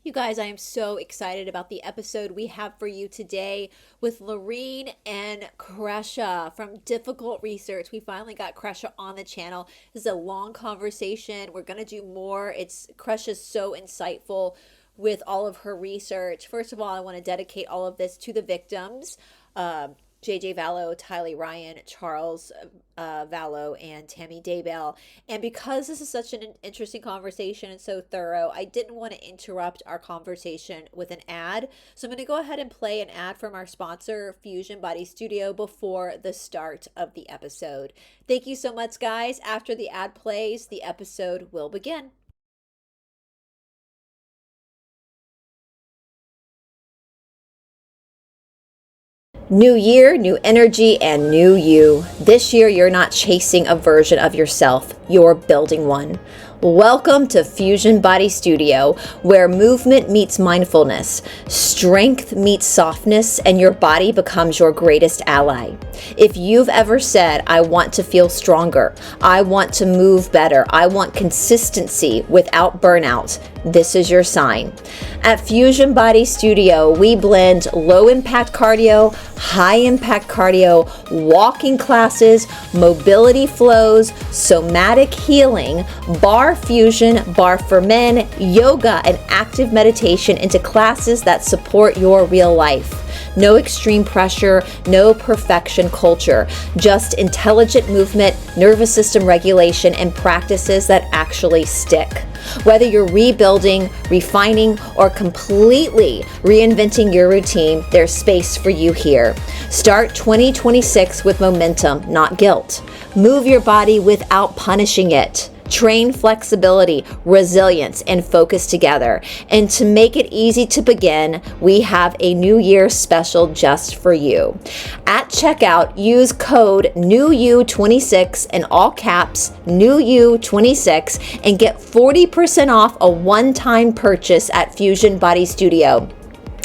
You guys, I am so excited about the episode we have for you today with Lorene and Kresha from Difficult Research. We finally got Kresha on the channel. This is a long conversation. We're going to do more. Kresha's so insightful with all of her research. First of all, I want to dedicate all of this to the victims. JJ Vallow, Tylee Ryan, Charles Vallow, and Tammy Daybell. And because this is such an interesting conversation and so thorough, I didn't want to interrupt our conversation with an ad. So I'm going to go ahead and play an ad from our sponsor, Fusion Body Studio, before the start of the episode. Thank you so much, guys. After the ad plays, the episode will begin. New year, new energy, and new you. This year, you're not chasing a version of yourself, you're building one. Welcome to Fusion Body Studio, where movement meets mindfulness, strength meets softness, and your body becomes your greatest ally. If you've ever said, I want to feel stronger, I want to move better, I want consistency without burnout, this is your sign. At Fusion Body Studio, we blend low-impact cardio, high-impact cardio, walking classes, mobility flows, somatic healing, bar fusion, bar for men, yoga, and active meditation into classes that support your real life. No extreme pressure, no perfection culture, just intelligent movement, nervous system regulation, and practices that actually stick. Whether you're rebuilding, refining, or completely reinventing your routine, there's space for you here. Start 2026 with momentum, not guilt. Move your body without punishing it. Train flexibility, resilience, and focus together. And to make it easy to begin, we have a New Year special just for you. At checkout, use code NEWYOU26 in all caps, NEWYOU26, and get 40% off a one-time purchase at Fusion Body Studio.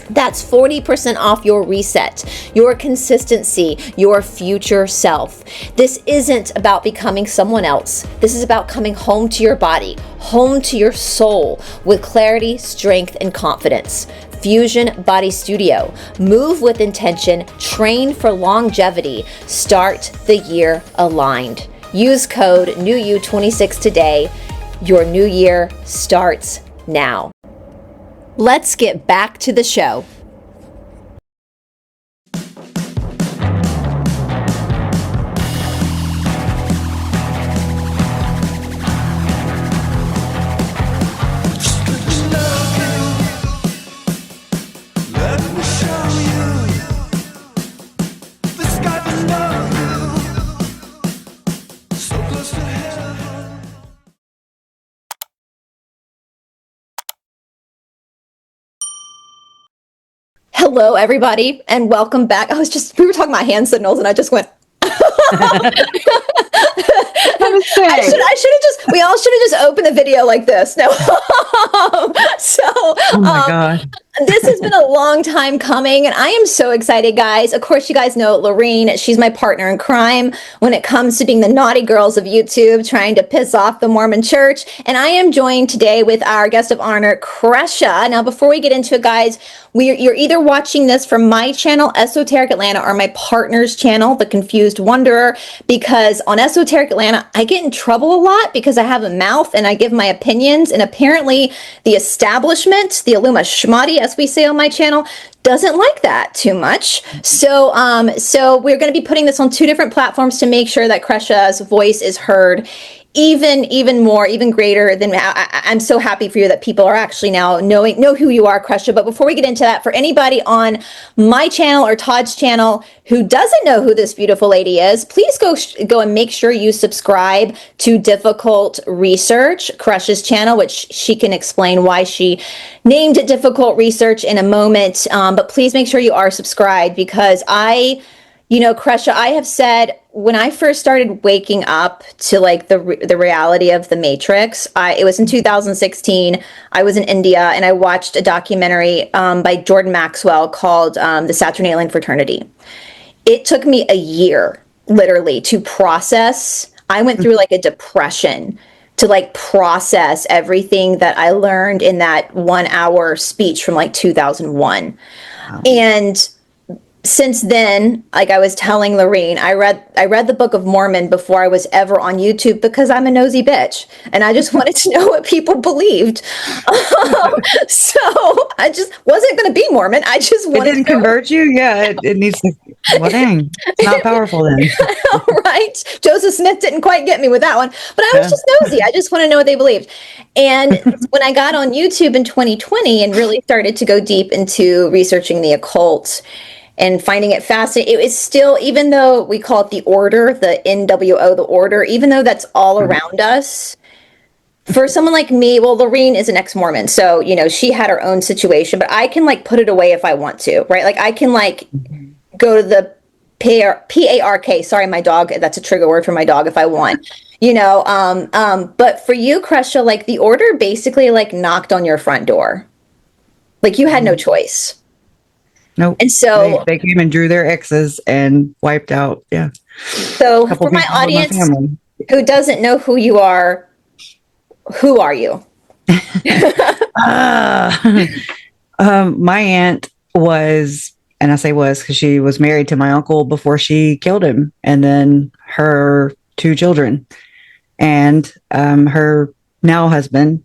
That's 40% off your reset, your consistency, your future self. This isn't about becoming someone else. This is about coming home to your body, home to your soul with clarity, strength, and confidence. Fusion Body Studio. Move with intention, train for longevity, start the year aligned. Use code NEWYOU26 today. Your new year starts now. Let's get back to the show. Hello, everybody, and welcome back. We were talking about hand signals, and I just went. We all should have just opened the video like this. No. Oh my God. This has been a long time coming, and I am so excited, guys. Of course, you guys know Lorene. She's my partner in crime when it comes to being the naughty girls of YouTube, trying to piss off the Mormon church. And I am joined today with our guest of honor, Kresha. Now, before we get into it, guys, you're either watching this from my channel, Esoteric Atlanta, or my partner's channel, The Confused Wanderer, because on Esoteric Atlanta, I get in trouble a lot because I have a mouth and I give my opinions. And apparently the establishment, the Illuma Shmati, as we say on my channel, doesn't like that too much. So we're going to be putting this on two different platforms to make sure that Kresha's voice is heard even more, even greater than I'm so happy for you that people are actually now know who you are, Kresha. But before we get into that, for anybody on my channel or Todd's channel who doesn't know who this beautiful lady is, please go and make sure you subscribe to Difficult Research, Kresha's channel, which she can explain why she named it Difficult Research in a moment. But please make sure you are subscribed because Kresha, I have said when I first started waking up to like the reality of the Matrix, it was in 2016. I was in India and I watched a documentary by Jordan Maxwell called The Saturnalian Fraternity. It took me a year, literally, to process. I went through like a depression to like process everything that I learned in that 1 hour speech from like 2001. Wow. And since then, like I was telling Lorene, I read the Book of Mormon before I was ever on YouTube because I'm a nosy bitch and I just wanted to know what people believed. So I just wasn't going to be Mormon. I just It wanted didn't to know. convert you? Yeah, it needs to. Well, dang. It's not powerful then. Right? Joseph Smith didn't quite get me with that one, but I was Yeah. just nosy. I just want to know what they believed. And when I got on YouTube in 2020 and really started to go deep into researching the occult and finding it fascinating, it was still, even though we call it the order, the NWO, the order, even though that's all around us, for someone like me, well, Lorene is an ex-Mormon, so, you know, she had her own situation, but I can like put it away if I want to, right? Like I can like go to the PARK, sorry, my dog, that's a trigger word for my dog if I want, you know, but for you, Kresha, like the order basically like knocked on your front door. Like you had no choice. Nope. And so They came and drew their X's and wiped out. Yeah. So, A couple for my people in my audience family. who doesn't know who you are, who are you? My aunt was, and I say was because she was married to my uncle before she killed him, and then her two children, and her now husband,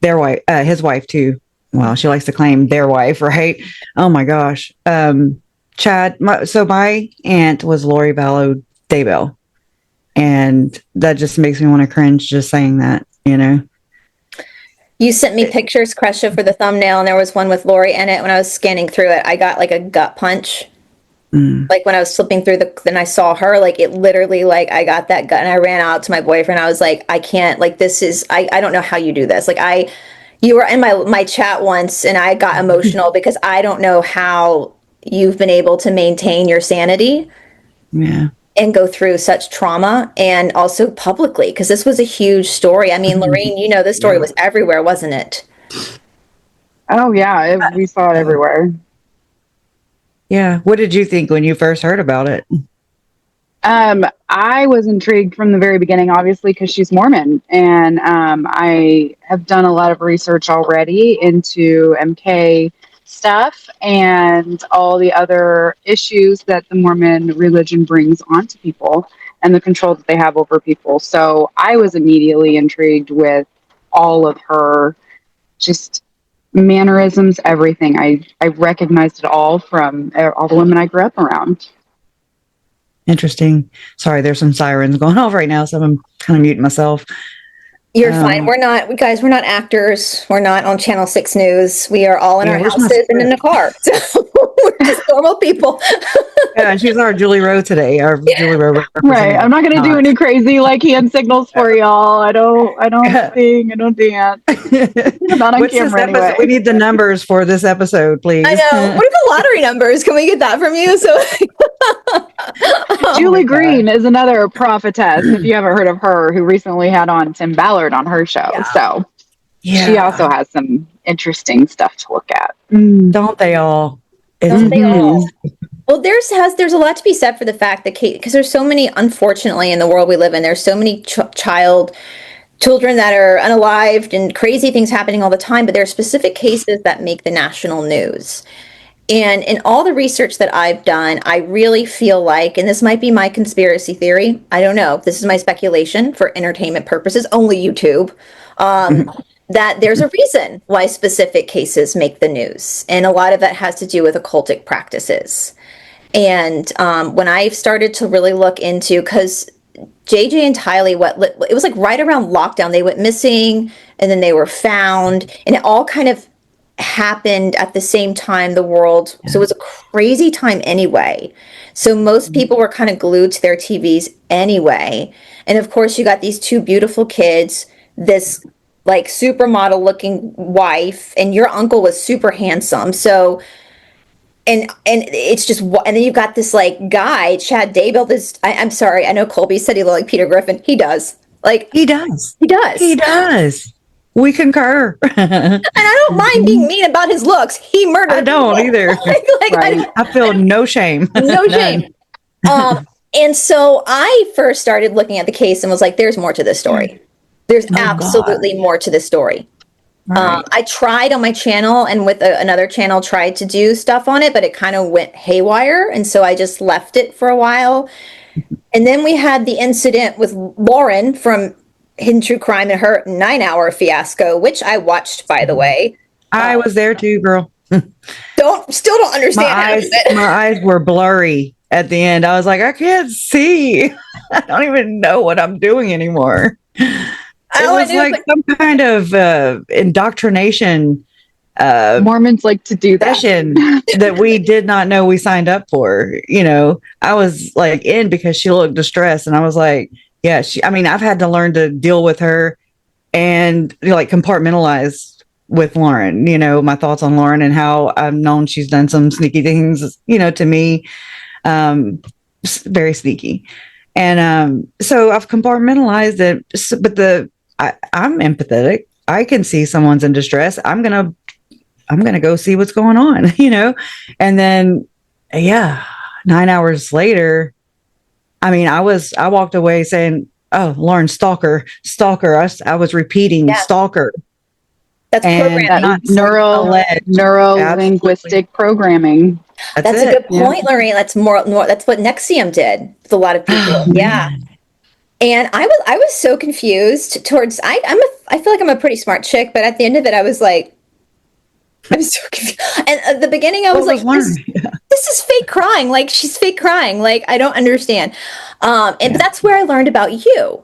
their wife, his wife too. Well, she likes to claim their wife, right? Oh my gosh. Chad, my aunt was Lori Vallow Daybell. And that just makes me want to cringe just saying that, you know? You sent me pictures, Kresha, for the thumbnail, and there was one with Lori in it. When I was scanning through it, I got like a gut punch. Like when I was flipping through then I saw her, like it literally, like I got that gut and I ran out to my boyfriend. I was like, I can't, like this is, I don't know how you do this. Like you were in my chat once and I got emotional because I don't know how you've been able to maintain your sanity. Yeah. And go through such trauma and also publicly, because this was a huge story. I mean, Lorene, you know, this story was everywhere, wasn't it? Oh yeah, we saw it everywhere. Yeah. What did you think when you first heard about it? I was intrigued from the very beginning, obviously, because she's Mormon, and I have done a lot of research already into MK stuff and all the other issues that the Mormon religion brings onto people and the control that they have over people. So I was immediately intrigued with all of her just mannerisms, everything. I recognized it all from all the women I grew up around. Interesting. Sorry, there's some sirens going off right now, so I'm kind of muting myself. You're fine. We're not actors. We're not on Channel 6 News. We are all in our houses and in the car. So we're just normal people. Yeah, she's our Julie Rowe today. Our Julie Rowe. Right. I'm not going to do any crazy like hand signals for y'all. I don't sing. I don't dance. I'm not on What's camera this episode? anyway. We need the numbers for this episode, please. I know. What are the lottery numbers? Can we get that from you? So Julie Green is another prophetess, if you haven't heard of her, who recently had on Tim Ballard on her show. Yeah. So she also has some interesting stuff to look at. Don't they all? Don't they all? Well, there's a lot to be said for the fact that because there's so many, unfortunately, in the world we live in, there's so many children that are unalived and crazy things happening all the time, but there are specific cases that make the national news. And in all the research that I've done, I really feel like, and this might be my conspiracy theory, I don't know, this is my speculation for entertainment purposes, only YouTube, that there's a reason why specific cases make the news. And a lot of that has to do with occultic practices. And when I started to really look into, because JJ and Tylee, it was like right around lockdown, they went missing and then they were found, and it all kind of happened at the same time the world. So it was a crazy time anyway. So most people were kind of glued to their TVs anyway. And of course, you got these two beautiful kids, this like supermodel looking wife, and your uncle was super handsome. So and it's just, and then you've got this like guy, Chad Daybell, I'm sorry, I know Colby said he looked like Peter Griffin. He does. Like he does. He does. He does. We concur. And I don't mind being mean about his looks. He murdered I don't people. either. Right. I feel no shame. No shame. And so I first started looking at the case and was like, there's more to this story. There's Oh, absolutely more to this story. Right. I tried on my channel and with another channel tried to do stuff on it, but it kind of went haywire. And so I just left it for a while. And then we had the incident with Lauren from Hidden True Crime and her 9-hour fiasco, which I watched, by the way. I was there too, girl. Still don't understand half of it. My eyes were blurry at the end. I was like, I can't see. I don't even know what I'm doing anymore. It was like some kind of indoctrination Mormons like to do that. session that we did not know we signed up for. You know, I was like in because she looked distressed, and I was like, yeah, I've had to learn to deal with her and like compartmentalize with Lauren, you know, my thoughts on Lauren and how I've known she's done some sneaky things, you know, to me, very sneaky. And so I've compartmentalized it, but I'm empathetic. I can see someone's in distress. I'm gonna go see what's going on, you know? And then, yeah, 9 hours later, I walked away saying, oh, Lauren, stalker. I was repeating stalker. That's programming. Neuro-linguistic programming. That's a good point, Lorraine. That's that's what NXIVM did with a lot of people. Yeah. And I was so confused towards, I feel like I'm a pretty smart chick, but at the end of it, I was like, I'm so confused. And at the beginning, I was like, this is fake crying. Like, she's fake crying. Like, I don't understand. But that's where I learned about you.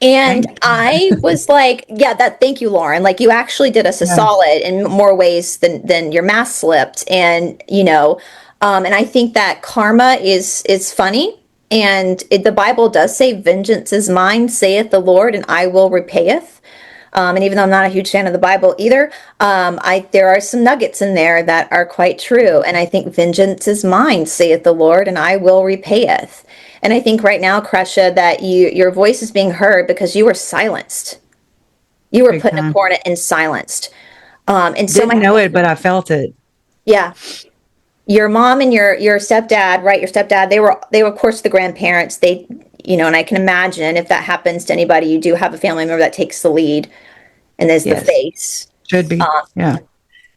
And I was like, thank you, Lauren. Like, you actually did us a solid in more ways than your mask slipped. And, you know, and I think that karma is funny. And the Bible does say, vengeance is mine, saith the Lord, and I will repayeth. And even though I'm not a huge fan of the Bible either, there are some nuggets in there that are quite true. And I think vengeance is mine, saith the Lord, and I will repayeth. And I think right now, Kresha, that your voice is being heard because you were silenced. You were put in a corner and silenced. And so didn't know it, but I felt it. Yeah. Your mom and your stepdad, right? Your stepdad, they were of course the grandparents. They, you know, and I can imagine if that happens to anybody, you do have a family member that takes the lead and is the face. Should be. Yeah.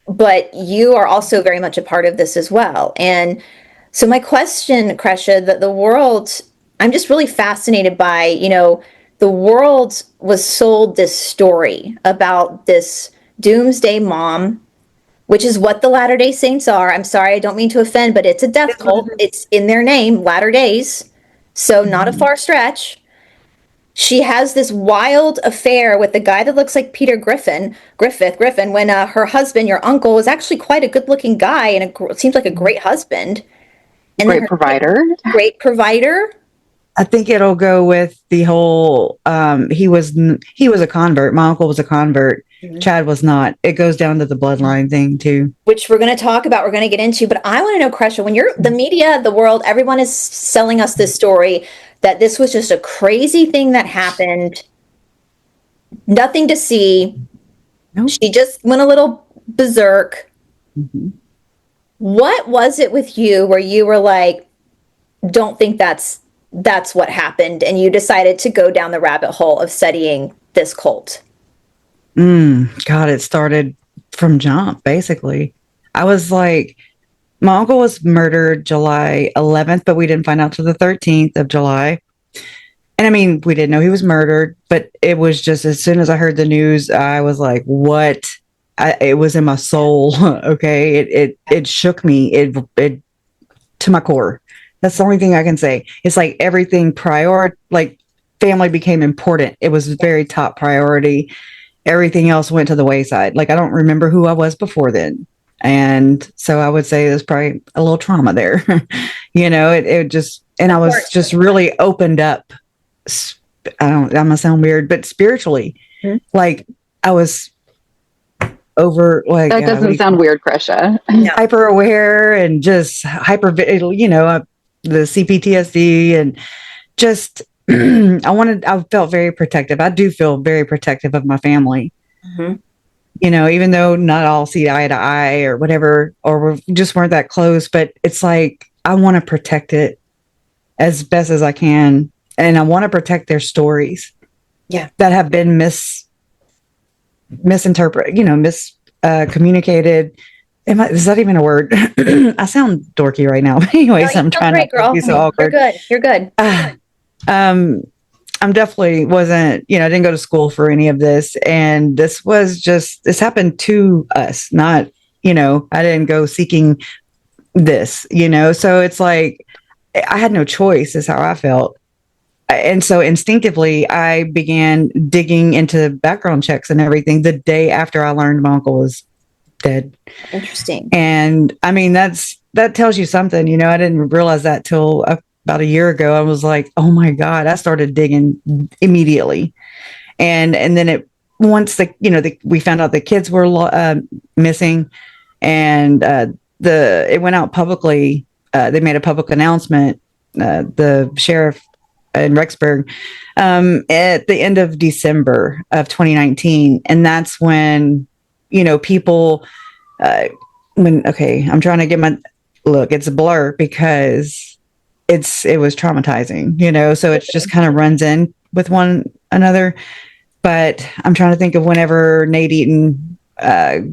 But you are also very much a part of this as well. And so my question, Kresha, that the world, I'm just really fascinated by, you know, the world was sold this story about this doomsday mom, which is what the Latter-day Saints are. I'm sorry, I don't mean to offend, but it's a death cult. It's in their name, Latter Days. So not a far stretch. She has this wild affair with the guy that looks like Peter Griffin, when her husband, your uncle, was actually quite a good-looking guy and seems like a great husband. And great provider. Great provider. I think it'll go with the whole, he was a convert. My uncle was a convert. Mm-hmm. Chad was not. It goes down to the bloodline thing too. Which we're going to talk about, we're going to get into. But I want to know, Kresha, when you're the media, the world, everyone is selling us this story that this was just a crazy thing that happened. Nothing to see. Nope. She just went a little berserk. Mm-hmm. What was it with you where you were like, don't think that's what happened, and you decided to go down the rabbit hole of studying this cult? God, it started from jump, basically. I was like, my uncle was murdered July 11th, but we didn't find out till the 13th of July. And I mean, we didn't know he was murdered, but it was just, as soon as I heard the news, I was like, what? It was in my soul. Okay. It shook me. It to my core. That's the only thing I can say. It's like everything like family became important. It was very top priority. Everything else went to the wayside. Like, I don't remember who I was before then. And so I would say there's probably a little trauma there. You know, it just, and I was just really opened up. I'm gonna sound weird, but spiritually, like I was over, like, that doesn't sound weird, Kresha. Hyper aware and just you know, the CPTSD and just, I felt very protective. I do feel very protective of my family. Mm-hmm. You know, even though not all see eye to eye or whatever, or we just weren't that close, but it's like, I want to protect it as best as I can. And I want to protect their stories. Yeah. That have been misinterpreted, communicated. Is that even a word? I sound dorky right now. Anyways, No, I'm trying not to be so awkward. You're good. I'm definitely wasn't, I didn't go to school for any of this. And this happened to us, not, I didn't go seeking this, so it's like, I had no choice is how I felt. And so instinctively, I began digging into background checks and everything the day after I learned my uncle was dead. Interesting. And I mean, that tells you something, I didn't realize that till about a year ago. I was like, oh my God, I started digging immediately. And then once we found out the kids were missing, and it went out publicly. They made a public announcement. The sheriff in Rexburg at the end of December of 2019, and that's when people I'm trying to get my look. It's a blur because it was traumatizing, so it just kind of runs in with one another. But I'm trying to think of whenever Nate Eaton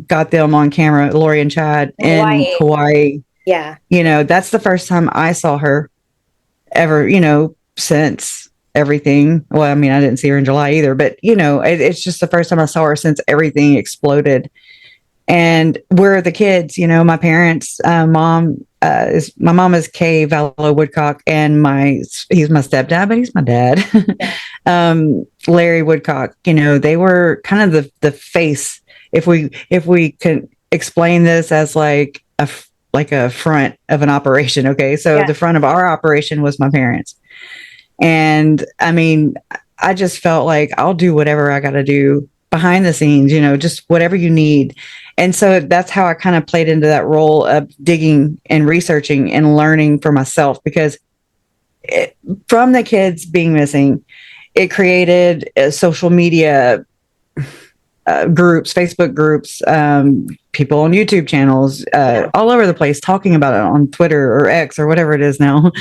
got them on camera, Lori and Chad in Kauai. Yeah. That's the first time I saw her ever, since everything. Well, I mean, I didn't see her in July either, but it's just the first time I saw her since everything exploded. And where are the kids? My parents, my mom is Kay Vallow Woodcock, and he's my stepdad, but he's my dad. Larry Woodcock. They were kind of the face. If we can explain this as like a front of an operation. Okay, so the front of our operation was my parents, and I mean, I just felt like I'll do whatever I got to do behind the scenes, just whatever you need. And so that's how I kind of played into that role of digging and researching and learning for myself, because from the kids being missing, it created social media groups, Facebook groups, people on YouTube channels, all over the place talking about it on Twitter or X or whatever it is now.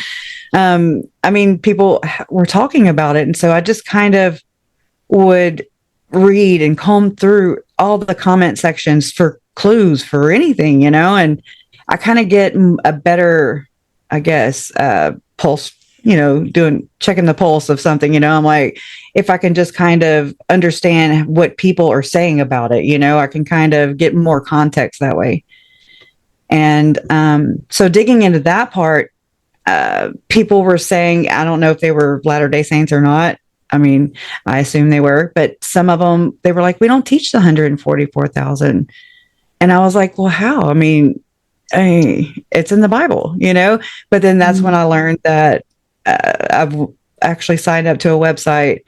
I mean, people were talking about it. And so I just kind of would read and comb through all the comment sections for clues for anything, and I kind of get a better, I guess, pulse, checking the pulse of something, I'm like, if I can just kind of understand what people are saying about it, I can kind of get more context that way. And so digging into that part, people were saying, I don't know if they were Latter-day Saints or not. I mean, I assume they were, but some of them, they were like, we don't teach the 144,000. And I was like, well, how? I mean, it's in the Bible, but then that's when I learned that I've actually signed up to a website,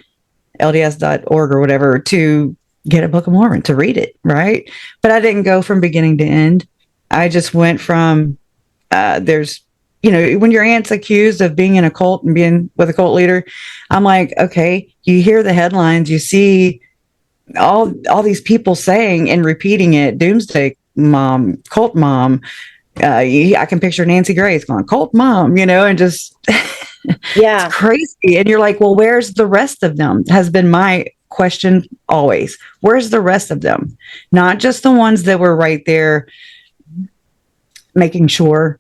LDS.org or whatever, to get a Book of Mormon, to read it. Right. But I didn't go from beginning to end. I just went from, when your aunt's accused of being in a cult and being with a cult leader, I'm like, okay, you hear the headlines, you see all these people saying and repeating it, doomsday mom, cult mom. I can picture Nancy Grace going, cult mom, and just, it's crazy. And you're like, well, where's the rest of them? Has been my question always. Where's the rest of them? Not just the ones that were right there making sure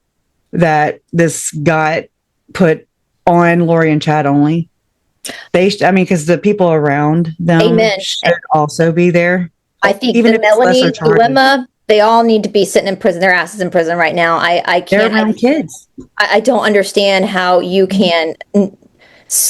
that this got put on Lori and Chad only. Because the people around them should also be there. I think even the Melanie dilemma, they all need to be sitting in prison, their asses in prison right now. I can't. They're around kids. I don't understand how you can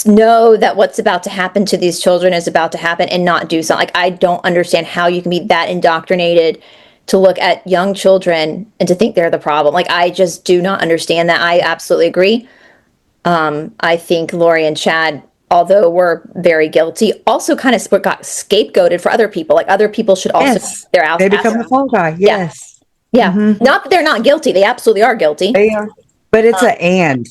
know that what's about to happen to these children is about to happen and not do something. Like, I don't understand how you can be that indoctrinated to look at young children and to think they're the problem. Like, I just do not understand that. I absolutely agree. I think Lori and Chad, although were very guilty, also kind of got scapegoated for other people. Like, other people should also their out. They become the fall guy. Yes. Yeah. Mm-hmm. Not that they're not guilty. They absolutely are guilty. They are. But it's and,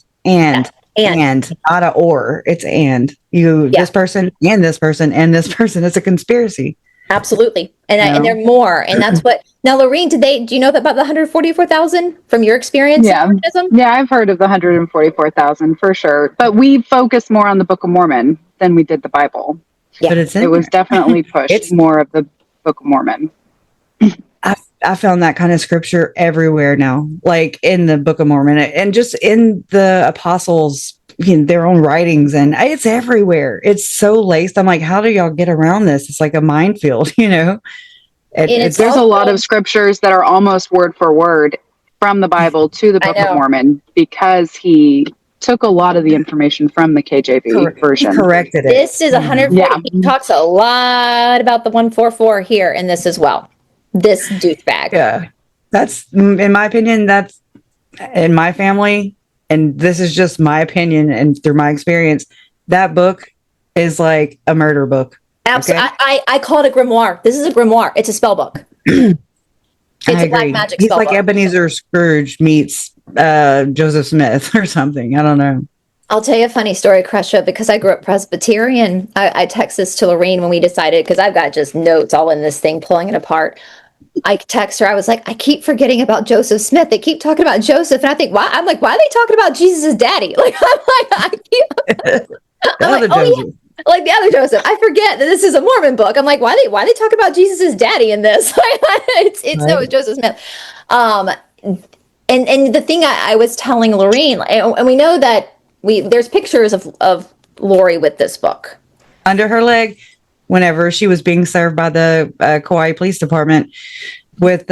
not a or. It's and. This person and this person and this person. It's a conspiracy. Absolutely. And You and know? there are more. And that's what now, Lorene, do you know about the 144,000 from your experience in Yeah. Mormonism? Yeah, I've heard of the 144,000 for sure. But we focused more on the Book of Mormon than we did the Bible. But Yeah. it's It in was there. definitely pushed It's more of the Book of Mormon. I found that kind of scripture everywhere now, like in the Book of Mormon and just in the apostles, their own writings, and it's everywhere. It's so laced. I'm like, how do y'all get around this? It's like a minefield, And it's There's it's a lot also, of scriptures that are almost word for word from the Bible to the I Book of know, Mormon because he took a lot of the information from the KJV he version. corrected it. this is You know? 140. Yeah. He talks a lot about the 144 here in this as well. This douchebag. Yeah, that's in my opinion. That's in my family, and this is just my opinion and through my experience. That book is like a murder book. Absolutely. Okay, I call it a grimoire. This is a grimoire. It's a spell book. It's I a black agree. magic He's spell like book. Ebenezer Scrooge meets Joseph Smith or something. I don't know. I'll tell you a funny story, Kresha, because I grew up Presbyterian. I text this to Lorene when we decided, because I've got just notes all in this thing, pulling it apart. I text her. I was like, I keep forgetting about Joseph Smith. They keep talking about Joseph, and I think, why? I'm like, why are they talking about Jesus' daddy? Like, The I'm like, other oh Joseph. yeah, like the other Joseph. I forget that this is a Mormon book. I'm like, why they talking about Jesus' daddy in this? No, Right. it's Joseph Smith. Um, and the thing I was telling Lorene, and we know that there's pictures of Lori with this book. Under her leg, whenever she was being served by the Kauai Police Department with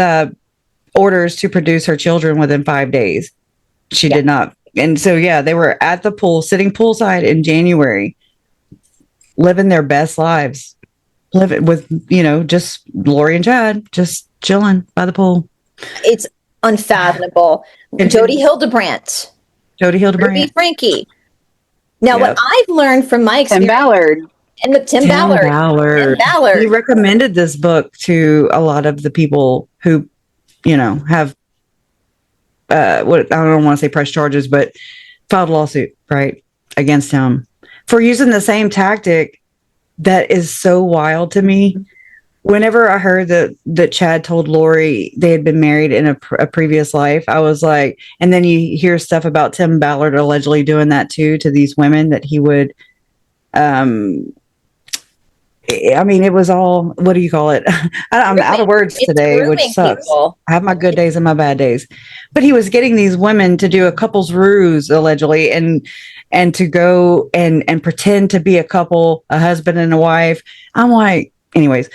orders to produce her children within 5 days. She Yeah. did not. And so, yeah, they were at the pool, sitting poolside in January, living their best lives, living with, just Lori and Chad, just chilling by the pool. It's unfathomable. And Jody Hildebrandt, Jody Ruby Hildebrandt. Frankie. Now, what Yep. I've learned from my Tim experience, Ballard. and the Tim Ballard, Tim He Ballard, recommended this book to a lot of the people who, have what I don't want to say press charges, but filed a lawsuit, right, against him for using the same tactic that is so wild to me. Whenever I heard that Chad told Lori they had been married in a previous life, I was like, and then you hear stuff about Tim Ballard allegedly doing that too to these women that he would, I mean, it was all, what do you call it? I'm out of words it's today, which grooming sucks. people. I have my good days and my bad days. But he was getting these women to do a couple's ruse allegedly and to go and pretend to be a couple, a husband and a wife. I'm like, anyways,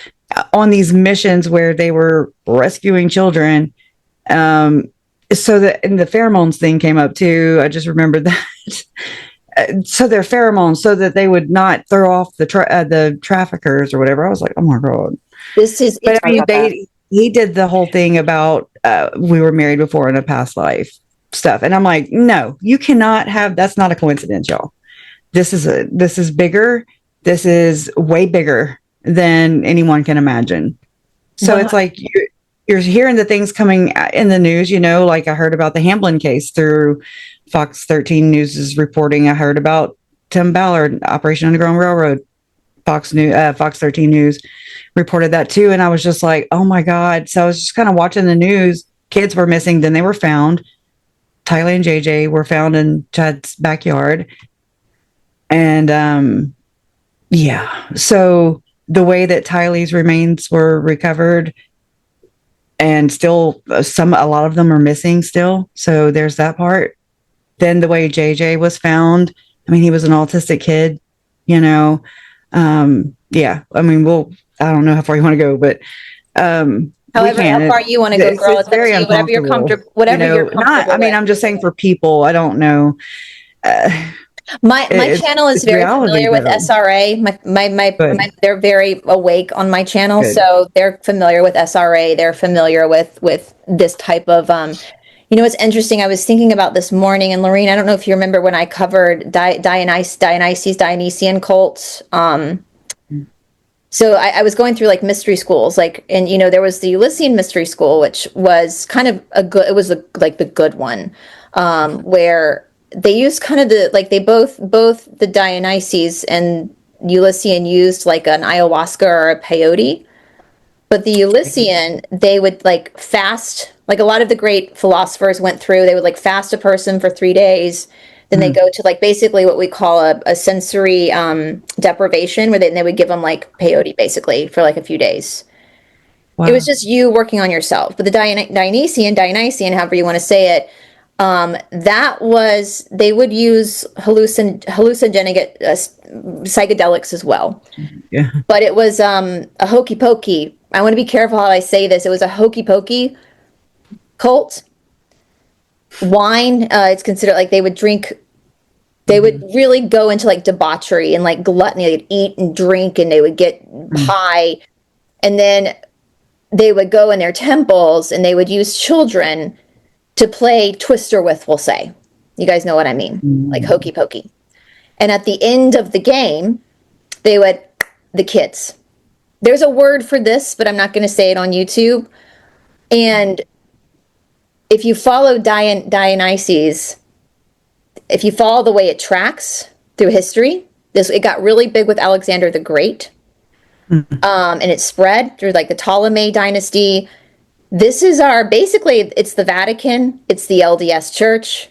on these missions where they were rescuing children. So that, and the pheromones thing came up too. I just remembered that. So their pheromones, so that they would not throw off the traffickers or whatever. I was like, oh my god! This is But it's I mean, he did the whole thing about we were married before in a past life stuff, and I'm like, no, you cannot have. That's not a coincidence, y'all. This is bigger. This is way bigger than anyone can imagine. So it's like you're hearing the things coming in the news, like I heard about the Hamblin case through Fox 13 News is reporting. I heard about Tim Ballard, Operation Underground Railroad. Fox 13 News reported that too. And I was just like, oh my God. So I was just kind of watching the news. Kids were missing. Then they were found. Tylee and JJ were found in Chad's backyard. And yeah. So the way that Tylee's remains were recovered, and still a lot of them are missing still. So there's that part. Then the way JJ was found, I mean, he was an autistic kid, yeah. I mean, I don't know how far you want to go, but however how far you want to go, girl. It's up to you. Whatever you're comfortable. Whatever you're comfortable. I mean, I'm just saying for people. I don't know. My channel is very familiar with SRA. They're very awake on my channel, so they're familiar with SRA. They're familiar with this type of it's interesting. I was thinking about this morning, and Lorene, I don't know if you remember when I covered Dionysian cults. So I was going through like mystery schools, and there was the Elysian mystery school, which was kind of like the good one, where they used kind of both the Dionysies and Elysian used like an ayahuasca or a peyote But the Elysian, they would like fast, like a lot of the great philosophers went through, they would like fast a person for 3 days. Then they go to like basically what we call a sensory deprivation, where they would give them like peyote basically for like a few days. Wow. It was just you working on yourself. But the Dionysian, however you want to say it, that was, they would use hallucinogenic psychedelics as well. Yeah. But it was a hokey pokey. I want to be careful how I say this. It was a hokey pokey cult. Wine, it's considered like they would drink, they would really go into like debauchery and like gluttony. They'd eat and drink and they would get high. And then they would go in their temples and they would use children to play Twister with, we'll say. You guys know what I mean? Like hokey pokey. And at the end of the game, they would, the kids. There's a word for this, but I'm not going to say it on YouTube. And if you follow Dionysus, if you follow the way it tracks through history, it got really big with Alexander the Great. And it spread through like the Ptolemy dynasty. This is basically, it's the Vatican, it's the LDS Church.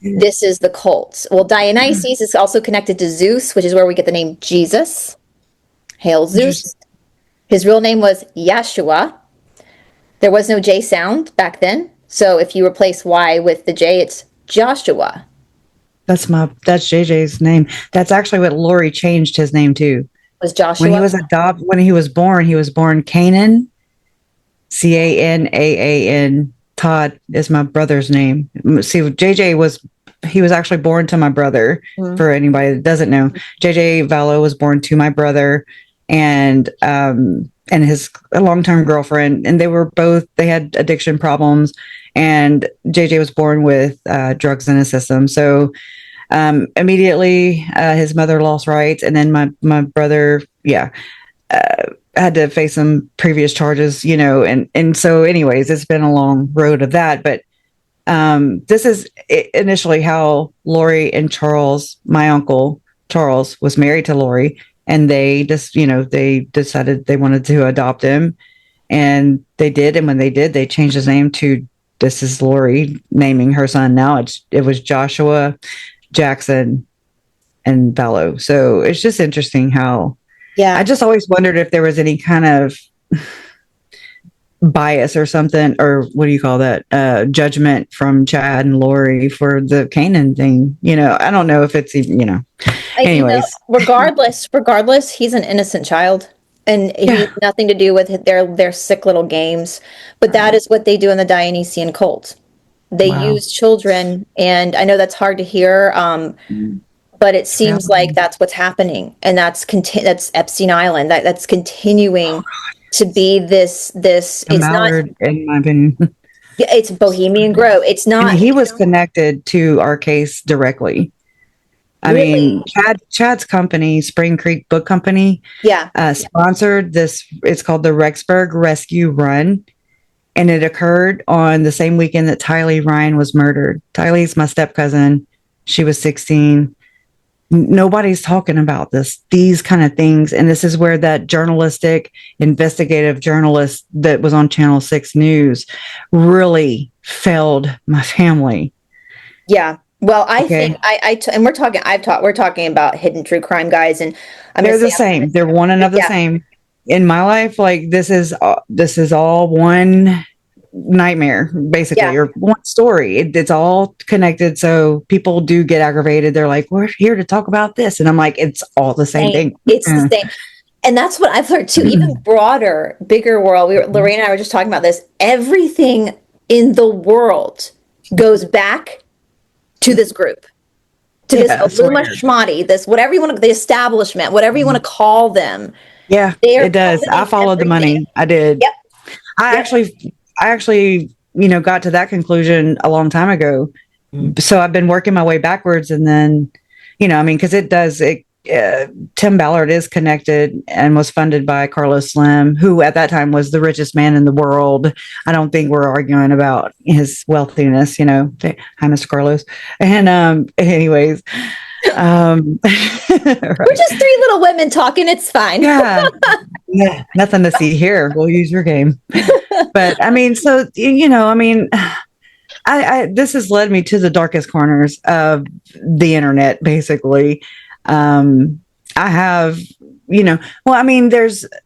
This is the cults. Well, Dionysus is also connected to Zeus, which is where we get the name Jesus. Hail Zeus. His real name was Yeshua. There was no J sound back then. So if you replace Y with the J, it's Joshua. That's JJ's name. That's actually what Lori changed his name to. Was Joshua? When he was born Canaan. Canaan. Todd is my brother's name. See, JJ was actually born to my brother. For anybody that doesn't know, JJ Vallow was born to my brother and his long-term girlfriend, and they had addiction problems, and JJ was born with drugs in his system. So immediately his mother lost rights, and then my brother had to face some previous charges, and so anyways, it's been a long road of that. But this is initially how Lori and Charles, my uncle Charles, was married to Lori, and they just, they decided they wanted to adopt him, and they did. And when they did, they changed his name to, this is Lori naming her son now. It was Joshua Jackson and Vallow. So it's just interesting how, I just always wondered if there was any kind of bias or something, or what do you call that? Judgment from Chad and Lori for the Canaan thing. I don't know if it's even, anyways. Regardless, he's an innocent child, and he has nothing to do with their sick little games. But that is what they do in the Dionysian cult. They use children, and I know that's hard to hear. But it seems like that's what's happening, and that's Epstein Island. That's continuing to be this. It's not, in my opinion. It's Bohemian Grove. It's not. And he was connected to our case directly. I mean, Chad's company, Spring Creek Book Company, sponsored this. It's called the Rexburg Rescue Run, and it occurred on the same weekend that Tylee Ryan was murdered. Tylee's my step cousin. She was 16. Nobody's talking about these kind of things. And this is where that investigative journalist that was on Channel 6 News really failed my family. Yeah. Well, I think we're talking about hidden true crime guys, and they're the same. They're one another the same. In my life, like this is all one nightmare, basically, or one story. It's all connected. So people do get aggravated. They're like, we're here to talk about this. And I'm like, it's all the same thing. It's the same. And that's what I've learned too, even broader, bigger world. Lorraine and I were just talking about this. Everything in the world goes back to this group, to this Illuma Schmati, this, whatever you want to, the establishment, whatever you want to call them. Yeah, it does. I followed the money. I did. Yep. I actually, got to that conclusion a long time ago. So I've been working my way backwards, and then, because Tim Ballard is connected and was funded by Carlos Slim, who at that time was the richest man in the world. I don't think we're arguing about his wealthiness, hi, Mr. Carlos. And anyways, Right. We're just three little women talking. It's fine. Yeah. Nothing to see here. We'll use your game. But I mean, so, I mean, this has led me to the darkest corners of the internet, basically. I have, well, I mean,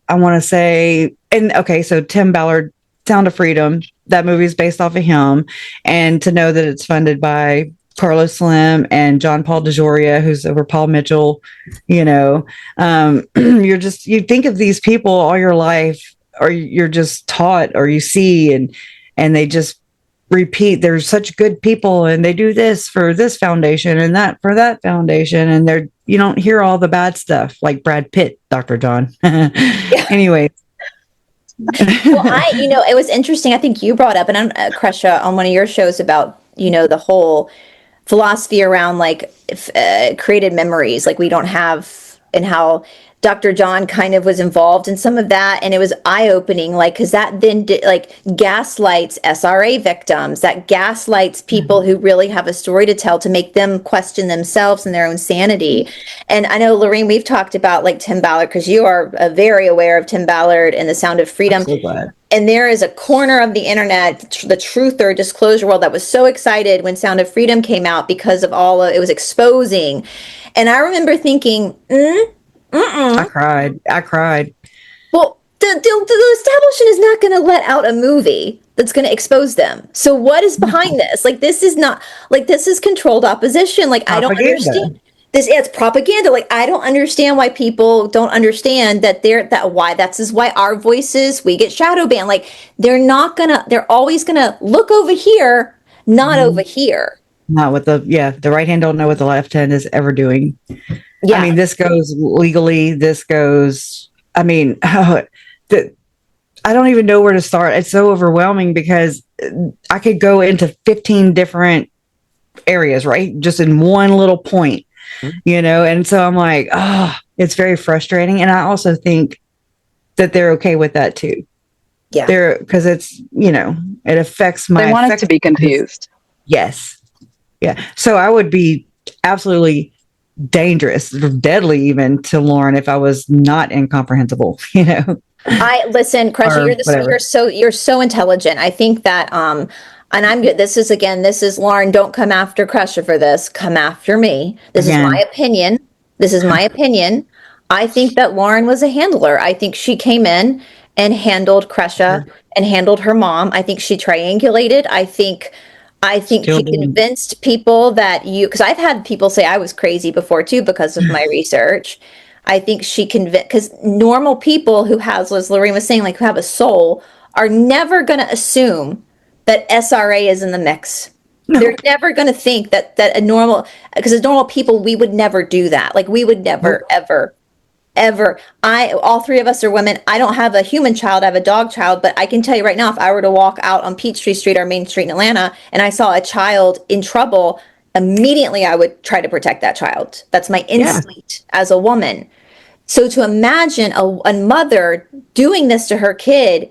I want to say, and okay, so Tim Ballard, Sound of Freedom, that movie is based off of him. And to know that it's funded by Carlos Slim and John Paul DeJoria, who's over Paul Mitchell, you think of these people all your life, or you're just taught, or you see, and they just repeat. There's such good people, and they do this for this foundation and that for that foundation, and you don't hear all the bad stuff like Brad Pitt, Dr. John. Anyway. Well, it was interesting. I think you brought up, and Kresha, on one of your shows about, the whole philosophy around like created memories, like we don't have, and how Dr. John kind of was involved in some of that. And it was eye-opening, like, because that then gaslights SRA victims, that gaslights people who really have a story to tell, to make them question themselves and their own sanity. And I know, Lorene, we've talked about like Tim Ballard, because you are very aware of Tim Ballard and the Sound of Freedom. I'm so glad. And there is a corner of the internet, the truther disclosure world, that was so excited when Sound of Freedom came out, because of it was exposing. And I remember thinking, I cried. Well, the establishment is not going to let out a movie that's going to expose them. So what is behind this? Like, this is not, like, this is controlled opposition. Like, propaganda. I don't understand this. It's propaganda. Like, I don't understand why people don't understand that that's why our voices, we get shadow banned. Like, they're always gonna look over here, not over here. Not with the right hand don't know what the left hand is ever doing. Yeah. I mean, this goes legally. I mean, I don't even know where to start. It's so overwhelming, because I could go into 15 different areas, right? Just in one little point, And so I'm like, it's very frustrating. And I also think that they're okay with that too. Yeah. Because it's, it affects They want us to be confused. Yes. Yeah. So I would be absolutely dangerous, deadly even, to Lauren if I was not incomprehensible, Listen, Kresha, you're so intelligent. I think that and I'm good. This is Lauren. Don't come after Kresha for this. Come after me. This is my opinion. I think that Lauren was a handler. I think she came in and handled Kresha and handled her mom. I think she triangulated. I think she convinced people that because I've had people say I was crazy before too, because of my research. I think she convinced, because normal people who have, as Lorene was saying, like, who have a soul, are never going to assume that SRA is in the mix. No. They're never going to think that because as normal people, we would never do that. Like, we would never, ever. All three of us are women. I don't have a human child. I have a dog child, but I can tell you right now, if I were to walk out on Peachtree Street, our main street in Atlanta, and I saw a child in trouble, immediately I would try to protect that child. That's my instinct as a woman. So to imagine a mother doing this to her kid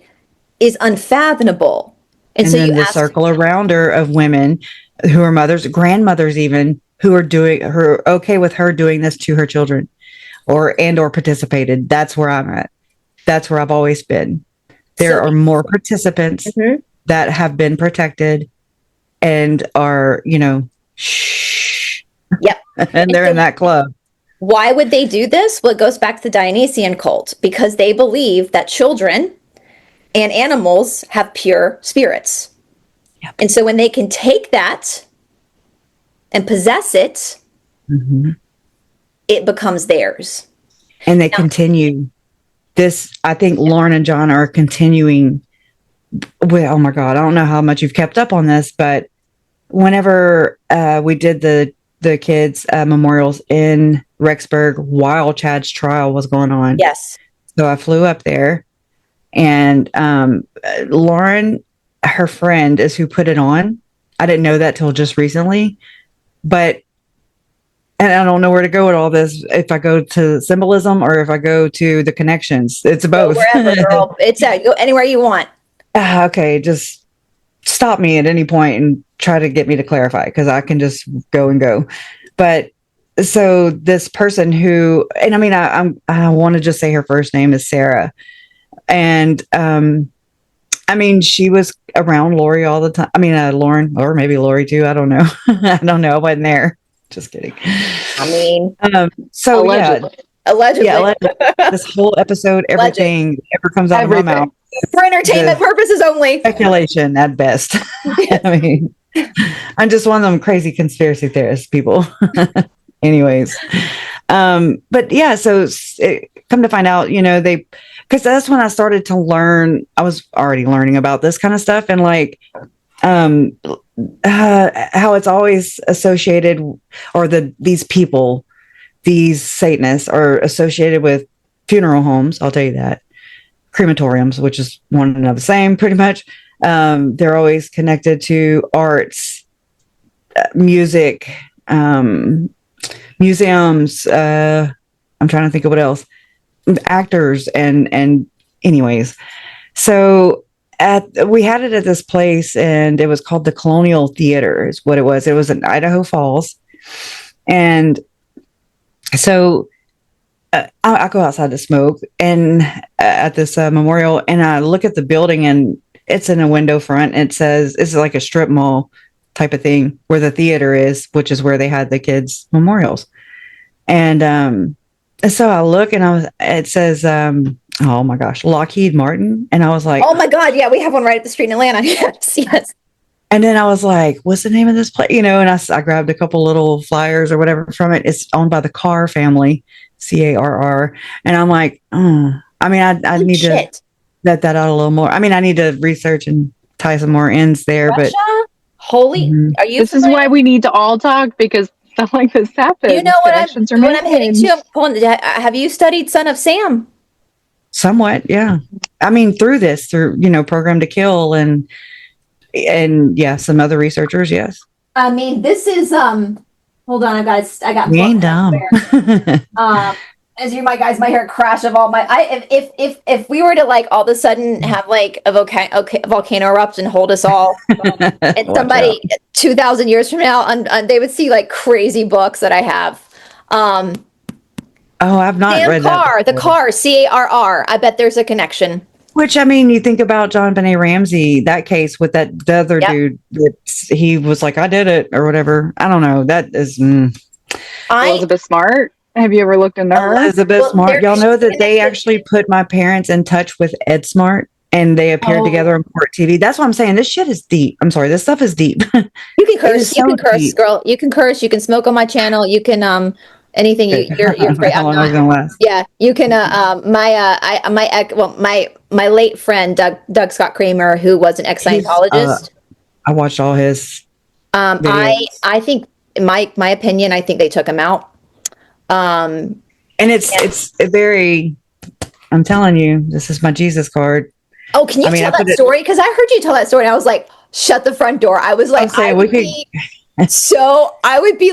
is unfathomable. And so then circle around her of women who are mothers, grandmothers even, who are okay with her doing this to her children. Or participated. That's where I'm at. That's where I've always been. There are more participants that have been protected and are, shh. Yep. And they're in that club. Why would they do this? Well, it goes back to the Dionysian cult, because they believe that children and animals have pure spirits. Yep. And so when they can take that and possess it, it becomes theirs. And they continue this. I think Lauren and John are continuing. Well, oh my God, I don't know how much you've kept up on this, but whenever we did the kids' memorials in Rexburg while Chad's trial was going on. Yes. So I flew up there, and Lauren, her friend, is who put it on. I didn't know that till just recently, and I don't know where to go with all this. If I go to symbolism or if I go to the connections, it's both. Go wherever, girl. Go anywhere you want. Okay, just stop me at any point and try to get me to clarify, because I can just go and go. But so this person who, and I mean, I want to just say her first name is Sarah. And, I mean, she was around Lori all the time. I mean, Lauren, or maybe Lori too. I don't know. I don't know. I wasn't there. Just kidding. I mean, so Allegedly. allegedly. yeah, this whole episode, everything that ever comes out of my mouth, For entertainment purposes only. speculation at best. I mean, I'm just one of them crazy conspiracy theorist people. Anyways, but yeah, so come to find out, you know, because that's when I started to learn. I was already learning about this kind of stuff, and like, how it's always associated, or these people, these Satanists are associated with funeral homes. I'll tell you that. Crematoriums, which is one and the same, pretty much. They're always connected to arts, music, museums. I'm trying to think of what else. Actors and anyways. So we had it at this place, and it was called the Colonial Theater is what it was. It was in Idaho Falls. And so I go outside to smoke and at this memorial, and I look at the building, and it's in a window front. It says it's like a strip mall type of thing where the theater is, which is where they had the kids' memorials. And so I look, and it says, oh my gosh, Lockheed Martin. And I was like, oh my God, yeah, we have one right up the street in Atlanta. Yes. And then I was like, what's the name of this place? You know, and I grabbed a couple little flyers or whatever from it. It's owned by the Carr family, Carr. And I'm like, oh, I mean, I need to let that out a little more. I mean, I need to research and tie some more ends there. Kresha? But Holy, are you? This is why we need to all talk, because stuff like this happens. You know what I'm hitting to? Have you studied Son of Sam? Somewhat, yeah. I mean, through Program to Kill and yeah, some other researchers, yes. I mean, this is hold on, I got we ain't dumb. As you guys might hear a crash of all my if we were to like all of a sudden have like a volcano erupt and hold us all and somebody 2,000 years from now they would see like crazy books that I have. I've not read that. The Carr, Carr. I bet there's a connection. Which, I mean, you think about John Benet Ramsey, that case with the other dude, he was like, I did it or whatever. I don't know. That is Elizabeth Smart. Have you ever looked into her? Elizabeth Smart. Y'all know that they actually put my parents in touch with Ed Smart, and they appeared together on Court TV. That's what I'm saying. This shit is deep. I'm sorry. This stuff is deep. You can curse. You can curse, deep. Girl. You can curse. You can smoke on my channel. You can anything. You're free. Yeah. You can. My late friend Doug Scott Kramer, who was an ex-Scientologist. I watched all his. I think in my opinion, I think they took him out. And it's very. I'm telling you, this is my Jesus card. Oh, can you tell that story? Because I heard you tell that story, and I was like, "Shut the front door." I was like, I would be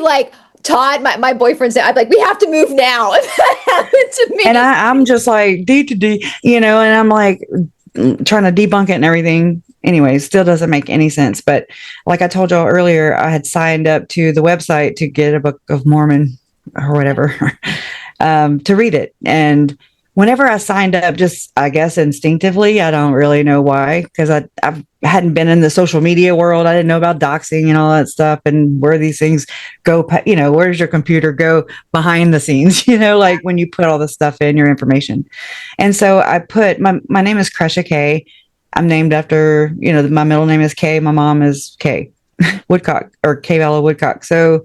like, Todd, my boyfriend said, I'd be like, we have to move now. If that happened to me. And I'm just like, D, and I'm like trying to debunk it and everything. Anyway, still doesn't make any sense. But like I told y'all earlier, I had signed up to the website to get a Book of Mormon or whatever, to read it. And whenever I signed up, just, I guess instinctively, I don't really know why, because I hadn't been in the social media world. I didn't know about doxing and all that stuff, and where these things go, where does your computer go behind the scenes, like when you put all this stuff in, your information. And so I put, my name is Kresha K. I'm named after, my middle name is K. My mom is K. Woodcock, or K. Vallow Woodcock. So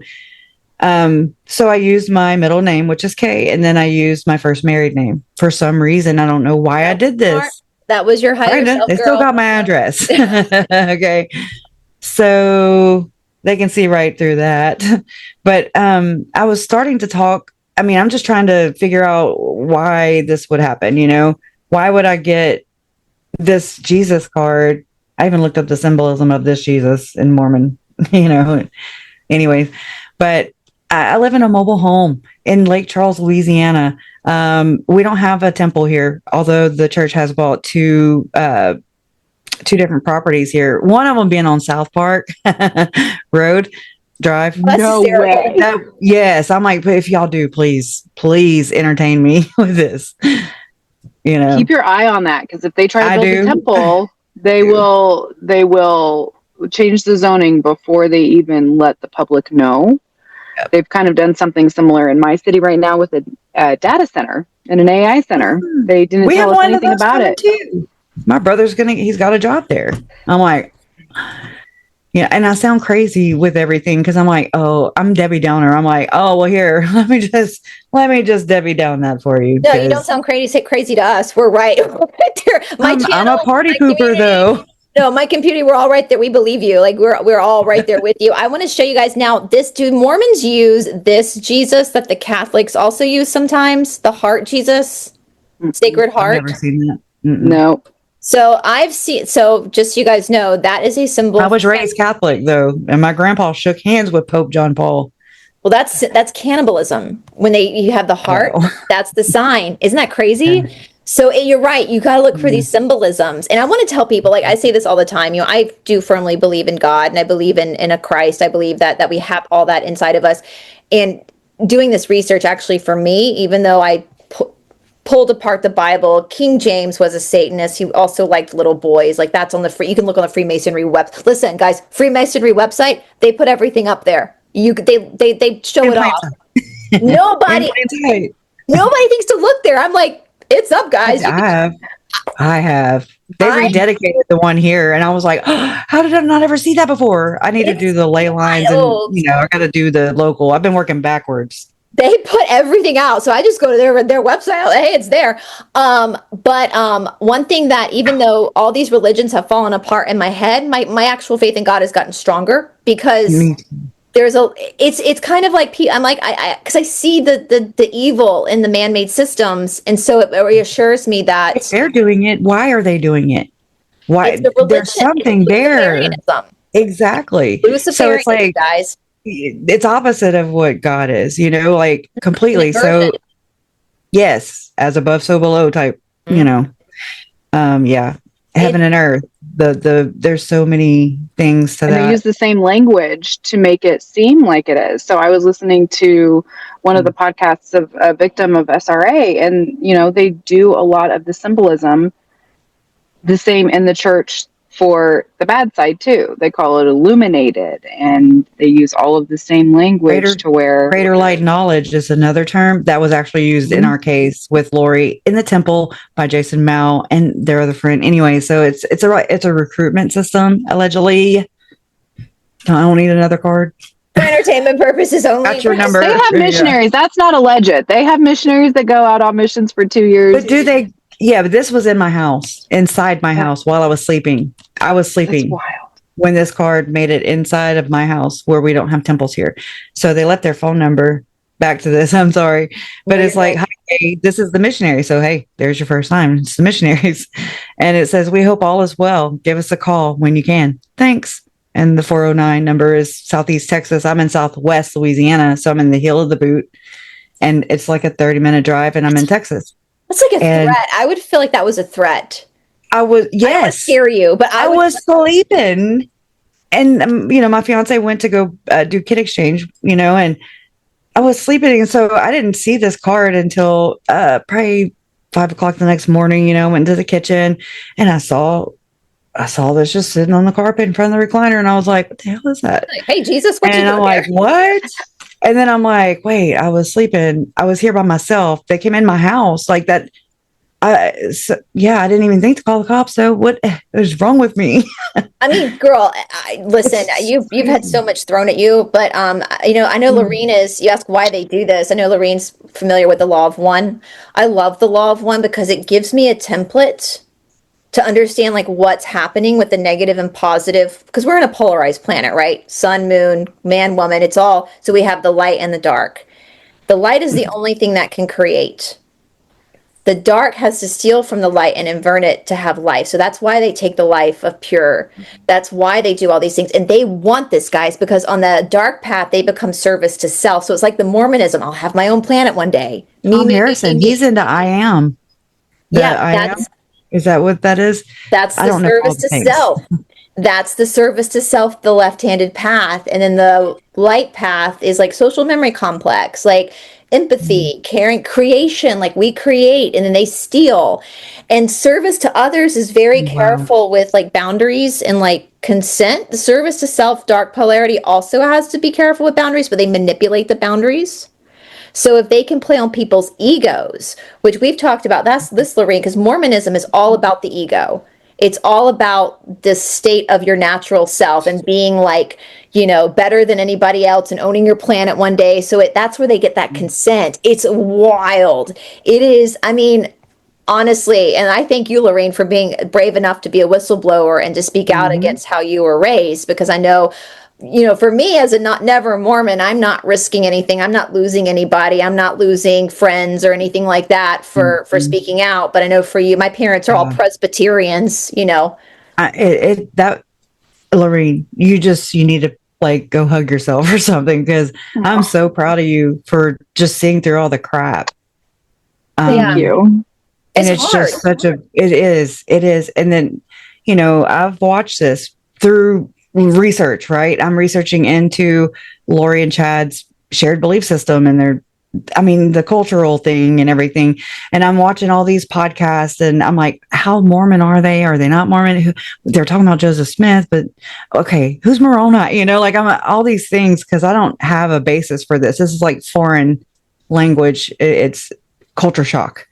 I used my middle name, which is K, and then I used my first married name. For some reason, I don't know why I did this. That was your higher self, They still got my address. Okay. So they can see right through that. But I was starting to talk. I mean, I'm just trying to figure out why this would happen, Why would I get this Jesus card? I even looked up the symbolism of this Jesus in Mormon, Anyways, but I live in a mobile home in Lake Charles, Louisiana. We don't have a temple here, although the church has bought two different properties here. One of them being on South Park Road. drive. That's No hysterical. way. Yes, I'm like, if y'all do, please, please entertain me with this. Keep your eye on that, because if they try to I build a do. temple, they do. will change the zoning before they even let the public know. Yep. They've kind of done something similar in my city right now with a data center and an AI center. They didn't We have tell us one of anything those about coming it. too. My brother's he's got a job there. I'm like, yeah, and I sound crazy with everything because I'm like, oh, I'm Debbie Downer. I'm like, oh, well, here, let me just Debbie Down that for you. No, you don't sound crazy to us. We're right, we're right there. My I'm a channel, party my pooper community. though. No, my community, we're all right there. We believe you. Like we're all right there with you. I want to show you guys now. Do Mormons use this Jesus that the Catholics also use sometimes? The heart Jesus, Sacred I've Heart. never seen that. Mm-mm. No. So I've seen. So just so you guys know, that is a symbol. I was raised Catholic though, and my grandpa shook hands with Pope John Paul. Well, that's cannibalism. When you have the heart, that's the sign. Isn't that crazy? Yeah. So you're right. You got to look for these symbolisms. And I want to tell people, like I say this all the time, I do firmly believe in God, and I believe in a Christ. I believe that we have all that inside of us. And doing this research actually for me, even though I pulled apart the Bible, King James was a Satanist. He also liked little boys. Like that's on you can look on the Freemasonry Listen, guys, Freemasonry website, they put everything up there. They show it off. Nobody thinks to look there. I'm like, it's up, guys. I have. They rededicated the one here, and I was like, oh, how did I not ever see that before? I need to do the ley lines, and I got to do the local. I've been working backwards. They put everything out, so I just go to their website. Hey, it's there. But one thing that, even though all these religions have fallen apart in my head, my actual faith in God has gotten stronger because it's kind of like I'm like because I see the evil in the man-made systems, and so it reassures me that if they're doing it. Why are they doing it? Why there's something there? Exactly. So it's like, guys, it's opposite of what God is, like completely. So yes, as above, so below type. Yeah, heaven and earth. There's so many things to that. They use the same language to make it seem like it is. So I was listening to one of the podcasts of a victim of SRA, and they do a lot of the symbolism the same in the church for the bad side too. They call it illuminated, and they use all of the same language to where greater light knowledge is another term that was actually used in our case with Lori in the temple by Jason Mao and their other friend. Anyway, so it's a recruitment system allegedly. I don't need another card. For entertainment purposes only. Got your number. They have missionaries. That's not alleged. They have missionaries that go out on missions for 2 years. But do they? Yeah, but this was in my house, inside my house while I was sleeping. I was sleeping. That's wild. When this card made it inside of my house where we don't have temples here. So they left their phone number. Back to this. I'm sorry. But it's like, hey, this is the missionary. So, hey, there's your first time. It's the missionaries. And it says, we hope all is well. Give us a call when you can. Thanks. And the 409 number is Southeast Texas. I'm in Southwest Louisiana. So I'm in the heel of the boot. And it's like a 30-minute drive, and I'm in Texas. That's like a threat. I would feel like that was a threat. I was, yes. I don't want to scare you, but I was sleeping. And, my fiance went to go do kid exchange, and I was sleeping. And so I didn't see this card until probably 5 o'clock the next morning, went to the kitchen, and I saw this just sitting on the carpet in front of the recliner. And I was like, what the hell is that? Like, hey, Jesus, what and you doing I'm like, here? What? And then I'm like, wait, I was sleeping. I was here by myself. They came in my house like that. I didn't even think to call the cops. So what is wrong with me? I mean, girl, listen, you've had so much thrown at you, but I know Lorene you ask why they do this. I know Lorene's familiar with the law of one. I love the law of one because it gives me a template to understand like what's happening with the negative and positive, because we're in a polarized planet, right? Sun, moon, man, woman, it's all. So we have the light and the dark. The light is the only thing that can create. The dark has to steal from the light and invert it to have life. So that's why they take the life of pure. That's why they do all these things. And they want this, guys, because on the dark path, they become service to self. So it's like the Mormonism. I'll have my own planet one day. Tom Harrison, he's into I am. Is that what that is? That's the service to self. That's the service to self, the left-handed path. And then the light path is like social memory complex, like empathy, caring, creation, like we create and then they steal. And service to others is very Wow. careful with like boundaries and like consent. The service to self, dark polarity also has to be careful with boundaries, but they manipulate the boundaries. So if they can play on people's egos, which we've talked about, that's this, Lorraine, because Mormonism is all about the ego. It's all about the state of your natural self and being like, better than anybody else and owning your planet one day. So that's where they get that consent. It's wild. It is, I mean, honestly, and I thank you, Lorraine, for being brave enough to be a whistleblower and to speak out Mhm. against how you were raised, because I know, for me as a never Mormon, I'm not risking anything. I'm not losing anybody. I'm not losing friends or anything like that for Mhm. speaking out. But I know for you, my parents are all Yeah. Presbyterians. That Lorraine, you need to like go hug yourself or something, because I'm so proud of you for just seeing through all the crap. Thank Yeah, you. And it's it's hard. just it is. And then, I've watched this through research, right? I'm researching into Lori and Chad's shared belief system and the cultural thing and everything. And I'm watching all these podcasts and I'm like, how Mormon are they? Are they not Mormon? They're talking about Joseph Smith, but okay, who's Moroni? Like I'm all these things because I don't have a basis for this. This is like foreign language. It's culture shock.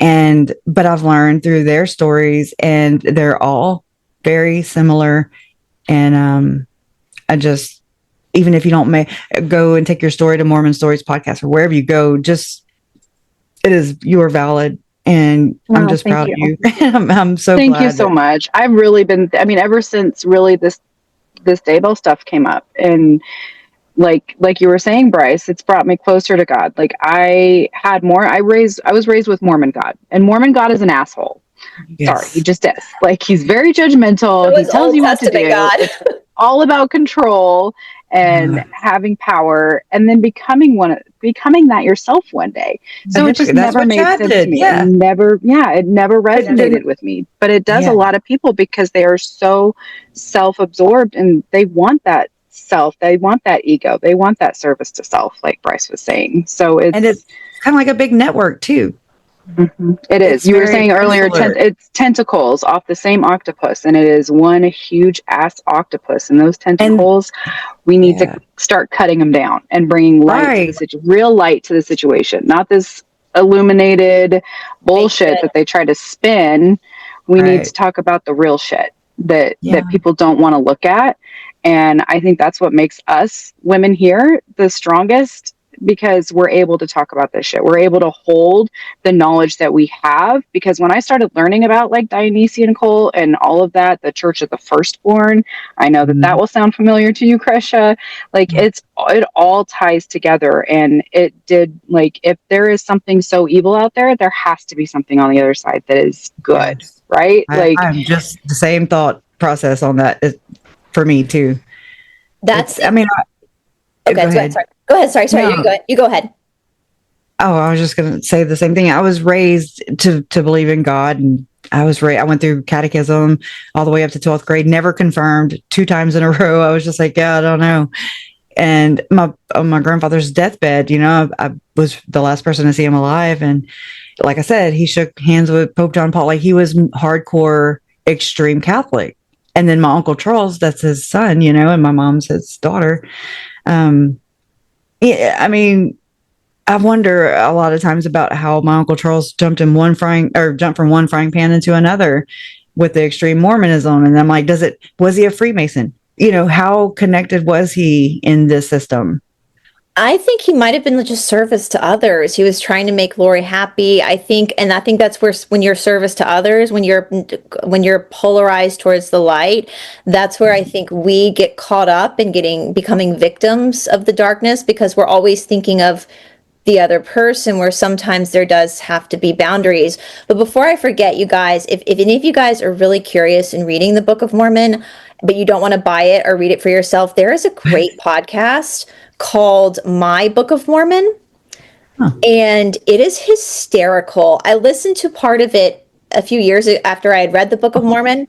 But I've learned through their stories and they're all very similar. And I just, even if you don't go and take your story to Mormon Stories podcast or wherever you go, you are valid. And I'm Well, just thank proud of you. you. I'm so Thank you glad so that, much. I've really been, I mean, ever since really this Daybell stuff came up, and like you were saying, Bryce, it's brought me closer to God. Like I was raised with Mormon God, and Mormon God is an asshole. Sorry, he yes. just is. Like, he's very It judgmental. He was tells Old you what to Testament do. God. It's all about control and Uh, having power, and then becoming that yourself one day. a So it just hypocrite. That's never what made Chad sense to did. me. Yeah. It never It resonated didn't. with me. But it does a Yeah. lot of people, because they are so self-absorbed and they want that self, they want that ego, they want that service to self, like Bryce was saying. So And it's kind of like a big network too. it is. It's You were very, saying very earlier, similar. it's tentacles off the same octopus, and it is one huge ass octopus. And those And tentacles, we need to yeah, start cutting them down and bringing right, real light to the situation, not this illuminated Fake bullshit shit. that they try to spin. We need to right. talk about the real shit Yeah. that people don't want to look at. And I think that's what makes us women here the strongest, because we're able to talk about this shit. We're able to hold the knowledge that we have, because when I started learning about like Dionysian cult and all of that, the Church of the Firstborn, I know that Mhm. will sound familiar to you, Kresha. Like, it all ties together, and it did. Like, if there is something so evil out there, there has to be something on the other side that is good, Yes. right? Like, I'm just the same thought process on that for me too. That's It's, I mean, okay. go Go ahead. ahead. Sorry. Go ahead. Sorry. You go No. ahead. You go ahead. Oh, I was just going to say the same thing. I was raised to believe in God, and I went through catechism all the way up to 12th grade, never confirmed 2 times in a row. I was just like, yeah, I don't know. And on my grandfather's deathbed, I was the last person to see him alive. And like I said, he shook hands with Pope John Paul. Like, he was hardcore extreme Catholic. And then my uncle Charles, that's his son, and my mom's his daughter. Um, yeah, I mean, I wonder a lot of times about how my uncle Charles jumped from one frying pan into another with the extreme Mormonism. And I'm like, was he a Freemason? How connected was he in this system? I think he might have been just service to others. He was trying to make Lori happy. I think that's where when you're service to others, when you're polarized towards the light, that's where I think we get caught up in becoming victims of the darkness, because we're always thinking of the other person, where sometimes there does have to be boundaries. But before I forget, you guys, if any of you guys are really curious in reading the Book of Mormon, but you don't want to buy it or read it for yourself, there is a great podcast called My Book of Mormon, Huh. and it is hysterical. I listened to part of it a few years after I had read the Book of Mormon,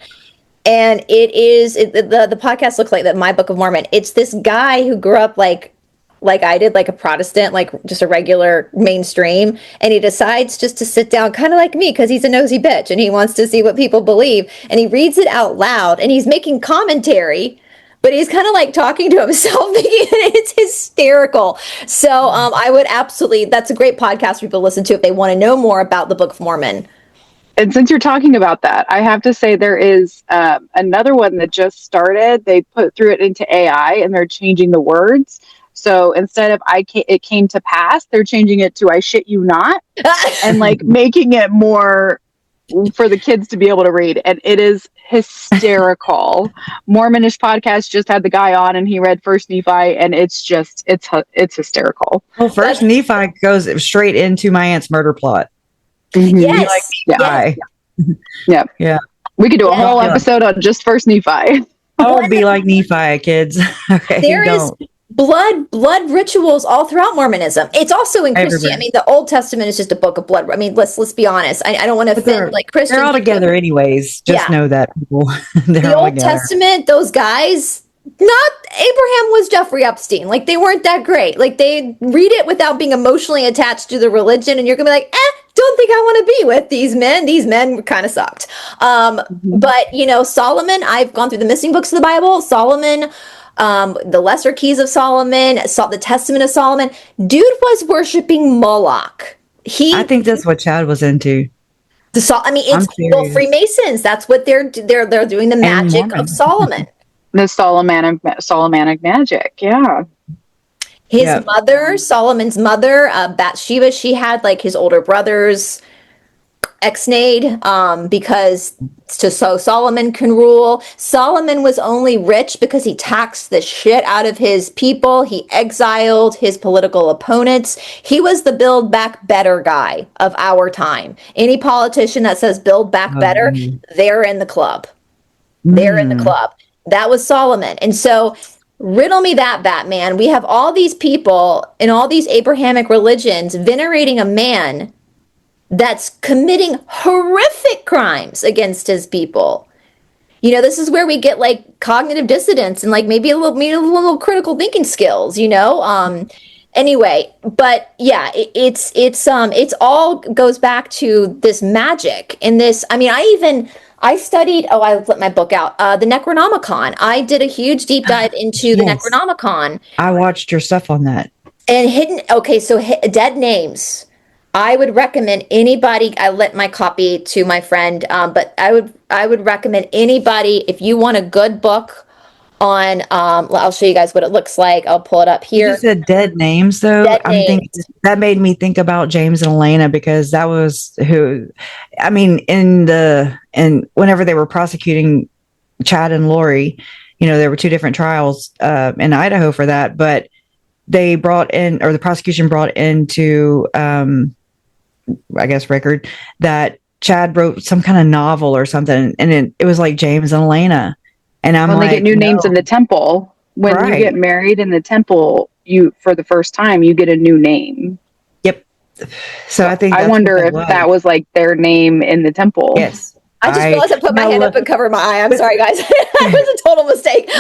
And the podcast looks like that. My Book of Mormon. It's this guy who grew up like I did, like a Protestant, like just a regular mainstream. And he decides just to sit down kind of like me because he's a nosy bitch and he wants to see what people believe. And he reads it out loud and he's making commentary, but he's kind of like talking to himself. It's hysterical. So I would absolutely, that's a great podcast for people to listen to if they want to know more about the Book of Mormon. And since you're talking about that, I have to say there is another one that just started. They threw it into AI and they're changing the words. So instead of it came to pass, they're changing it to I shit you not, and like making it more for the kids to be able to read. And it is hysterical. Mormonish podcast just had the guy on and he read First Nephi, and it's hysterical. Well, First Nephi goes straight into my aunt's murder plot. Mm-hmm. Yes. Yeah. We could do a whole episode on just First Nephi. Oh, be like Nephi, kids. Okay, there is blood rituals all throughout Mormonism. It's also in Christianity. I mean, the Old Testament is just a book of blood. I mean, let's be honest. I don't want to offend like Christians. They're all together anyways. Just know that people. The Old Testament, those guys. Not Abraham was Jeffrey Epstein. Like, they weren't that great. Like, they read it without being emotionally attached to the religion, and you're gonna be like, don't think I want to be with these men. These men kind of sucked. But Solomon. I've gone through the missing books of the Bible. Solomon. The Lesser Keys of Solomon, the Testament of Solomon. Dude was worshiping Moloch. I think that's what Chad was into. It's Freemasons. That's what they're doing, the magic of Solomon. The Solomonic magic, yeah. His mother, Solomon's mother, Bathsheba, she had like his older brother's ex-nade, because so Solomon can rule. Solomon was only rich because he taxed the shit out of his people. He exiled his political opponents. He was the build back better guy of our time. Any politician that says build back better, they're in the club. They're in the club. That was Solomon. And so riddle me that, Batman. We have all these people in all these Abrahamic religions venerating a man that's committing horrific crimes against his people. This is where we get like cognitive dissonance and like maybe a little critical thinking skills, Anyway, but yeah, it's all goes back to this magic and this. I mean, I studied, I let my book out, the Necronomicon. I did a huge deep dive into the Necronomicon. I watched your stuff on that. And dead names. I would recommend anybody, I lent my copy to my friend, but I would recommend anybody, if you want a good book on, I'll show you guys what it looks like. I'll pull it up here. You said dead names, though. That made me think about James and Elena, because that was who, I mean, and whenever they were prosecuting Chad and Lori, there were two different trials in Idaho for that, but they brought in, or the prosecution brought into, I guess, record that Chad wrote some kind of novel or something, and it was like James and Elena. And they get new names in the temple. When you get married in the temple, for the first time, you get a new name. Yep. So I wonder if that was like their name in the temple. Yes. I just realized I put my hand up and covered my eye. I'm sorry, guys. It was a total mistake.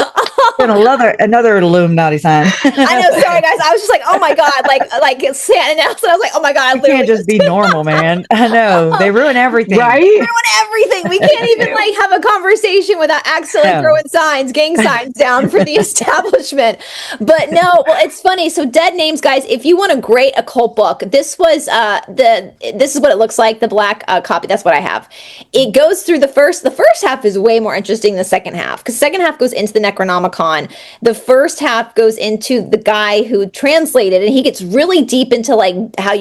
another Illuminati sign. I know. Sorry, guys. I was just like, oh my god, like Santa announced, and I was like, oh my god, you can't just be normal, man. I know, they ruin everything, right? They ruin everything. We can't even like have a conversation without accidentally throwing gang signs down for the establishment. But no, well, it's funny. So dead names, guys. If you want a great occult book, this was this is what it looks like. The black copy. That's what I have. It goes through the first half is way more interesting than the second half, because second half goes into the Necronomicon. The first half goes into the guy who translated, and he gets really deep into like how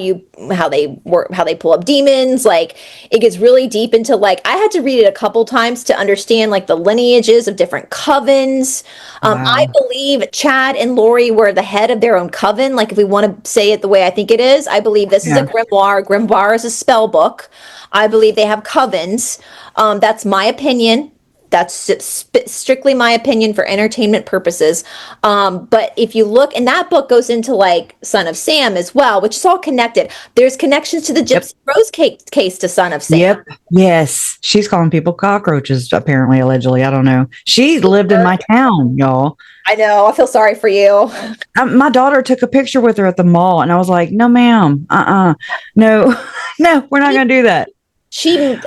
they pull up demons. Like, it gets really deep into like, I had to read it a couple times to understand like the lineages of different covens. Wow. I believe Chad and Lori were the head of their own coven. Like, if we want to say it the way I think it is, I believe this is a grimoire. Grimoire is a spell book. I believe they have covens. That's my opinion. That's strictly my opinion for entertainment purposes. But if you look, and that book goes into like Son of Sam as well, which is all connected. There's connections to the Yep. Gypsy Rose case to Son of Sam. Yep. Yes. She's calling people cockroaches, apparently, allegedly. I don't know. She lived in my town, y'all. I know. I feel sorry for you. My daughter took a picture with her at the mall, and I was like, no, ma'am. No, no, we're not going to do that. She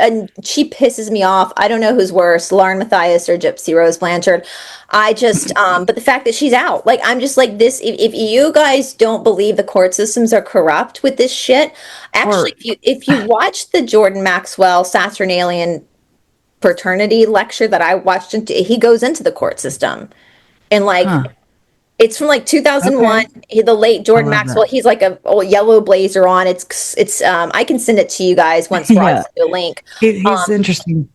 pisses me off. I don't know who's worse, Lauren Matthias or Gypsy Rose Blanchard. I just, but the fact that she's out, like, I'm just like this. If you guys don't believe the court systems are corrupt with this shit, actually, if you watch the Jordan Maxwell Saturnalian fraternity lecture that I watched, he goes into the court system, and like. It's from like 2001. Okay. The late Jordan Maxwell. That. He's like a old yellow blazer on. It's. I can send it to you guys once. I send you a link. He's interesting.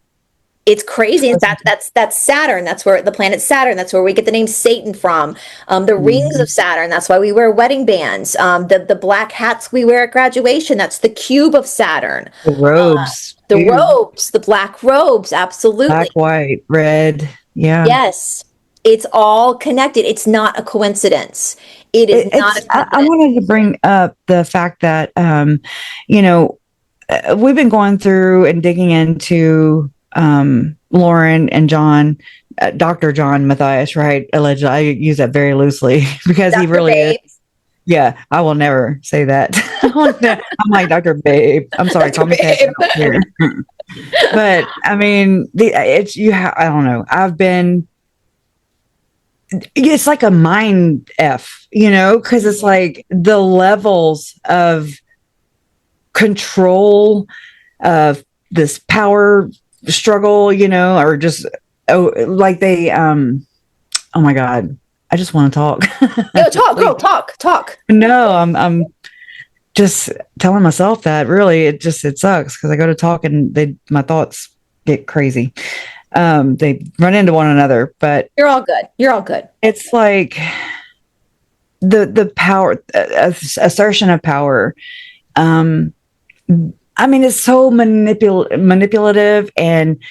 It's crazy. That's Saturn. That's where the planet Saturn. That's where we get the name Satan from. The rings of Saturn. That's why we wear wedding bands. The black hats we wear at graduation. That's the cube of Saturn. The robes. Robes. The black robes. Absolutely. Black, white, red. Yeah. Yes. It's all connected. It's not a coincidence. It is not a coincidence. I wanted to bring up the fact that, we've been going through and digging into Lauren and John, Dr. John Matthias, right? Allegedly. I use that very loosely because Dr. he really Babe. Is. Yeah, I will never say that. I'm like Dr. Babe. I'm sorry, call me Kresha here. But I mean, I don't know. It's like a mind F, because it's like the levels of control of this power struggle, or just, like they, oh my God, I just want to talk. No, talk. No, I'm just telling myself that really, it sucks because I go to talk and my thoughts get crazy. They run into one another, but you're all good. It's like the power, assertion of power. I mean, it's so manipulative, and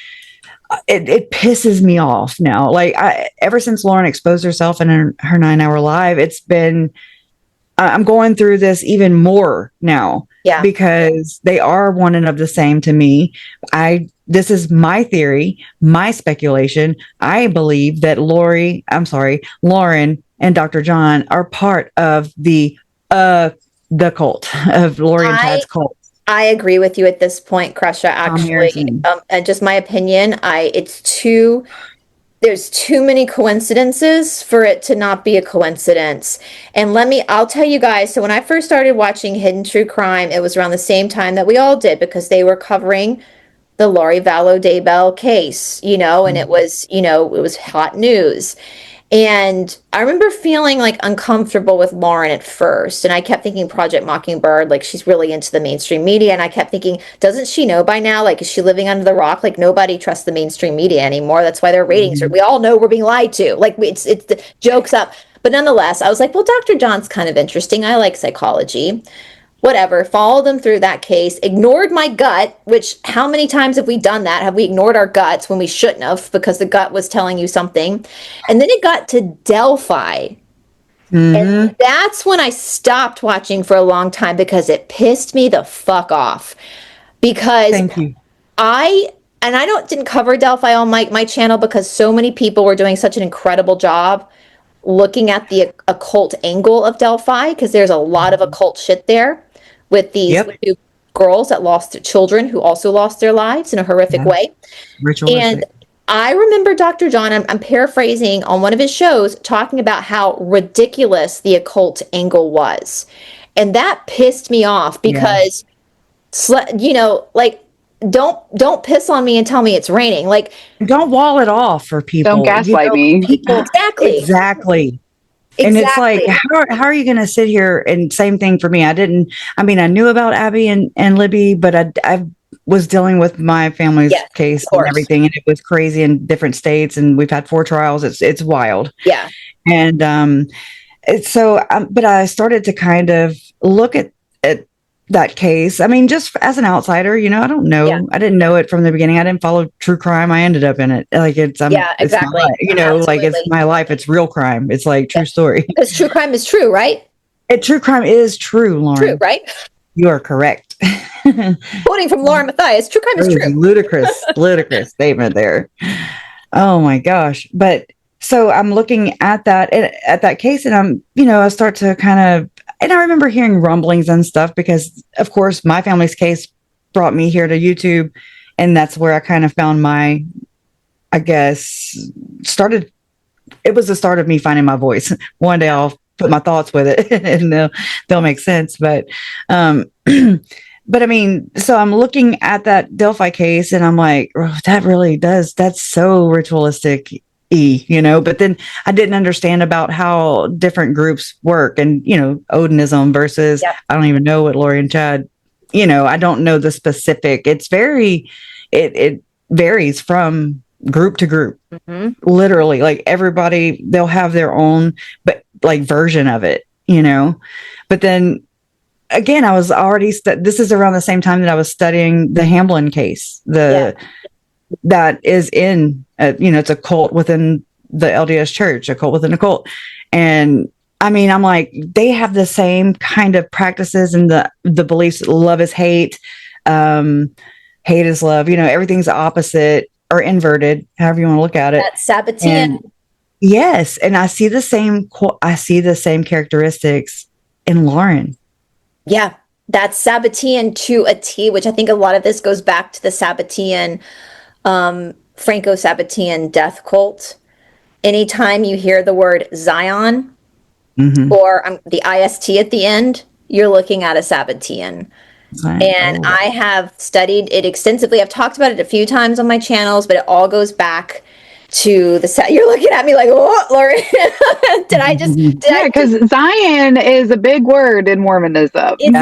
it pisses me off now. Like ever since Lauren exposed herself in her 9-hour live, it's been, I'm going through this even more now. Yeah. Because they are one and of the same to me. This is my theory, my speculation. I believe that Lauren and Dr. John are part of the cult of Lori and Todd's cult. I agree with you at this point, Kresha, actually. And just my opinion, there's too many coincidences for it to not be a coincidence. And I'll tell you guys, so when I first started watching Hidden True Crime, it was around the same time that we all did, because they were covering the Lori Vallow Daybell case, and it was hot news. And I remember feeling like uncomfortable with Lauren at first. And I kept thinking Project Mockingbird, like she's really into the mainstream media. And I kept thinking, doesn't she know by now? Like, is she living under the rock? Like, nobody trusts the mainstream media anymore. That's why their ratings are, we all know we're being lied to. Like, it's the joke's up. But nonetheless, I was like, well, Dr. John's kind of interesting. I like psychology. Whatever, followed them through that case, ignored my gut, which how many times have we done that? Have we ignored our guts when we shouldn't have, because the gut was telling you something? And then it got to Delphi. And that's when I stopped watching for a long time, because it pissed me the fuck off. Because thank you. I didn't cover Delphi on my channel because so many people were doing such an incredible job looking at the occult angle of Delphi, because there's a lot of occult shit there. With these two girls that lost their children, who also lost their lives in a horrific way. Ritualistic. And I remember Dr. John, I'm paraphrasing, on one of his shows, talking about how ridiculous the occult angle was. And that pissed me off because, like, don't piss on me and tell me it's raining. Like, don't wall it off for people. Don't gaslight me. People, exactly. And it's like, how are you going to sit here? And same thing for me. I knew about Abby and Libby, but I was dealing with my family's case and everything. And it was crazy in different states. And we've had 4 trials. It's wild. Yeah. And but I started to kind of look at that case. I mean, just as an outsider, I don't know. Yeah. I didn't know it from the beginning. I didn't follow true crime. I ended up in it. Like Yeah, it's my exactly. life, like it's Absolutely. my life. It's real crime. It's like true story. Because true crime is true, right? True crime is true, Lauren. True, right? You are correct. Quoting from Laura Matthias, true crime is true. Ludicrous statement there. Oh my gosh. But so I'm looking at that case, and I start to kind of, and I remember hearing rumblings and stuff because, of course, my family's case brought me here to YouTube, and that's where I kind of found I guess, it was the start of me finding my voice. One day I'll put my thoughts with it and they'll make sense. But, but I mean, so I'm looking at that Delphi case and I'm like, oh, that's so ritualistic. But then I didn't understand about how different groups work and, Odinism versus, I don't even know what Lori and Chad, I don't know the specific. It varies from group to group, literally, like everybody, they'll have their own, but like version of it, but then again, I was already, this is around the same time that I was studying the Hamblin case, that is in, it's a cult within the LDS church, a cult within a cult. And I mean, I'm like, they have the same kind of practices and the beliefs, love is hate, hate is love, everything's opposite or inverted, however you want to look at it. That's Sabbatean. Yes. And I see the same characteristics in Lauren. Yeah. That's Sabbatean to a T, which I think a lot of this goes back to the Sabbatean, Franco-Sabbatean death cult. Anytime you hear the word Zion or the IST at the end, you're looking at a Sabbatean. And I have studied it extensively. I've talked about it a few times on my channels, but it all goes back to you're looking at me like, what, Lori? Because Zion is a big word in Mormonism. You're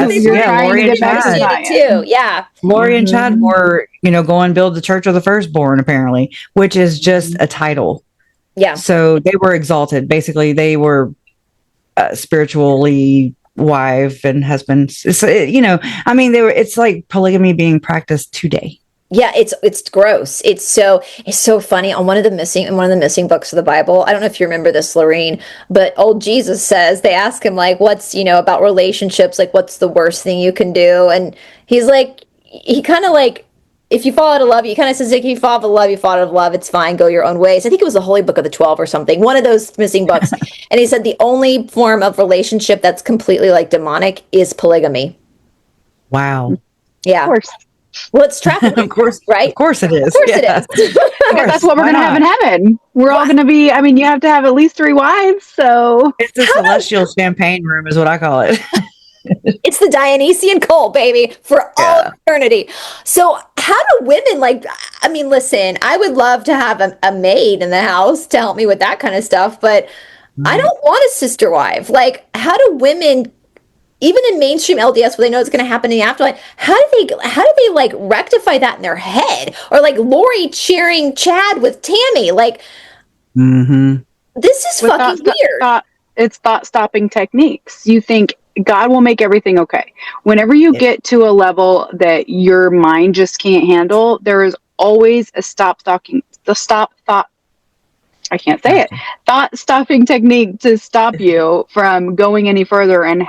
trying Lori to get back to Zion too. Yeah. Lori and Chad were, go and build the Church of the Firstborn, apparently, which is just a title. Yeah. So they were exalted. Basically, they were spiritually wife and husband. So, I mean, it's like polygamy being practiced today. Yeah, it's gross. It's so funny. On one of the missing books of the Bible, I don't know if you remember this, Lorene, but old Jesus says, they ask him like, what's, about relationships, like what's the worst thing you can do? And he's like, he kind of like, if you fall out of love, he kind of says, like, if you fall out of love, you fall out of love, it's fine, go your own ways. I think it was the Holy Book of the 12 or something, one of those missing books. And he said the only form of relationship that's completely like demonic is polygamy. Wow. Yeah. Of course. Well, it's trafficking, of course, right? Of course it is. Of course it is. Because that's what we're going to have in heaven. We're all going to be, I mean, you have to have at least 3 wives, so. It's the celestial champagne room is what I call it. It's the Dionysian cult, baby, for all eternity. So how do women, listen, I would love to have a maid in the house to help me with that kind of stuff, but I don't want a sister wife. Like, how do women, even in mainstream LDS, where they know it's going to happen in the afterlife, how do they like rectify that in their head? Or like Lori cheering Chad with Tammy, like, this is fucking weird. It's thought-stopping techniques. You think God will make everything okay. Whenever you get to a level that your mind just can't handle, there is always a thought-stopping technique to stop you from going any further and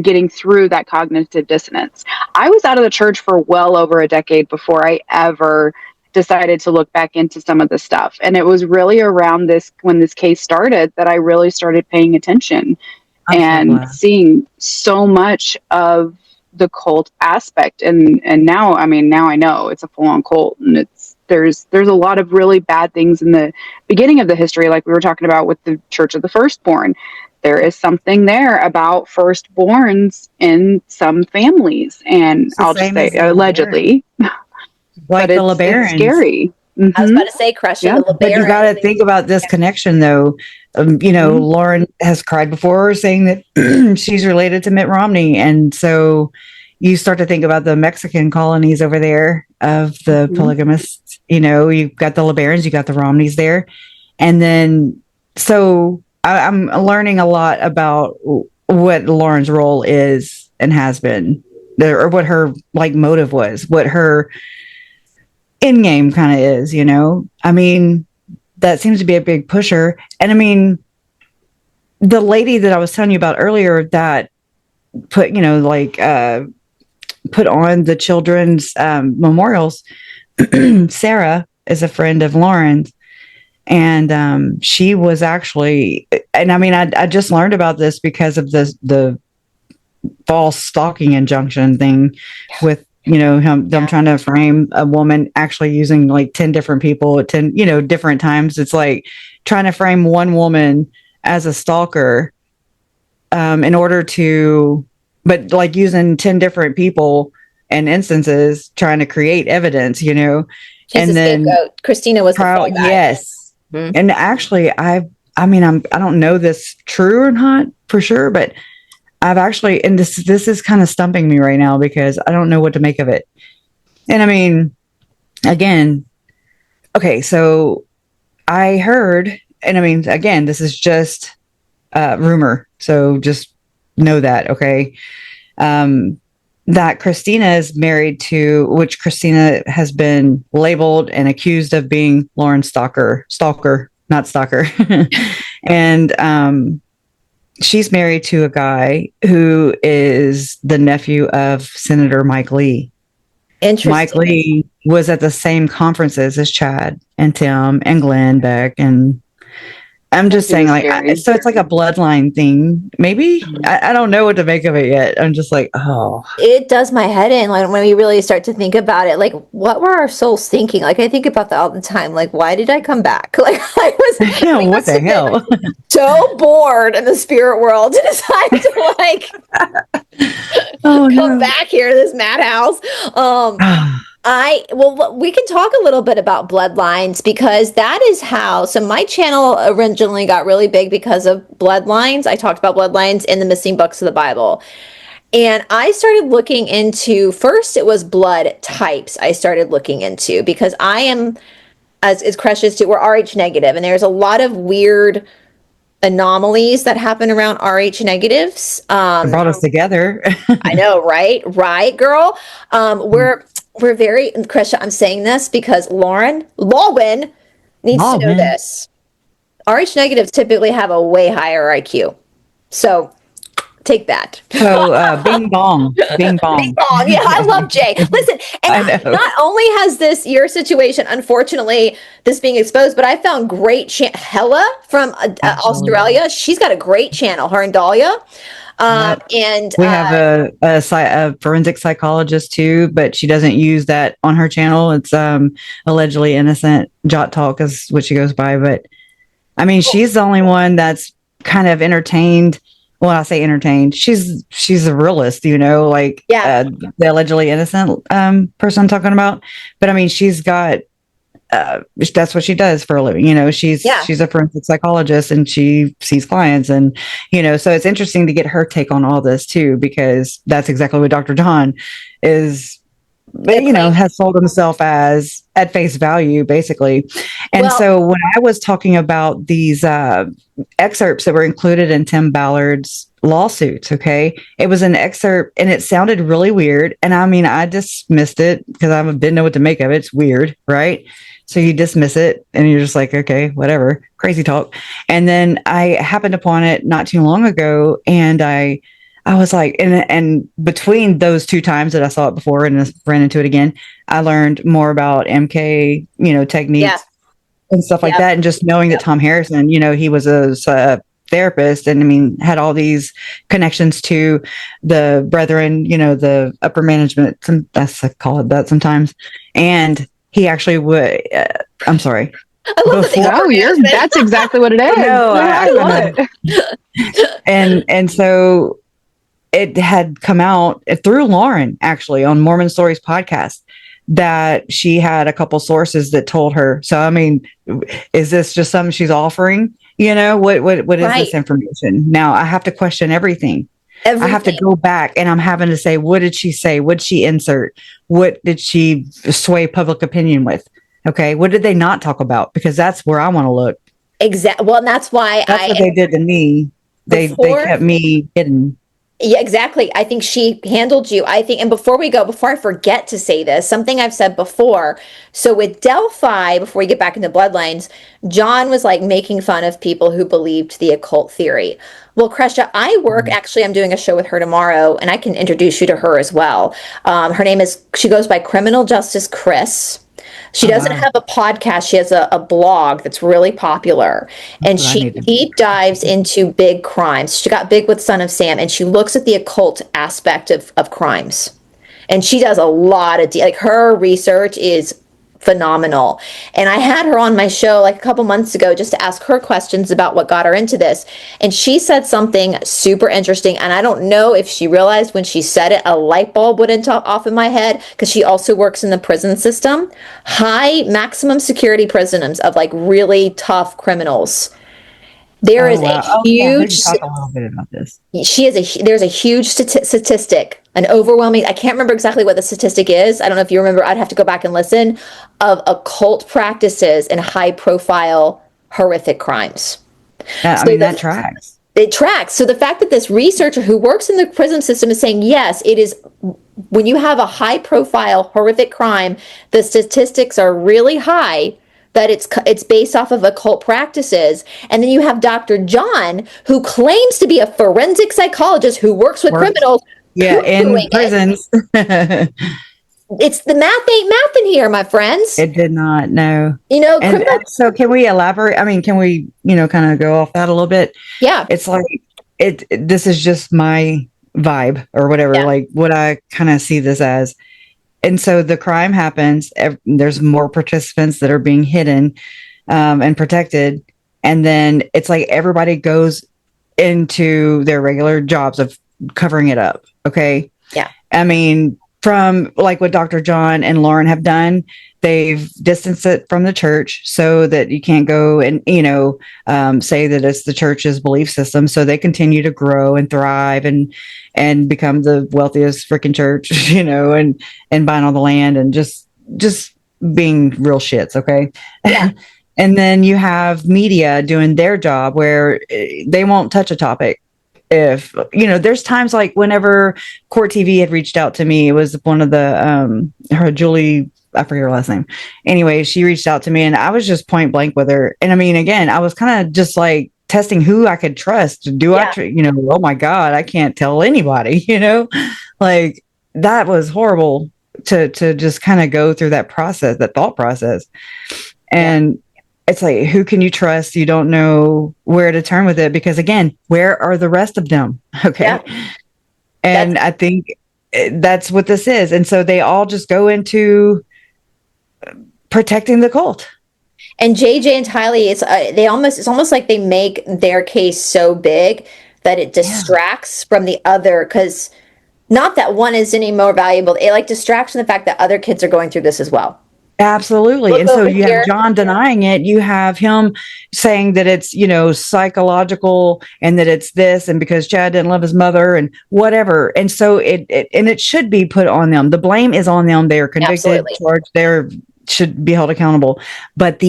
getting through that cognitive dissonance. I was out of the church for well over a decade before I ever decided to look back into some of this stuff. And it was really around when this case started that I really started paying attention and seeing so much of the cult aspect. And now I know it's a full-on cult, and there's a lot of really bad things in the beginning of the history, like we were talking about with the Church of the Firstborn. There is something there about firstborns in some families, and I'll just say allegedly. Like the LeBarons. It's scary. I was about to say, Kresha, the LeBarons. But you got to think about this connection, though. Lauren has cried before saying that she's related to Mitt Romney. And so you start to think about the Mexican colonies over there of the polygamists. You've got the LeBarons, you got the Romneys there. And then, so I'm learning a lot about what Lauren's role is and has been or what her like motive was, what her end game kind of is, you know? I mean, that seems to be a big pusher. And I mean, the lady that I was telling you about earlier that put, you know, like, put on the children's memorials, Sarah is a friend of Lauren's. And she was actually, and I mean, I just learned about this because of the false stalking injunction thing with, you know, them trying to frame a woman actually using like 10 different people at 10, you know, different times. It's like trying to frame one woman as a stalker in order to, but like using 10 different people and instances trying to create evidence, you know. She's and a then scapegoat. Christina was the trial, fall guy. yes. Mm-hmm. And actually I mean, I don't know this true or not for sure, but I've actually, and this is kind of stumping me right now because I don't know what to make of it. And I mean, again, okay, so I heard, and I mean, again, this is just rumor, so just know that, okay? That Christina is married to, which Christina has been labeled and accused of being Lauren's stalker, not stalker. And she's married to a guy who is the nephew of Senator Mike Lee. Interesting. Mike Lee was at the same conferences as Chad and Tim and Glenn Beck, and I'm just saying, like, so it's like a bloodline thing. Maybe I don't know what to make of it yet. I'm just like, oh, it does my head in. Like when we really start to think about it, like what were our souls thinking? Like I think about that all the time. Like why did I come back? Like I was, you know, what the hell? So bored in the spirit world to decide to like come back here to this madhouse. Well, we can talk a little bit about bloodlines because that is how, so my channel originally got really big because of bloodlines. I talked about bloodlines in the missing books of the Bible. And I started looking into, first it was blood types I started looking into because I am, as Kresha too, we're RH negative, and there's a lot of weird anomalies that happen around RH negatives. Brought us together. I know, right? Right, girl. We're very, Kresha, I'm saying this because Lawin needs to know this. RH negatives typically have a way higher IQ. So take that. So bing bong. Bing bong. Yeah, I love Jay. Listen, and not only has your situation, unfortunately, this being exposed, but I found great Hella from Australia. She's got a great channel, her and Dahlia. And we have a forensic psychologist too, but she doesn't use that on her channel. It's allegedly innocent. Jot Talk is what she goes by, but I mean, she's the only one that's kind of entertained. Well, I say entertained. She's a realist, you know, like the allegedly innocent person I'm talking about. But I mean, she's got that's what she does for a living. You know, she's a forensic psychologist and she sees clients, and you know, so it's interesting to get her take on all this too, because that's exactly what Dr. John is. You know, has sold himself as at face value, basically. And so when I was talking about these excerpts that were included in Tim Ballard's lawsuits, okay, it was an excerpt and it sounded really weird. And I mean, I dismissed it because I didn't know what to make of it. It's weird, right? So you dismiss it and you're just like, okay, whatever, crazy talk. And then I happened upon it not too long ago, and I was like, and between those two times that I saw it before and ran into it again, I learned more about MK, you know, techniques and stuff like that. And just knowing that Tom Harrison, you know, he was a therapist, and I mean, had all these connections to the brethren, you know, the upper management. I call it that sometimes. And he actually would, I'm sorry. I love that. That's exactly what it is. No, I love it. And so it had come out through Lauren, actually, on Mormon Stories podcast, that she had a couple sources that told her. So, I mean, is this just something she's offering? You know, what is this information? Now I have to question everything. I have to go back, and I'm having to say, what did she say? What did she insert? What did she sway public opinion with? Okay. What did they not talk about? Because that's where I want to look. Exactly. Well, and that's why what they did to me. They kept me hidden. Yeah, exactly. I think she handled you. I think, and before I forget to say this, something I've said before. So with Delphi, before we get back into bloodlines, John was like making fun of people who believed the occult theory. Well, Kresha, actually, I'm doing a show with her tomorrow, and I can introduce you to her as well. She goes by Criminal Justice Chris. She Oh, doesn't wow. have a podcast. She has a blog that's really popular. That's And what I she need to deep dives into big crimes. She got big with Son of Sam, and she looks at the occult aspect of crimes. And she does a lot of, like, her research is phenomenal. And I had her on my show like a couple months ago just to ask her questions about what got her into this. And she said something super interesting. And I don't know if she realized when she said it, a light bulb went off in my head, because she also works in the prison system. High maximum security prisons of like really tough criminals. There Oh, is a wow. Oh, yeah. I heard you huge talk a little bit about this. there's a huge statistic, an overwhelming, I can't remember exactly what the statistic is. I don't know if you remember, I'd have to go back and listen, of occult practices and high profile horrific crimes. I So mean, that tracks. it tracks. So the fact that this researcher who works in the prison system is saying, yes, it is, when you have a high profile horrific crime, the statistics are really high, that it's based off of occult practices. And then you have Dr. John, who claims to be a forensic psychologist who works with Works. criminals, Yeah, in poo-pooing it. prisons. It's the math ain't math in here, my friends. It did not, no. You know, And criminal. so can we elaborate? I mean, can we, kind of go off that a little bit? Yeah, It's like this is just my vibe or whatever, yeah, like what I kind of see this as. And so the crime happens, there's more participants that are being hidden and protected. And then it's like everybody goes into their regular jobs of covering it up. Okay. yeah, I mean, from like what Dr. John and Lauren have done, they've distanced it from the church so that you can't go and, say that it's the church's belief system. So they continue to grow and thrive and become the wealthiest freaking church, and buying all the land and just being real shits. Okay. yeah, And then you have media doing their job where they won't touch a topic. If there's times like whenever Court TV had reached out to me, it was one of the her Julie, I forget her last name. Anyway, she reached out to me and I was just point blank with her. And I mean, again, I was kind of just like testing who I could trust. Oh my God, I can't tell anybody, like that was horrible to just kind of go through that process, that thought process. And it's like, who can you trust? You don't know where to turn with it because, again, where are the rest of them? Okay. Yeah. And I think that's what this is. And so they all just go into protecting the cult. And JJ and Tylee, it's almost like they make their case so big that it distracts from the other, because not that one is any more valuable. It like distracts from the fact that other kids are going through this as well. Absolutely. And so you have John denying it. You have him saying that it's, psychological and that it's this, and because Chad didn't love his mother and whatever. And so it should be put on them. The blame is on them. They are convicted, charged, they should be held accountable. But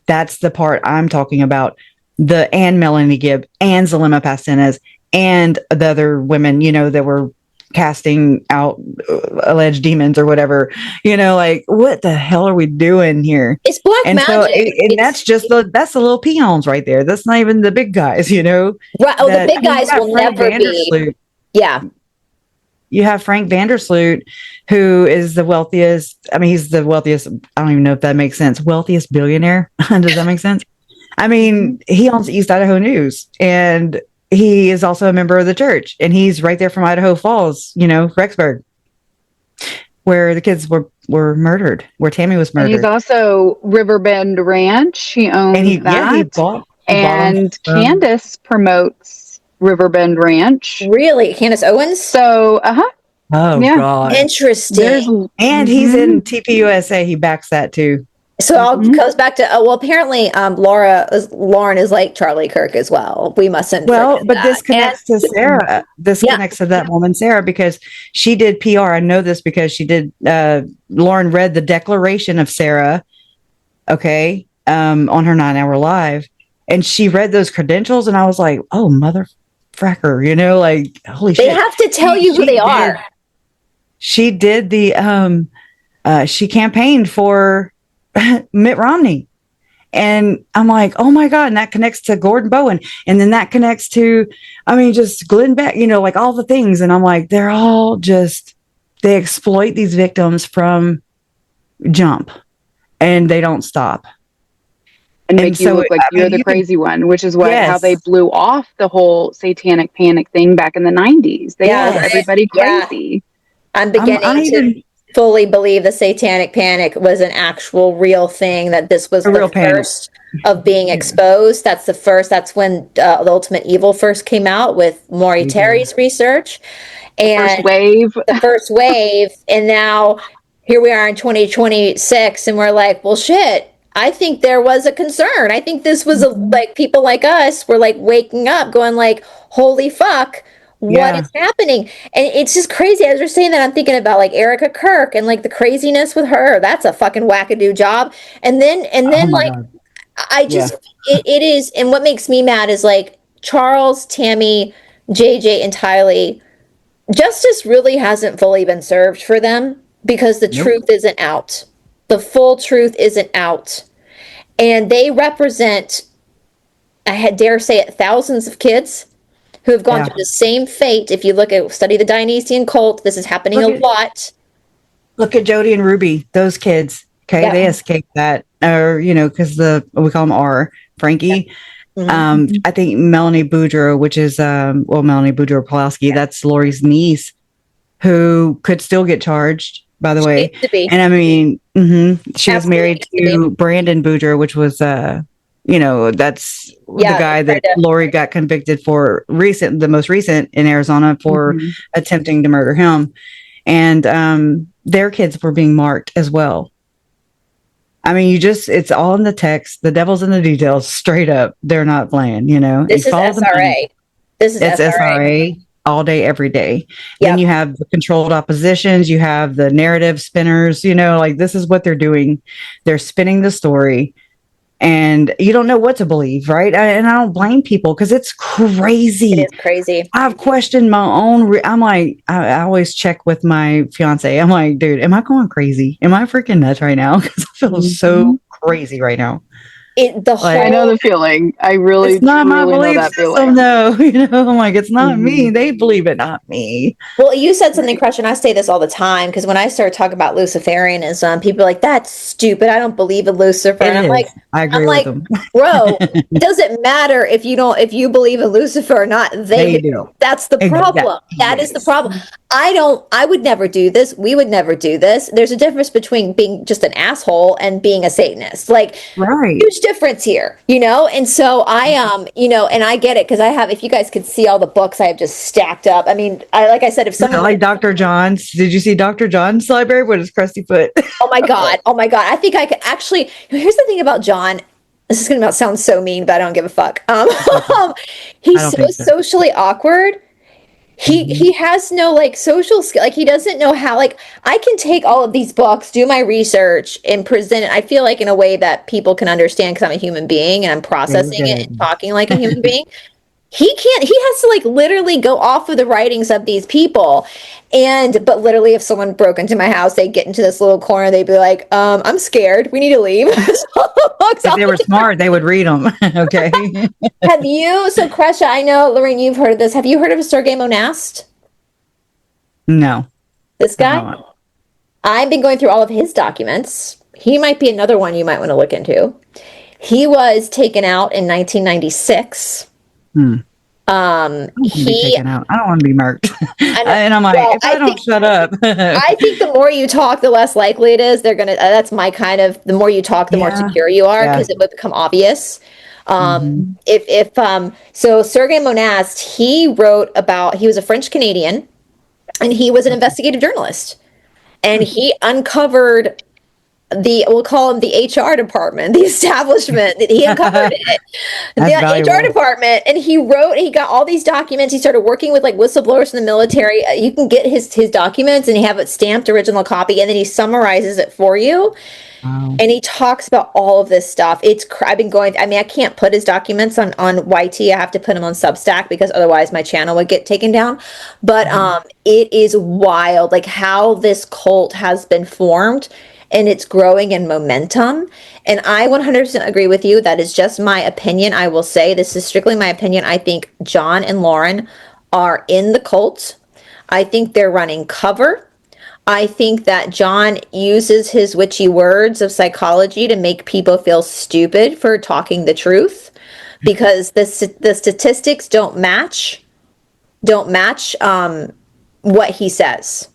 that's the part I'm talking about. And Melanie Gibb and Zalima Pastenes and the other women, that were casting out alleged demons or whatever, like what the hell are we doing here? It's black and magic. So that's just that's the little peons right there. That's not even the big guys, Right. Oh, the big guys will never be. Yeah. You have Frank Vandersloot, who is the wealthiest. I mean, he's the wealthiest. I don't even know if that makes sense. Wealthiest billionaire. Does that make sense? I mean, he owns East Idaho News, and he is also a member of the church, and he's right there from Idaho Falls, Rexburg, where the kids were murdered, where Tammy was murdered. And he's also Riverbend Ranch. He owns that. He bought Candace promotes Riverbend Ranch. Really? Candace Owens? So, Oh, yeah. God. Interesting. And he's in TPUSA. He backs that too. So it all goes back to, apparently Lauren is like Charlie Kirk as well. We mustn't. Well, but this connects to Sarah. This connects to that woman, Sarah, because she did PR. I know this because she did, Lauren read the declaration of Sarah, on her 9-hour live. And she read those credentials and I was like, oh, mother fracker, you know, like, holy They shit. have to tell you who they are. She did she campaigned for Mitt Romney. And I'm like, oh my God. And that connects to Gordon Bowen. And then that connects to, I mean, just Glenn Beck, you know, like all the things. And I'm like, they're all just, they exploit these victims from jump and they don't stop. And make you look like you're the crazy one, which is how they blew off the whole satanic panic thing back in the 90s. They had everybody crazy. I'm beginning to fully believe the satanic panic was an actual real thing, that this was the first of being exposed. That's the first. That's when the Ultimate Evil first came out with Maury Terry's research. And the first wave. And now here we are in 2026 and we're like, well, shit. I think there was a concern. I think this was like people like us were like waking up going like, holy fuck, what is happening? And it's just crazy. As you're saying that, I'm thinking about like Erica Kirk and like the craziness with her. That's a fucking wackadoo job. And then like, God. I just, it is. And what makes me mad is like Charles, Tammy, JJ, and Tylee, justice really hasn't fully been served for them because the truth isn't out. The full truth isn't out. And they represent, I dare say it, thousands of kids who have gone through the same fate. If you study the Dionysian cult, this is happening a lot. Look at Jody and Ruby, those kids. Okay, they escaped that. Or, you know, because we call them R, Frankie. I think Melanie Boudreaux, which is, Melanie Boudreaux Pulaski, that's Lori's niece, who could still get charged, by the way. And I mean, she was married to Brandon Boudreaux, which was, you know, that's the guy that Lori got convicted for the most recent in Arizona for attempting to murder him. And their kids were being marked as well. I mean, it's all in the text. The devil's in the details, straight up. They're not playing, you know. This is SRA. It's SRA all day, every day. Then you have the controlled oppositions. You have the narrative spinners, you know, like this is what they're doing. They're spinning the story and you don't know what to believe, right? And I don't blame people because it's crazy. It is crazy. I've questioned my own. I'm like, I always check with my fiance. I'm like, dude, am I going crazy? Am I freaking nuts right now? Because I feel so crazy right now. I know the feeling. I really, it's not my really belief know that feeling. No, you know, I'm like, it's not me. They believe it, not me. Well, you said something, Kresha, and I say this all the time because when I start talking about Luciferianism, people are like, "That's stupid. I don't believe in Lucifer." And I'm like, I agree with them, bro. It doesn't matter if you believe in Lucifer or not. They do. That's the problem. That is the problem. I would never do this. We would never do this. There's a difference between being just an asshole and being a Satanist. Like, huge difference here, you know? And so I, you know, and I get it because I have, if you guys could see all the books I have just stacked up. I mean, like I said, if someone like Dr. John's, did you see Dr. John's library with his crusty foot? Oh my God. Oh my God. I think I could actually, here's the thing about John. This is going to sound so mean, but I don't give a fuck. He's so socially awkward. He has no like social skill. Like he doesn't know how, like I can take all of these books, do my research and present it. I feel like in a way that people can understand because I'm a human being and I'm processing it and talking like a human being. He has to like literally go off of the writings of these people. But literally if someone broke into my house, they'd get into this little corner. They'd be like, I'm scared. We need to leave. If they were smart, they would read them. Okay. So Kresha, I know, Lorraine, you've heard of this. Have you heard of Sergei Monast? No. This guy? I've been going through all of his documents. He might be another one you might want to look into. He was taken out in 1996. Taken out. I don't want to be murked. And I'm like, if I don't shut up. I think the more you talk, the less likely it is. They're going to, that's my kind of, the more you talk, the more secure you are because it would become obvious. So Sergei Monast, he was a French Canadian and he was an investigative journalist and he uncovered we'll call him the HR department, the establishment. He uncovered it, That's the valuable. HR department, and he got all these documents. He started working with like whistleblowers in the military. You can get his documents, and he have it stamped original copy, and then he summarizes it for you. Wow. And he talks about all of this stuff. I've been going, I mean, I can't put his documents on YT. I have to put them on Substack because otherwise my channel would get taken down. But it is wild, like how this cult has been formed, and it's growing in momentum. And I 100% agree with you. That is just my opinion. I will say this is strictly my opinion. I think John and Lauren are in the cult. I think they're running cover. I think that John uses his witchy words of psychology to make people feel stupid for talking the truth, because the statistics don't match what he says.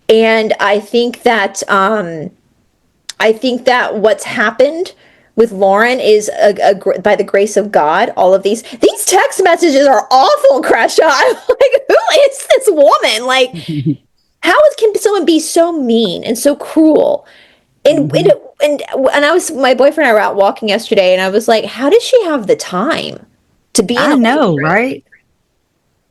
And I think that what's happened with Lauren is by the grace of God. All of these text messages are awful, Kresha. I'm like, who is this woman? Like, how can someone be so mean and so cruel? And I was, my boyfriend and I were out walking yesterday, and I was like, how does she have the time to be? I know, right?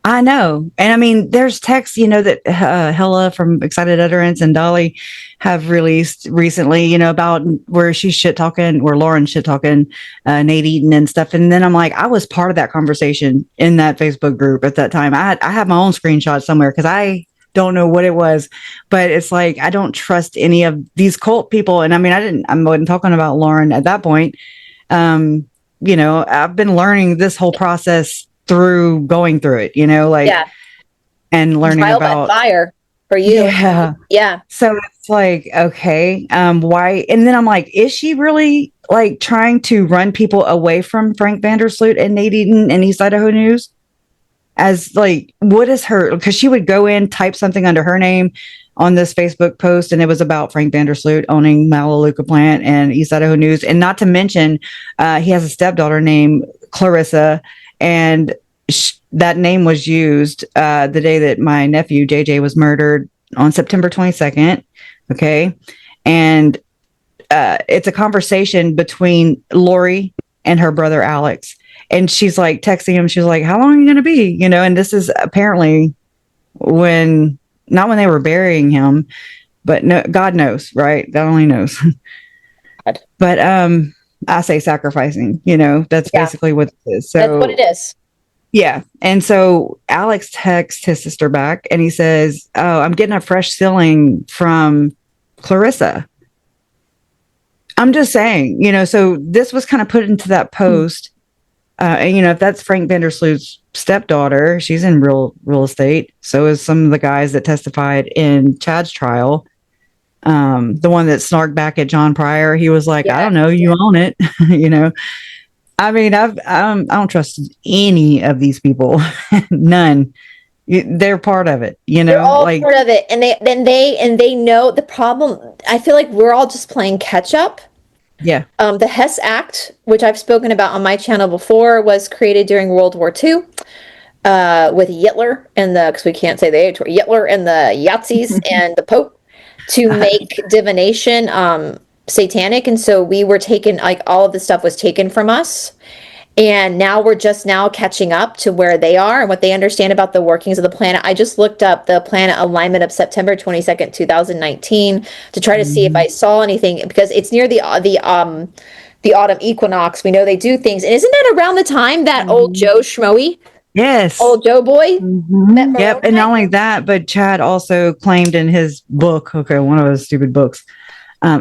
I know. And I mean, there's texts, that Hella from Excited Utterance and Dolly have released recently, about where she's shit talking, where Lauren's shit talking Nate Eaton and stuff. And then I'm like, I was part of that conversation in that Facebook group at that time. I have my own screenshot somewhere because I don't know what it was, but it's like, I don't trust any of these cult people. And I mean, I wasn't talking about Lauren at that point. I've been learning this whole process through going through it, and learning trial about by fire for you. Yeah. So it's like, okay, why? And then I'm like, is she really like trying to run people away from Frank Vandersloot and Nate Eaton and East Idaho News? As like, what is her? Because she would go in, type something under her name on this Facebook post, and it was about Frank Vandersloot owning Melaleuca plant and East Idaho News, and not to mention, he has a stepdaughter named Clarissa, and that name was used the day that my nephew JJ was murdered on September 22nd. Okay, and it's a conversation between Lori and her brother Alex. And she's like texting him. She's like, how long are you going to be? And this is apparently not when they were burying him, but no, God knows, right? God only knows. God. But I say sacrificing, that's basically what it is. So that's what it is. Yeah. And so Alex texts his sister back and he says, oh, I'm getting a fresh ceiling from Clarissa. I'm just saying, so this was kind of put into that post. And if that's Frank Vandersloot's stepdaughter, she's in real estate. So is some of the guys that testified in Chad's trial. The one that snarked back at John Pryor, he was like, I don't know, you own it. I mean, I don't trust any of these people. None. They're part of it, They're all part of it, and they know the problem. I feel like we're all just playing catch up. Yeah. The Hess Act, which I've spoken about on my channel before, was created during World War II with Hitler and because we can't say the age, Hitler and the Yazis and the Pope to make divination satanic. And so we were taken, like all of this stuff was taken from us. And now we're just now catching up to where they are and what they understand about the workings of the planet. I just looked up the planet alignment of September 22nd, 2019 to try to see if I saw anything, because it's near the autumn equinox. We know they do things. And isn't that around the time that old Joe Schmoe? Yes. Old Joe boy? Yep. And not only that, but Chad also claimed in his book, one of those stupid books.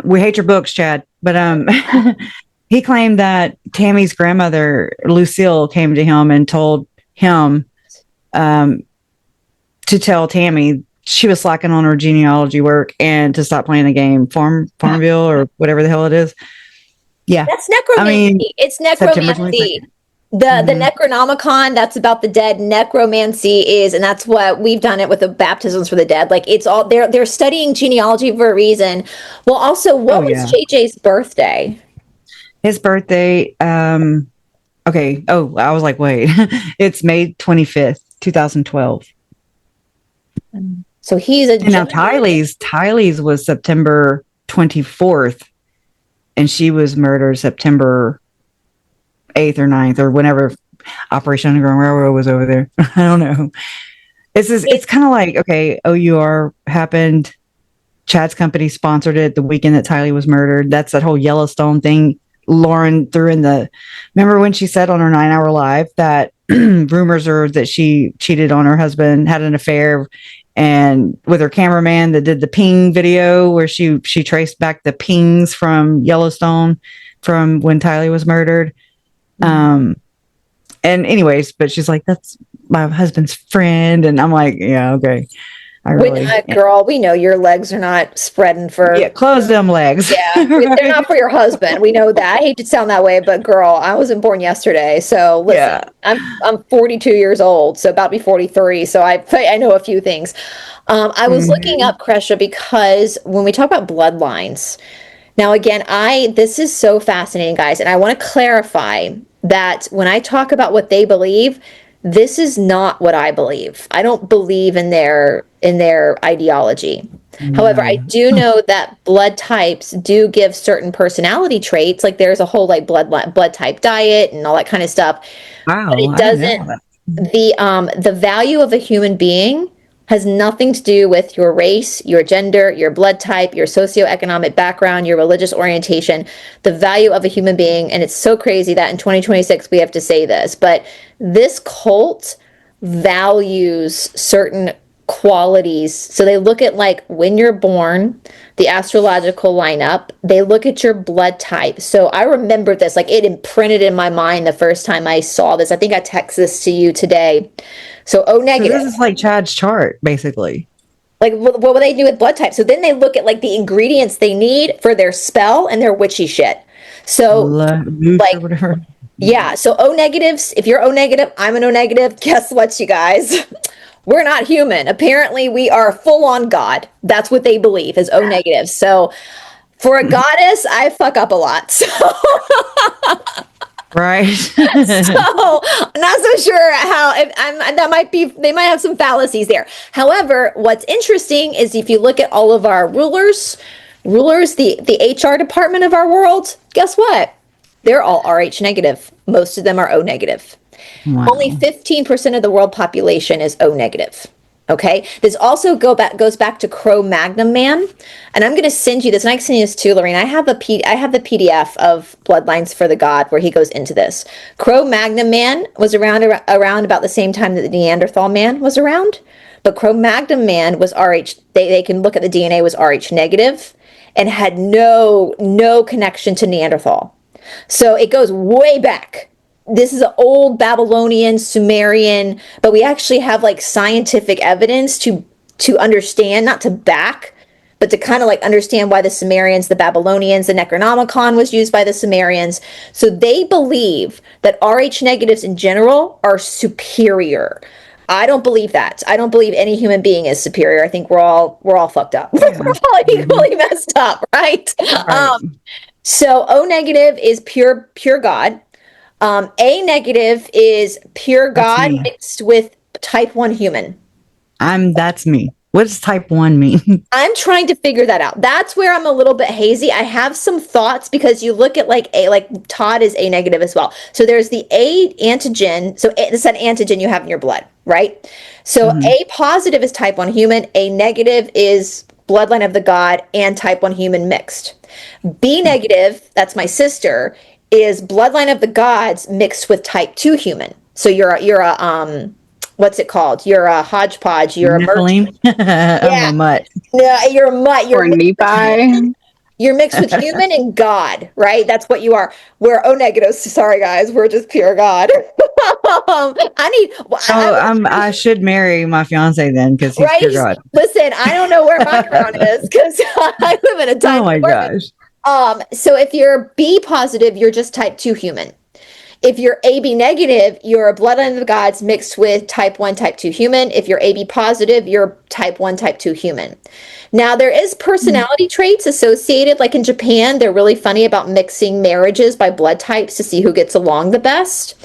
We hate your books, Chad. But he claimed that Tammy's grandmother, Lucille, came to him and told him to tell Tammy she was slacking on her genealogy work and to stop playing the game Farmville or whatever the hell it is. Yeah. That's necromancy. It's necromancy. The Necronomicon, that's about the dead. Necromancy is, and that's what we've done it with the baptisms for the dead. Like it's all they're studying genealogy for a reason. Well, also, what was JJ's birthday? His birthday, okay. Oh, I was like, wait, it's May 25th, 2012. So he's a Now Tylee's was September 24th, and she was murdered September 8th or 9th or whenever Operation Underground Railroad was over there. I don't know. It's kind of like, okay, OUR happened. Chad's company sponsored it the weekend that Tylee was murdered. That's that whole Yellowstone thing. Lauren threw in remember when she said on her 9-hour live that rumors are that she cheated on her husband, had an affair, and with her cameraman that did the ping video where she traced back the pings from Yellowstone from when Tylee was murdered. And anyways, but she's like, that's my husband's friend. And I'm like, yeah, okay. Girl, we know your legs are not spreading for. Yeah, close them legs. Yeah, Right? they're not for your husband. We know that. I hate to sound that way, but girl, I wasn't born yesterday. So listen, I'm 42 years old, so about to be 43. So I know a few things. I was looking up Kresha because when we talk about bloodlines, now again, this is so fascinating, guys, and I want to clarify that when I talk about what they believe, this is not what I believe. I don't believe in their ideology. However, I do know that blood types do give certain personality traits. Like there's a whole like blood type diet and all that kind of stuff. Wow, but it doesn't. The value of a human being has nothing to do with your race, your gender, your blood type, your socioeconomic background, your religious orientation. The value of a human being, and it's so crazy that in 2026 we have to say this, but this cult values certain qualities. So they look at like when you're born, the astrological lineup, they look at your blood type. So I remember this, like it imprinted in my mind the first time I saw this. I think I texted this to you today. So O negative. So this is like Chad's chart, basically. Like what will they do with blood type? So then they look at like the ingredients they need for their spell and their witchy shit. So like, yeah. So O negatives, if you're O negative, I'm an O negative. Guess what, you guys? We're not human. Apparently we are full on God. That's what they believe is O negative. So for a goddess, I fuck up a lot. So right. So I'm not so sure how they might have some fallacies there. However, what's interesting is if you look at all of our rulers, the HR department of our world, guess what? They're all RH negative. Most of them are O negative. Wow. Only 15% of the world population is O negative. Okay. This also goes back to Cro-Magnon man, and I'm going to send you this, and I can send you this too, Lorraine. I have the PDF of Bloodlines for the God where he goes into this. Cro-Magnon man was around about the same time that the Neanderthal man was around, but Cro-Magnon man was RH. They can look at the DNA was RH negative and had no connection to Neanderthal. So it goes way back. This is an old Babylonian, Sumerian, but we actually have like scientific evidence to understand, not to back, but to kind of like understand why the Sumerians, the Babylonians, the Necronomicon was used by the Sumerians. So they believe that Rh negatives in general are superior. I don't believe that. I don't believe any human being is superior. I think we're all fucked up. Yeah. We're all equally messed up, right? So O negative is pure God. A negative is pure God mixed with type 1 human. That's me. What does type 1 mean? I'm trying to figure that out. That's where I'm a little bit hazy. I have some thoughts because you look at like Todd is A negative as well. So there's the A antigen. So it's an antigen you have in your blood, right? So A positive is type 1 human. A negative is bloodline of the God and type 1 human mixed. B negative, that's my sister, is bloodline of the gods mixed with type 2 human. So you're a what's it called? You're a hodgepodge. You're Nephilim? I'm a mutt. No, you're a mutt. You're Nephi. You're mixed with human and God, right? That's what you are. We're O negatives. Sorry, guys. We're just pure God. I should marry my fiance then because he's pure God. Listen, I don't know where my crown is because I live in a time. Oh my gosh. So if you're B positive, you're just type 2 human. If you're AB negative, you're a bloodline of the gods mixed with type 1, type 2 human. If you're AB positive, you're type 1, type 2 human. Now, there is personality traits associated. Like in Japan, they're really funny about mixing marriages by blood types to see who gets along the best.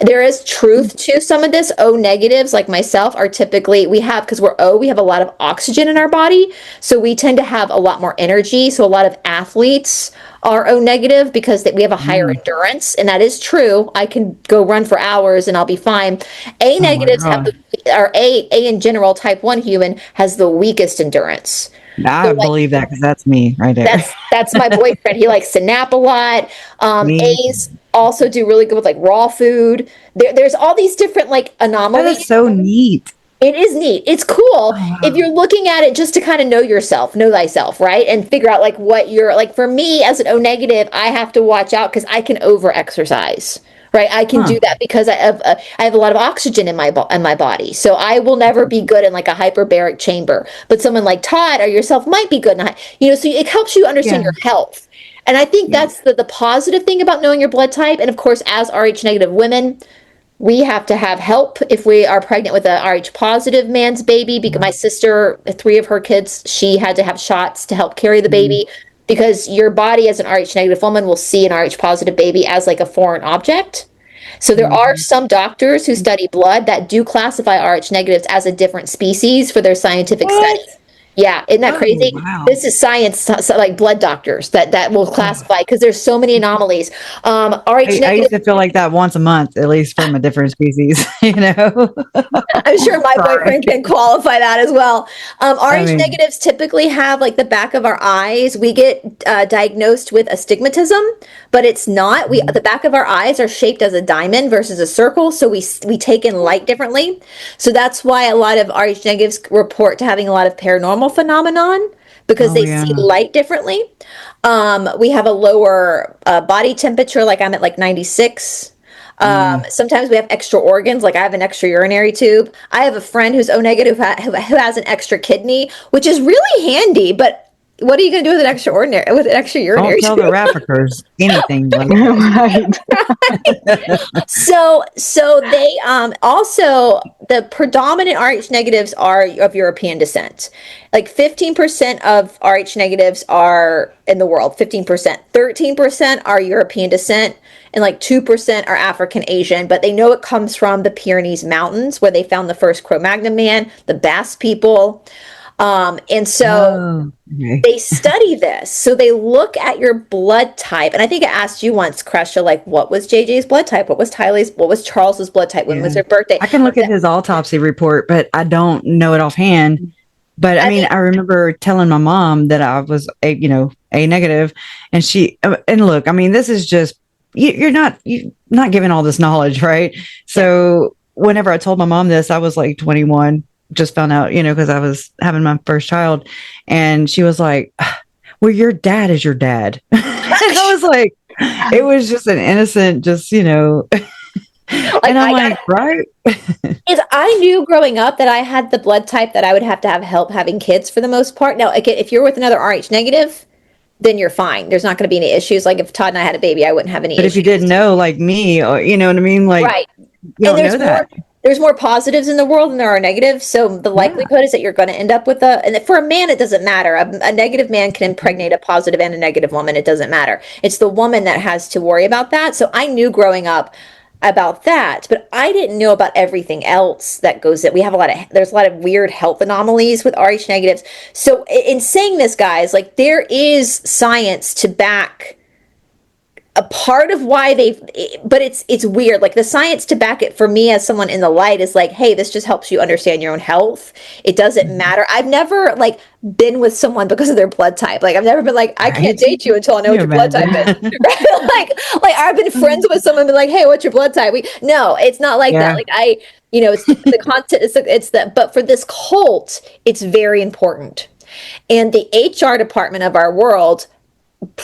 There is truth to some of this. O negatives, like myself, are typically, because we're O, we have a lot of oxygen in our body. So we tend to have a lot more energy. So a lot of athletes are O negative because we have a higher endurance. And that is true. I can go run for hours and I'll be fine. A negatives or A in general, type 1 human has the weakest endurance. I believe that because that's me right there. That's my boyfriend. He likes to nap a lot. A's also do really good with like raw food. There's all these different like anomalies. That is so neat. It is neat. It's cool if you're looking at it just to kind of know thyself, right? And figure out like what you're like. For me as an O negative, I have to watch out because I can over exercise. Right, I can do that because I have a lot of oxygen in my body, so I will never be good in like a hyperbaric chamber. But someone like Todd or yourself might be good in so it helps you understand your health. And I think that's the positive thing about knowing your blood type. And of course, as Rh negative women, we have to have help if we are pregnant with a Rh positive man's baby. Because my sister, 3 of her kids, she had to have shots to help carry the baby. Because your body as an Rh negative woman will see an Rh positive baby as like a foreign object. So there are some doctors who study blood that do classify Rh negatives as a different species for their scientific studies. Yeah, isn't that crazy? Wow. This is science, like blood doctors that will classify because there's so many anomalies. Rh negative. I used to feel like that once a month, at least from a different species. I'm sure my boyfriend can qualify that as well. Rh negatives typically have like the back of our eyes. We get diagnosed with astigmatism, but it's not. The back of our eyes are shaped as a diamond versus a circle, so we take in light differently. So that's why a lot of Rh negatives report to having a lot of paranormal phenomenon because they see light differently. We have a lower body temperature, like I'm at like 96. Sometimes we have extra organs, like I have an extra urinary tube. I have a friend who's O negative who has an extra kidney, which is really handy, but what are you going to do with an extra urinary tube? Don't tell the Rafficers anything. So they also, the predominant Rh negatives are of European descent. Like 15% of Rh negatives are in the world, 15%. 13% are European descent, and like 2% are African Asian, but they know it comes from the Pyrenees Mountains where they found the first Cro-Magnon man, the Basque people. And so they study this. So they look at your blood type. And I think I asked you once, Kresha, like, what was JJ's blood type? What was Charles's blood type? When was their birthday? I can look at his autopsy report, but I don't know it offhand. But I remember telling my mom that I was A negative, and look, this is just, you're not giving all this knowledge, right? So whenever I told my mom this, I was like 21. Just found out, because I was having my first child, and she was like, well, your dad is your dad. And I was like, it was just an innocent, and I'm like, right? I knew growing up that I had the blood type that I would have to have help having kids for the most part. Now, again, if you're with another Rh negative, then you're fine. There's not going to be any issues. Like if Todd and I had a baby, I wouldn't have any issues. But if you didn't know, like me, or you know what I mean? Like, right. You don't know that. There's more positives in the world than there are negatives. So the likelihood is that you're going to end up with and for a man, it doesn't matter. A negative man can impregnate a positive and a negative woman. It doesn't matter. It's the woman that has to worry about that. So I knew growing up about that, but I didn't know about everything else that goes in. There's a lot of weird health anomalies with Rh negatives. So in saying this, guys, like there is science to back a part of why but it's weird. Like the science to back it for me as someone in the light is like, hey, this just helps you understand your own health. It doesn't matter. I've never like been with someone because of their blood type. Like I've never been like, I can't date you until I know what your blood type is. Right? like I've been friends with someone and been like, hey, what's your blood type? No, it's not like that. Like it's the content, but for this cult, it's very important. And the HR department of our world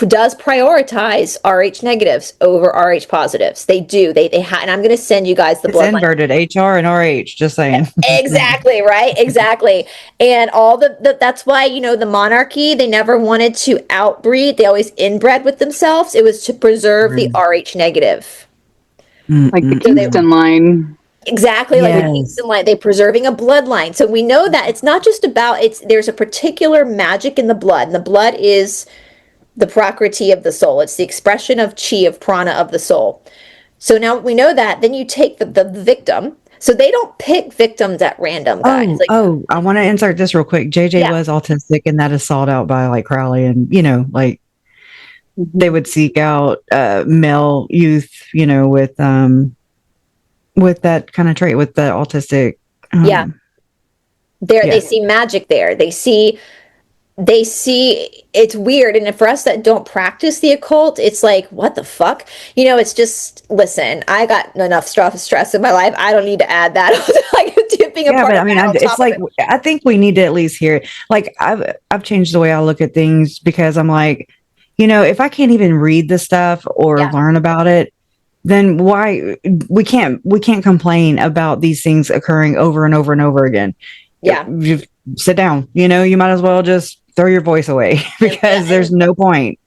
does prioritize Rh negatives over Rh positives. They do. They and I'm going to send you guys the blood inverted HR and Rh. Just saying. Exactly right. Exactly. And all that's why the monarchy, they never wanted to outbreed. They always inbred with themselves. It was to preserve the Rh negative. Like the So they, Kingston line. exactly, like the Kingston line, they're preserving a bloodline. So we know that it's not just about, there's a particular magic in the blood, and the blood is the prakriti of the soul. It's the expression of chi, of prana of the soul. So now we know that. Then you take the victim. So they don't pick victims at random, guys. Like, I want to insert this real quick. JJ yeah, was autistic, and that is sought out by like Crowley, and like they would seek out male youth, with that kind of trait, with the autistic. yeah. They Yeah. see magic there. They see it's weird, and for us that don't practice the occult, it's like, what the fuck, it's just, listen, I got enough stress in my life. I don't need to add that. Like tipping Yeah, apart, but I mean, it's like, I think we need to at least hear it. Like I've changed the way I look at things, because I'm like, if I can't even read the stuff or learn about it, then why we can't complain about these things occurring over and over and over again. Yeah. You sit down, you might as well just throw your voice away, because there's no point.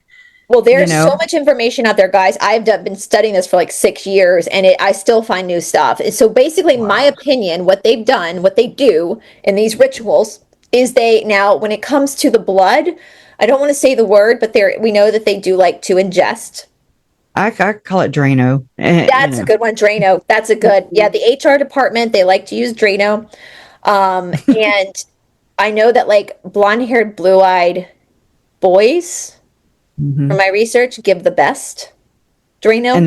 Well, there's so much information out there, guys. I've been studying this for like 6 years, and I still find new stuff. And so basically, my opinion, what they do in these rituals is now, when it comes to the blood, I don't want to say the word, but we know that they do like to ingest. I call it Drano. That's a good one, Drano. That's a good, the HR department, they like to use Drano. And I know that like blonde-haired, blue-eyed boys, from my research, give the best Drano. And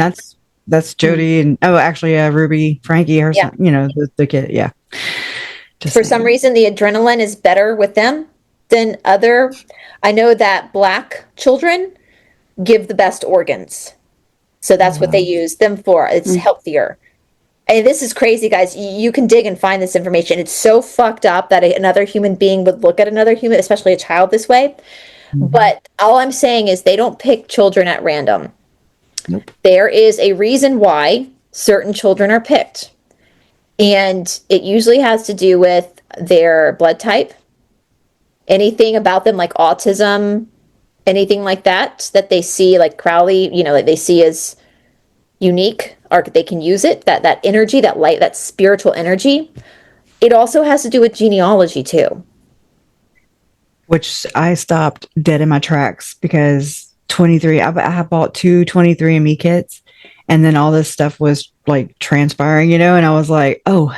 that's Jody and actually Ruby, Frankie, or something, the kid. Yeah. For some reason, the adrenaline is better with them than I know that black children give the best organs. So that's what they use them for. It's healthier. And this is crazy, guys. You can dig and find this information. It's so fucked up that another human being would look at another human, especially a child, this way. But all I'm saying is they don't pick children at random. Nope. There is a reason why certain children are picked. And it usually has to do with their blood type, anything about them like autism, anything like that they see, like Crowley, like they see as unique, or they can use it, that energy, that light, that spiritual energy. It also has to do with genealogy too. Which I stopped dead in my tracks, because 23, I bought 2 23andMe kits, and then all this stuff was like transpiring, and I was like, oh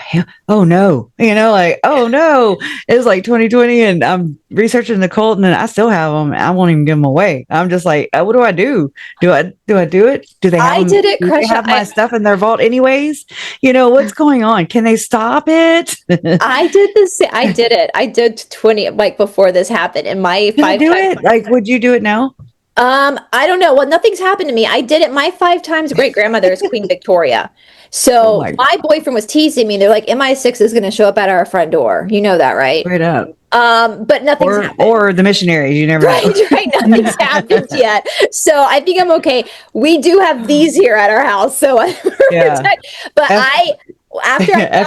no, like, oh no, it's like 2020, and I'm researching the cult, and then I still have them. I won't even give them away. I'm just like, what do I do? Do I do it? Do they have did it, Kresha. They have my stuff in their vault anyways? What's going on? Can they stop it? I did this. I did it. I did 20, like before this happened, and my Did I do it? Like, would you do it now? I don't know. Well, nothing's happened to me. I did it. My 5 times great grandmother is Queen Victoria. So my boyfriend was teasing me. They're like, MI6 is going to show up at our front door. You know that, right? Straight up. But nothing's happened. Or the missionaries. You never know. Right. Nothing's happened yet. So I think I'm okay. We do have these here at our house. So but after I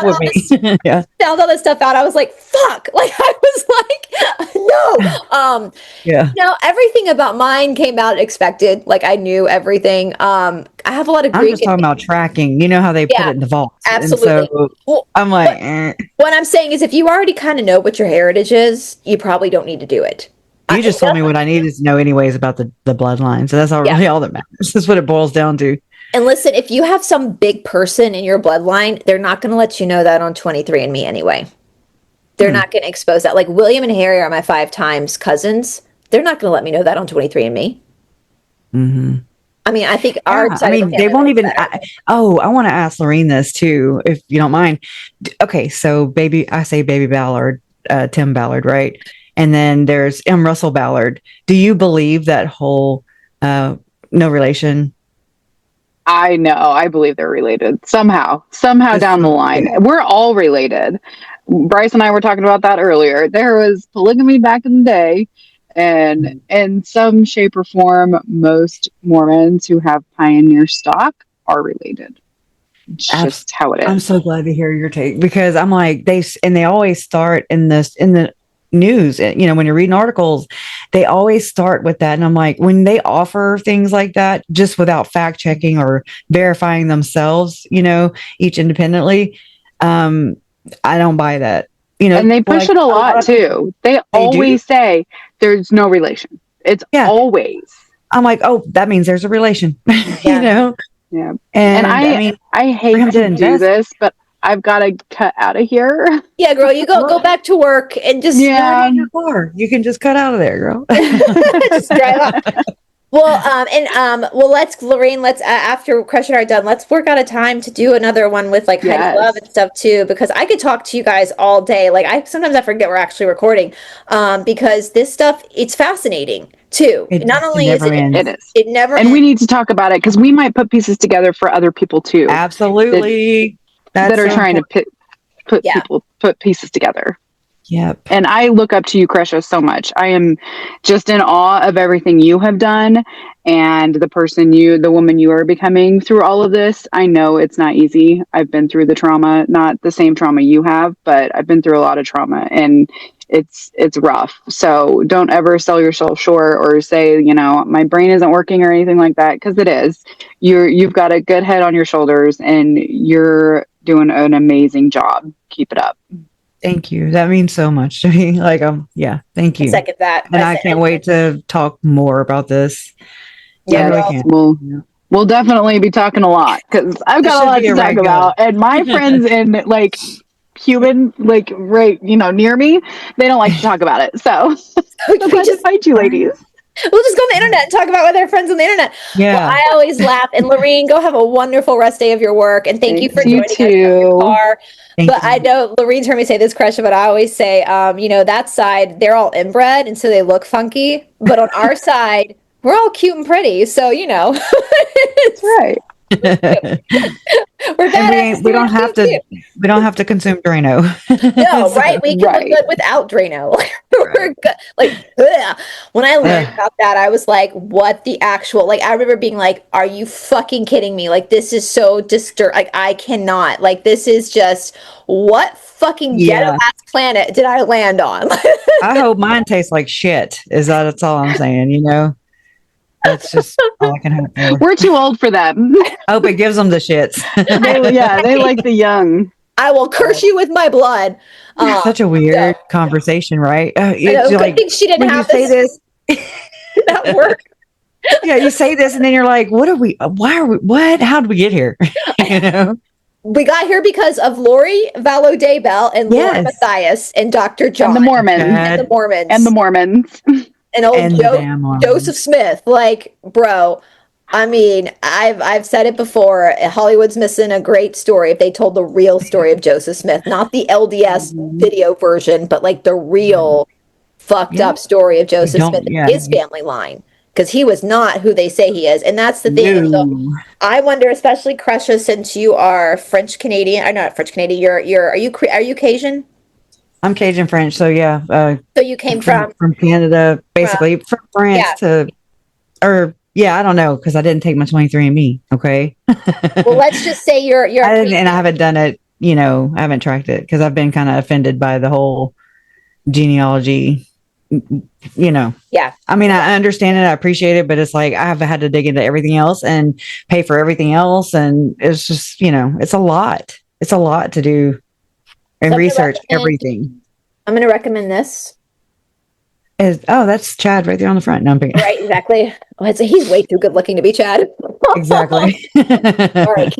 found all this stuff out, I was like, fuck. Like, I was like, no. Everything about mine came out expected. Like, I knew everything. I have a lot of Greek. I'm just talking about tracking. You know how they put it in the vault. Absolutely. So I'm like, what I'm saying is, if you already kind of know what your heritage is, you probably don't need to do it. You just told me what I needed to know anyways about the bloodline. So that's really all that matters. That's what it boils down to. And listen, if you have some big person in your bloodline, they're not going to let you know that on 23andMe anyway. They're not going to expose that. Like, William and Harry are my 5 times cousins. They're not going to let me know that on 23andMe. Mm-hmm. I mean, I think they won't even. I want to ask Lorene this too, if you don't mind. Okay, so I say baby Ballard, Tim Ballard, right? And then there's M. Russell Ballard. Do you believe that whole no relation? I know. I believe they're related somehow down the line. We're all related. Bryce and I were talking about that earlier. There was polygamy back in the day, and in some shape or form, most Mormons who have pioneer stock are related. It's just how it is. I'm so glad to hear your take, because I'm like, they always start in the news. When you're reading articles, they always start with that. And I'm like, when they offer things like that, just without fact checking or verifying themselves, each independently, I don't buy that. And they push it a lot too. They always say there's no relation. It's always. I'm like, oh, that means there's a relation, Yeah. And I mean, I hate to do this, but I've got to cut out of here. Yeah, girl, you go back to work and just in your car. You can just cut out of there, girl. just drive off. Well, Lorraine, let's after Kresha and I are done, let's work out a time to do another one with like Heidi Love and stuff too, because I could talk to you guys all day. Like sometimes I forget we're actually recording, because this stuff, it's fascinating too. Not only is it never and we need to talk about it because we might put pieces together for other people too. Absolutely. That are trying to put pieces together. Yep. And I look up to you, Kresha, so much. I am just in awe of everything you have done and the woman you are becoming through all of this. I know it's not easy. I've been through the trauma, not the same trauma you have, but I've been through a lot of trauma and it's rough. So don't ever sell yourself short or say, my brain isn't working or anything like that. Cause it is. You've got a good head on your shoulders and you're doing an amazing job. Keep it up. Thank you. That means so much to me. Like, thank you. Second that. And I can't wait to talk more about this. Yeah, we'll definitely be talking a lot because I've got a lot to talk about. And my friends in like human, like right, near me, they don't like to talk about it. So I'm glad to find you ladies. We'll just go on the internet and talk about with our friends on the internet. Yeah. Well, I always laugh. And Lorraine, go have a wonderful rest day of your work. And thank you for joining us from your car. I know Lorraine's heard me say this, Kresha, but I always say, that side, they're all inbred. And so they look funky. But on our side, we're all cute and pretty. So, That's right. We're badass. We don't have to consume Drano. No, right? We can look good without Drano. We're good. Like, ugh. When I learned about that, I was like, what the actual, like, I remember being like, are you fucking kidding me? Like, this is so like, I cannot, like, this is just, what fucking ghetto-ass planet did I land on? I hope mine tastes like shit. That's all I'm saying, That's just all I can hope for. We're too old for them. I hope it gives them the shits. They like the young. I will curse you with my blood. Such a weird conversation, right? Good thing she didn't have this. That work. Yeah, you say this, and then you're like, "What are we? Why are we? What? How did we get here?" We got here because of Lori Vallow Daybell and Lord Matthias and Dr. John and the Mormons and the Mormons. And old Joseph Smith, like, bro. I mean, I've said it before. Hollywood's missing a great story if they told the real story of Joseph Smith, not the LDS video version, but like the real fucked up story of Joseph Smith and his family line, because he was not who they say he is, and that's the thing. So I wonder, especially Kresha, since you are French Canadian, or not French Canadian, are you Cajun? I'm Cajun French, so yeah. So you came from Canada, basically from France I don't know because I didn't take my 23andMe. Okay. Well, let's just say you're and I haven't done it. I haven't tracked it because I've been kind of offended by the whole genealogy. Yeah. I mean, I understand it, I appreciate it, but it's like I have had to dig into everything else and pay for everything else, and it's just it's a lot. It's a lot to do. And research everything. I'm going to recommend this. That's Chad right there on the front. No, I'm picking. Right, exactly. He's way too good looking to be Chad. Exactly. All right.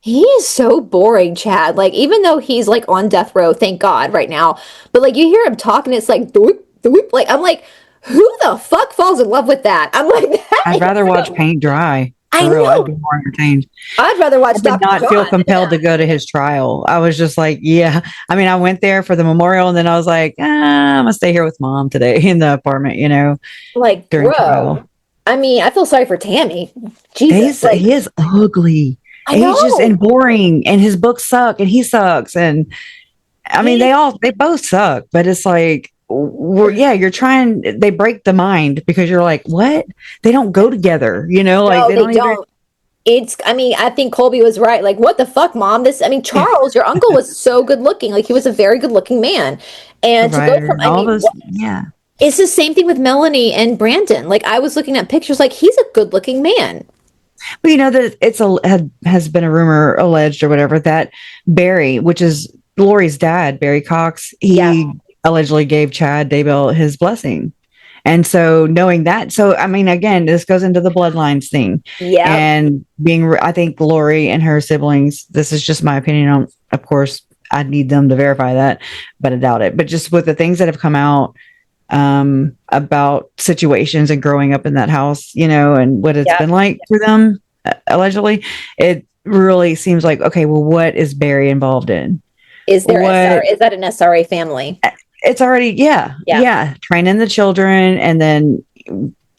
He is so boring, Chad. Like, even though he's like on death row, thank God right now. But like, you hear him talking, it's like, doop, doop. Like, I'm like, who the fuck falls in love with that? I'm like, I'd rather watch paint dry. I know. I'd be more entertained. I'd rather watch. I did not feel compelled to go to his trial. I was just like, I mean, I went there for the memorial, and then I was like, I'm gonna stay here with Mom today in the apartment. Like, during trial. I mean, I feel sorry for Tammy. Jesus, he is ugly. He's just and boring, and his books suck, and he sucks, and I mean, they both suck. But it's like, you're trying. They break the mind because you're like, what? They don't go together, like no, they don't. I think Colby was right. Like, what the fuck, Mom? Charles, your uncle was so good looking. Like, he was a very good looking man. And to go provider, from, I all mean, those. Yeah. it's the same thing with Melanie and Brandon. Like I was looking at pictures, like he's a good looking man. Well, that has been a rumor alleged or whatever that Barry, which is Lori's dad, Barry Cox, Yeah. he allegedly gave Chad Daybell his blessing. And so knowing that, so I mean, again, this goes into the bloodlines thing Yeah. and I think Lori and her siblings, this is just my opinion on, of course, I'd need them to verify that, but I doubt it. But just with the things that have come out about situations and growing up in that house, and what it's Yeah. been like for them, allegedly, it really seems like, okay, well, what is Barry involved in? Is that an SRA family? It's already, yeah. Training the children and then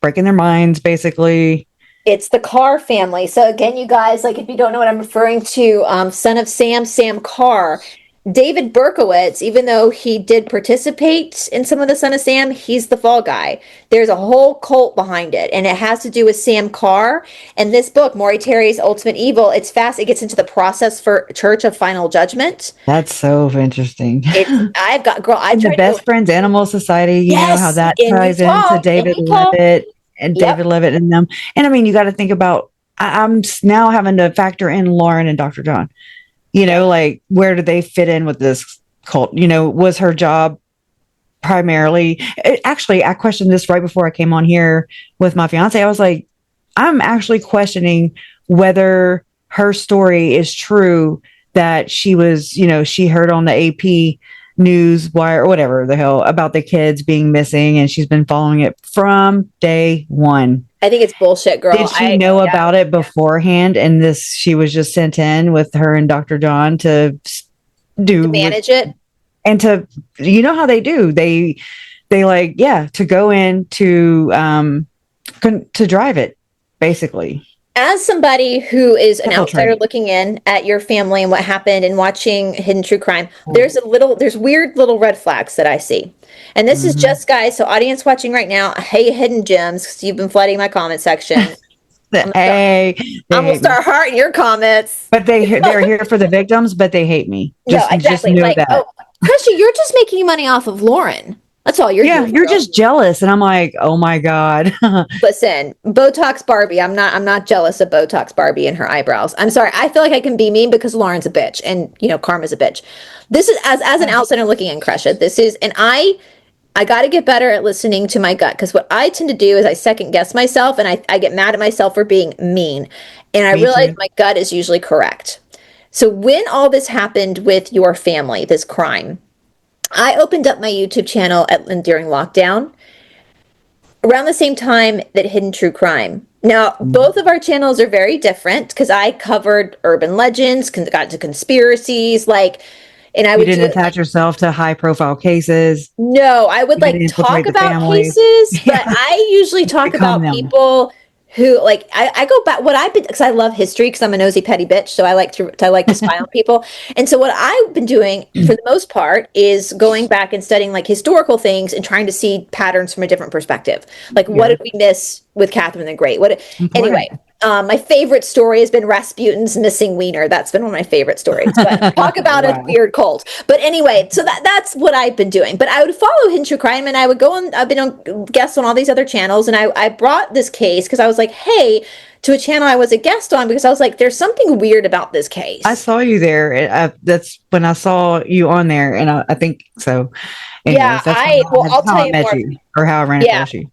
breaking their minds, basically. It's the Carr family. So again, you guys, like if you don't know what I'm referring to, son of Sam Carr, David Berkowitz, even though he did participate in some of the Son of Sam, he's the fall guy. There's a whole cult behind it, and it has to do with Sam Carr. And this book, Maury Terry's Ultimate Evil, it's fast. It gets into the process for Church of Final Judgment. That's so interesting. I the Best Friends Animal Society, you know how that ties into David Levitt and David Levitt and them. And I mean, you got to think about, I'm now having to factor in Lauren and Dr. John. Like where do they fit in with this cult? Was her job primarily, actually, I questioned this right before I came on here with my fiance. I was like, I'm actually questioning whether her story is true, that she was, she heard on the AP news wire or whatever the hell about the kids being missing, and she's been following it from day one. I think it's bullshit, girl. Did she know about it beforehand? And she was just sent in with her and Dr. John to manage it. And to, how they do, they to go in to drive it, basically. As somebody who is an outsider looking in at your family and what happened and watching Hidden True Crime, there's weird little red flags that I see. And this is just, guys, so audience watching right now, hey, Hidden Gems, because you've been flooding my comment section. I'm going to start hearting your comments. But they're here for the victims, but they hate me. Just know that. Oh, Kresha, you're just making money off of Lauren. That's all you're doing. You're just jealous. And I'm like, oh my God. Listen, Botox Barbie. I'm not jealous of Botox Barbie and her eyebrows. I'm sorry. I feel like I can be mean because Lauren's a bitch and Karma's a bitch. This is as an outsider looking in, Kresha. This is, and I got to get better at listening to my gut, because what I tend to do is I second guess myself and I get mad at myself for being mean. And I realize my gut is usually correct. So when all this happened with your family, this crime, I opened up my YouTube channel during lockdown around the same time that Hidden True Crime. Now, both of our channels are very different because I covered urban legends, got into conspiracies, and I would didn't attach yourself to high profile cases. No, I would talk about cases, but I usually talk about people who I go back because I love history, because I'm a nosy petty bitch, so I like to spy on people. And so what I've been doing for the most part is going back and studying historical things and trying to see patterns from a different perspective. What did we miss with Catherine the Great? Anyway, my favorite story has been Rasputin's missing wiener. That's been one of my favorite stories. But talk about a weird cult. But anyway, so that's what I've been doing. But I would follow Hidden True Crime, and I would go on. I've been on guests on all these other channels, and I brought this case because I was like, hey, to a channel I was a guest on, because I was like, there's something weird about this case. I saw you there. That's when I saw you on there, and I think so. Anyways, I'll tell you more. Or how I ran across you.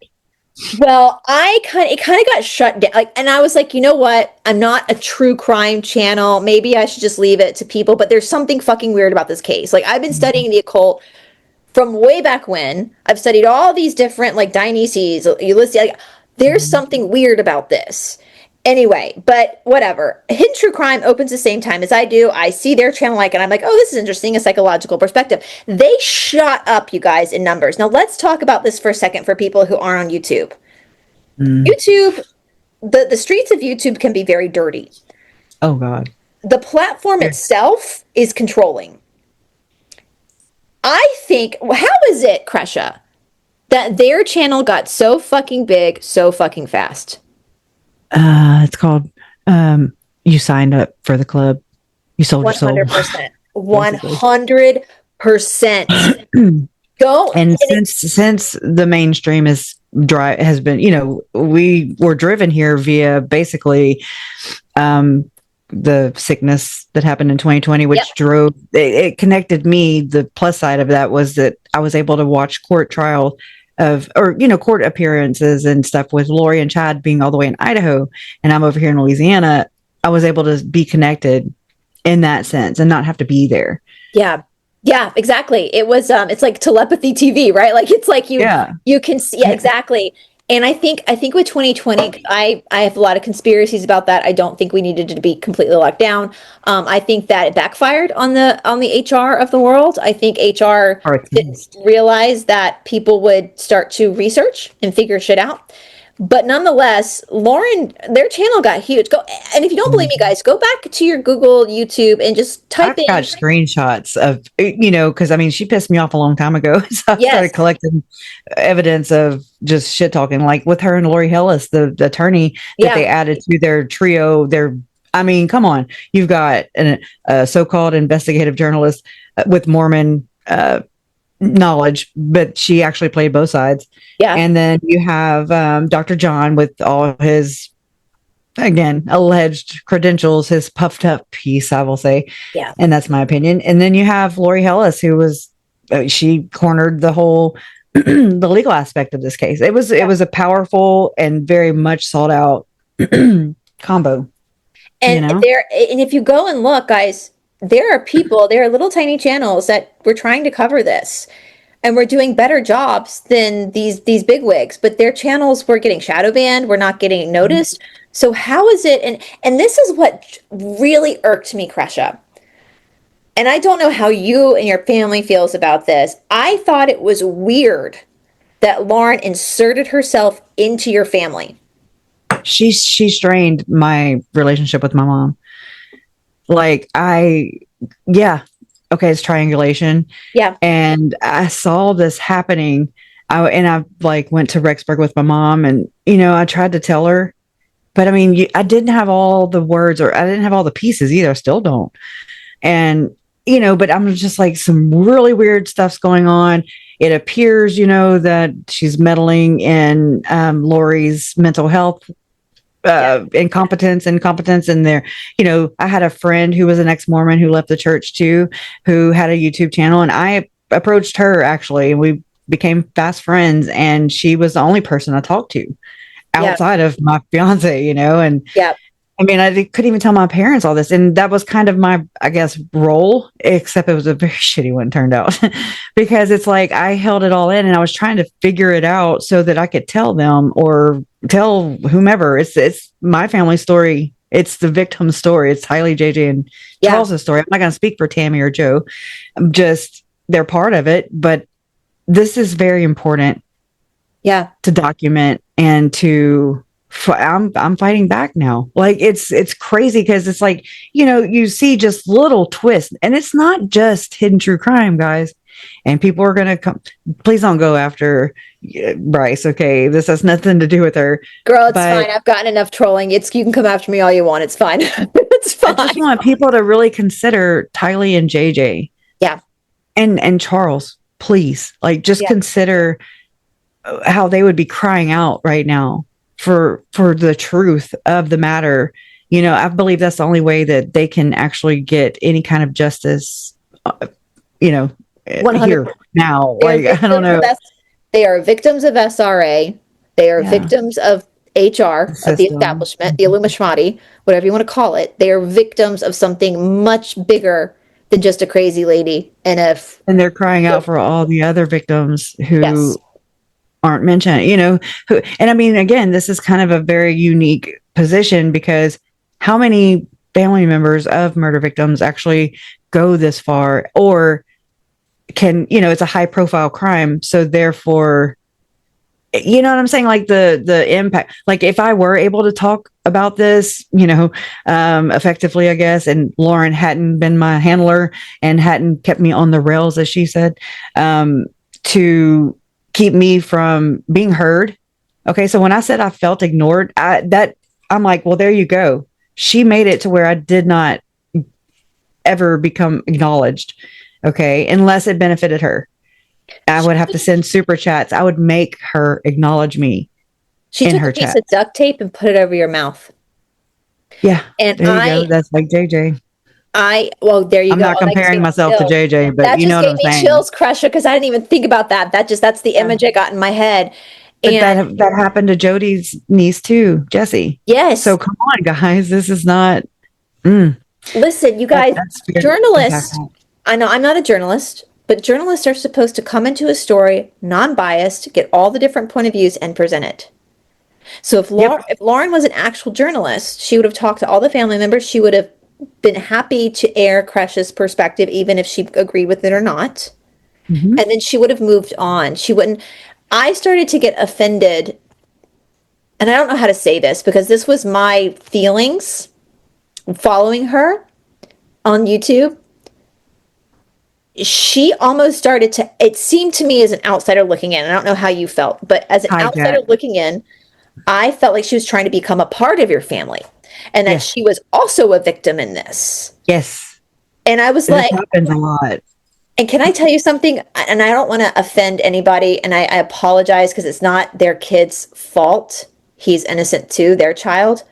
Well, it kind of got shut down. And I was like, you know what? I'm not a true crime channel. Maybe I should just leave it to people. But there's something fucking weird about this case. I've been studying the occult from way back when. I've studied all these different, Dionysies, Ulysses. There's something weird about this. Anyway, but whatever. Hidden True Crime opens the same time as I do. I see their channel and I'm like, oh, this is interesting, a psychological perspective. They shot up, you guys, in numbers. Now, let's talk about this for a second for people who aren't on YouTube. YouTube, the streets of YouTube can be very dirty. Oh, God. The platform itself is controlling. I think, how is it, Kresha, that their channel got so fucking big so fucking fast? It's called you signed up for the club. You sold your soul. 100%. 100%. Go. And since the mainstream has been, we were driven here via basically the sickness that happened in 2020, which it connected me. The plus side of that was that I was able to watch court appearances and stuff with Lori and Chad being all the way in Idaho, and I'm over here in Louisiana. I was able to be connected in that sense and not have to be there. Yeah. Yeah, exactly. It was it's like telepathy TV, right? Like it's like you can see, exactly. And I think with 2020, I have a lot of conspiracies about that. I don't think we needed to be completely locked down. I think that it backfired on the HR of the world. I think HR didn't realize that people would start to research and figure shit out. But nonetheless, Lauren, their channel got huge. And if you don't believe me, guys, go back to your Google, YouTube, and just type in. I've got screenshots of, because I mean, she pissed me off a long time ago. So I started collecting evidence of just shit talking, like with her and Lori Hellis, the attorney that they added to their trio. I mean, come on, you've got a so-called investigative journalist with Mormon knowledge, but she actually played both sides. Yeah. And then you have Dr. John with all his, again, alleged credentials, his puffed up piece, I will say. Yeah. And that's my opinion. And then you have Lori Hellis, who was, she cornered the whole, the legal aspect of this case. It was a powerful and very much sought out combo. And and if you go and look, guys, there are little tiny channels that were trying to cover this, and we're doing better jobs than these big wigs, but their channels were getting shadow banned. We're not getting noticed. So how is it? And this is what really irked me, Kresha. And I don't know how you and your family feels about this. I thought it was weird that Lauren inserted herself into your family. She strained my relationship with my mom. Like it's triangulation. Yeah. And I saw this happening. I like went to Rexburg with my mom, and, I tried to tell her, but I mean, I didn't have all the words, or I didn't have all the pieces either. I still don't. And, but I'm just like, some really weird stuff's going on. It appears, that she's meddling in Lori's mental health incompetence in there. I had a friend who was an ex-Mormon who left the church too, who had a YouTube channel, and I approached her actually, and we became fast friends, and she was the only person I talked to outside of my fiance, and I mean, I couldn't even tell my parents all this. And that was kind of my, I guess, role, except it was a very shitty one, turned out, because it's like I held it all in, and I was trying to figure it out so that I could tell them or tell whomever. It's my family story. It's the victim's story. It's Tylee, JJ, and Charles's story. I'm not going to speak for Tammy or Joe. They're part of it, but this is very important. Yeah. To document and to, I'm fighting back now. Like it's crazy, because it's like, you see just little twists, and it's not just hidden true crime, guys. And people are going to come. Please don't go after Bryce. Okay. This has nothing to do with her. Girl, it's fine. I've gotten enough trolling. You can come after me all you want. It's fine. It's fine. I just want people to really consider Tylee and JJ. Yeah. And Charles, please, like, just consider how they would be crying out right now for the truth of the matter. I believe that's the only way that they can actually get any kind of justice, 100%. Here now. Like, I don't know. They are victims of SRA. They are victims of HR, of the establishment, the Illuminati, whatever you want to call it. They are victims of something much bigger than just a crazy lady. And they're crying out for all the other victims who aren't mentioned, and I mean, again, this is kind of a very unique position, because how many family members of murder victims actually go this far, or can, it's a high profile crime. So therefore, you know what I'm saying? Like the impact, like if I were able to talk about this, effectively, I guess, and Lauren hadn't been my handler and hadn't kept me on the rails, as she said, to keep me from being heard. Okay. So when I said I felt ignored, I'm like, well, there you go. She made it to where I did not ever become acknowledged. Okay. Unless it benefited her. I would have to send super chats. I would make her acknowledge me. She took a piece of duct tape and put it over your mouth. Yeah. And there you go. That's like JJ. Well, there you I'm go. not comparing myself to JJ, but you know what I'm saying. That just gave me chills, Kresha, because I didn't even think about that. That's the image I got in my head. But that happened to Jody's niece too, Jessie. Yes. So come on, guys. This is not. Listen, you guys, journalists. I know I'm not a journalist, but journalists are supposed to come into a story non-biased, get all the different point of views, and present it. So if Lauren was an actual journalist, she would have talked to all the family members. She would have been happy to air Kresha's perspective, even if she agreed with it or not. And then she would have moved on. She wouldn't. I started to get offended, and I don't know how to say this because this was my feelings following her on YouTube. She almost started to, it seemed to me as an outsider looking in, I don't know how you felt, but as an outsider looking in, I felt like she was trying to become a part of your family and that she was also a victim in this. Yes. And I was this like, happens a lot. And can I tell you something? And I don't want to offend anybody, and I apologize because it's not their kid's fault. He's innocent too, their child.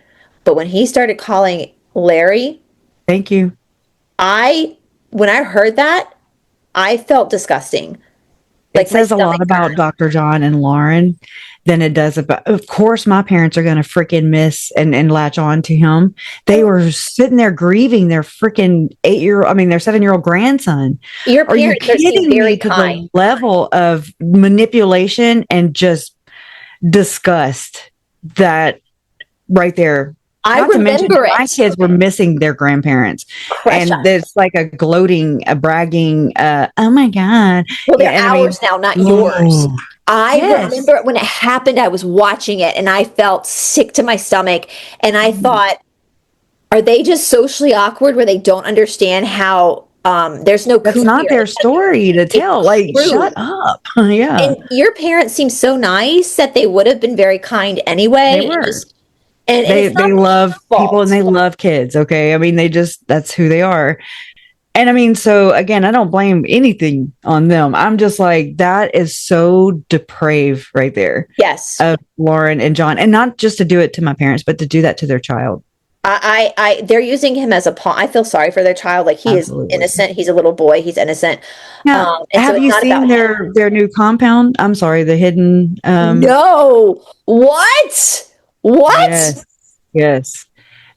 But when he started calling Larry, thank you. When I heard that, I felt disgusting. It says a lot about Dr. John and Lauren than it does about, of course, my parents are going to freaking miss and latch on to him. They were sitting there grieving their freaking their 7-year-old grandson. Your parents are kidding me to the level of manipulation and just disgust that right there. I remember it. My kids were missing their grandparents. Kresha. And it's like a gloating, a bragging, oh my God. Well, they're ours now, not yours. I remember when it happened, I was watching it and I felt sick to my stomach. And I thought, are they just socially awkward where they don't understand how there's no That's not their story to tell. Like, shut up. Yeah. And your parents seem so nice that they would have been very kind anyway. They were. And they love people and they love kids. Okay. I mean, that's who they are. And I mean, so again, I don't blame anything on them. I'm just like, that is so depraved right there. Yes. Of Lauren and John. And not just to do it to my parents, but to do that to their child. They're using him as a pawn. I feel sorry for their child. Like he is innocent. He's a little boy. He's innocent. Now, have you seen their new compound? I'm sorry, the hidden. No. What? Yes.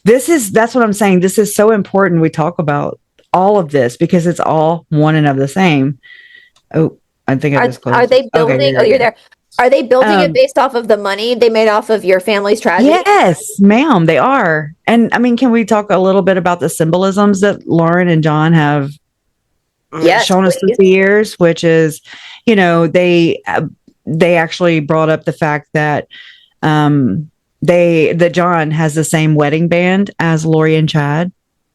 That's what I'm saying. This is so important. We talk about all of this because it's all one and of the same. Oh, I think I just closed. Are they building? Okay, you're there. Are they building it based off of the money they made off of your family's tragedy? Yes, ma'am, they are. And I mean, can we talk a little bit about the symbolisms that Lauren and John have shown us through the years? Which is, they actually brought up the fact that that John has the same wedding band as Lori and Chad,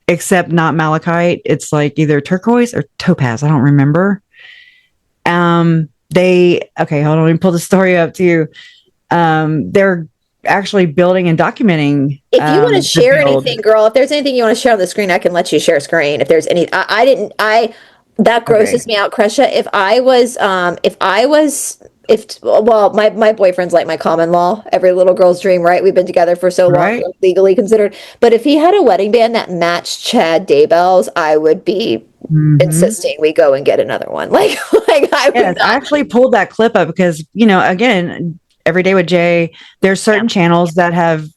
except not malachite. It's like either turquoise or topaz. I don't remember. Hold on, let me pull the story up to you. They're actually building and documenting. If you want to share anything, girl, if there's anything you want to share on the screen, I can let you share screen. If there's any, that grosses me out, Kresha. My boyfriend's like my common law, every little girl's dream, right? We've been together for so long, legally considered. But if he had a wedding band that matched Chad Daybell's, I would be insisting we go and get another one. I actually pulled that clip up because, again, Every Day with Jay, there's certain channels that have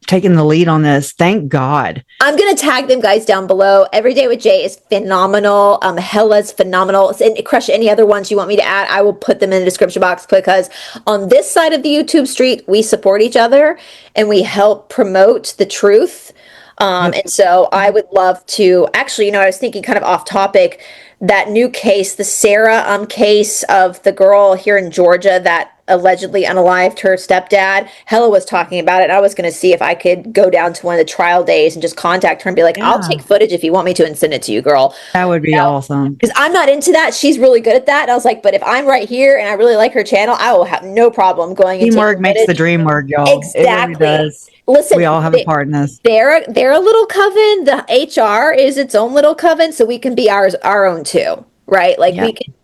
taken the lead on this. Thank God. I'm going to tag them guys down below. Every Day with Jay is phenomenal. Hella's phenomenal. And Kresha, any other ones you want me to add, I will put them in the description box because on this side of the YouTube street, we support each other and we help promote the truth. And so I would love to actually, I was thinking kind of off topic, that new case, the Sarah case of the girl here in Georgia that allegedly unalived her stepdad. Hella was talking about it. I was going to see if I could go down to one of the trial days and just contact her and be like, I'll take footage if you want me to and send it to you, girl. That would be awesome. Because I'm not into that. She's really good at that. And I was like, but if I'm right here and I really like her channel, I will have no problem going and teamwork makes the dream work, y'all. Exactly. It really does. Listen, we all have a part in this. They're a little coven. The HR is its own little coven, so we can be our own too, right?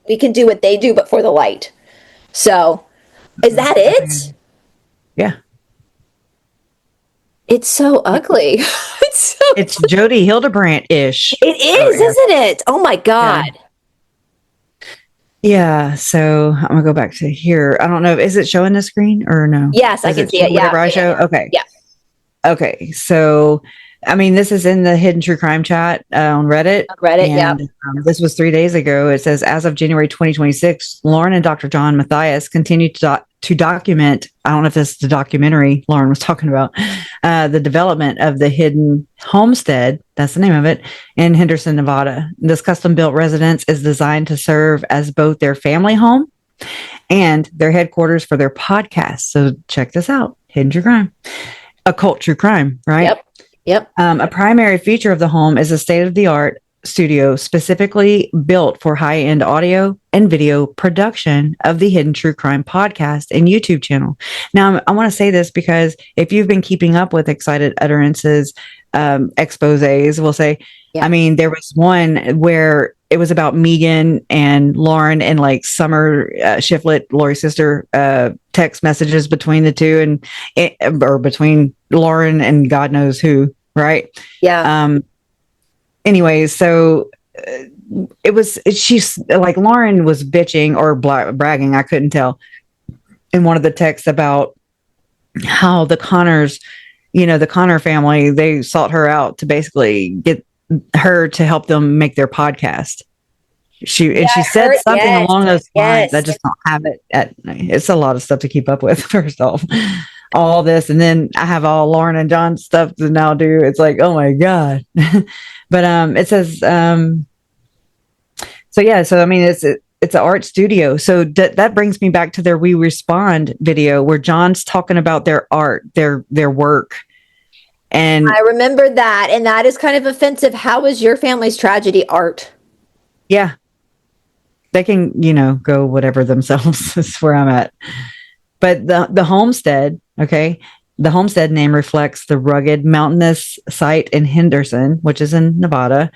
We can do what they do, but for the light. So, is that it? Yeah. It's so ugly. It's Jody Hildebrandt-ish. It is, isn't it? Oh my God. Yeah. So I'm gonna go back to here. I don't know. Is it showing the screen or no? Yes, I can see it. Yeah. Whatever I show. Yeah. Okay. Yeah. Okay. So, I mean, this is in the Hidden True Crime chat on Reddit. Yeah. This was 3 days ago. It says, as of January 2026, Lauren and Dr. John Matthias continue to document, I don't know if this is the documentary Lauren was talking about, the development of the Hidden Homestead, that's the name of it, in Henderson, Nevada. This custom-built residence is designed to serve as both their family home and their headquarters for their podcast. So check this out, Hidden True Crime. Occult true crime, right? Yep. A primary feature of the home is a state-of-the-art studio specifically built for high-end audio and video production of the Hidden True Crime podcast and YouTube channel. Now, I want to say this because if you've been keeping up with Excited Utterances, exposés, we'll say, I mean, there was one where it was about Megan and Lauren and like Summer Shiflett, Lori's sister, text messages between the two or between Lauren and God knows who, right? Yeah. Anyways, so she's like, Lauren was bitching or bragging, I couldn't tell, in one of the texts about how the Connors, the Connor family, they sought her out to basically get her to help them make their podcast. She said something along those lines. I just don't have it. It's a lot of stuff to keep up with. First off, all this, and then I have all Lauren and John stuff to now do. It's like, oh my God. But it says so yeah. So I mean, it's an art studio. So that brings me back to their We Respond video where John's talking about their art, their work. And I remember that, and that is kind of offensive. How is your family's tragedy art? Yeah. They can, go whatever themselves is where I'm at. But the homestead, okay, the homestead name reflects the rugged mountainous site in Henderson, which is in Nevada,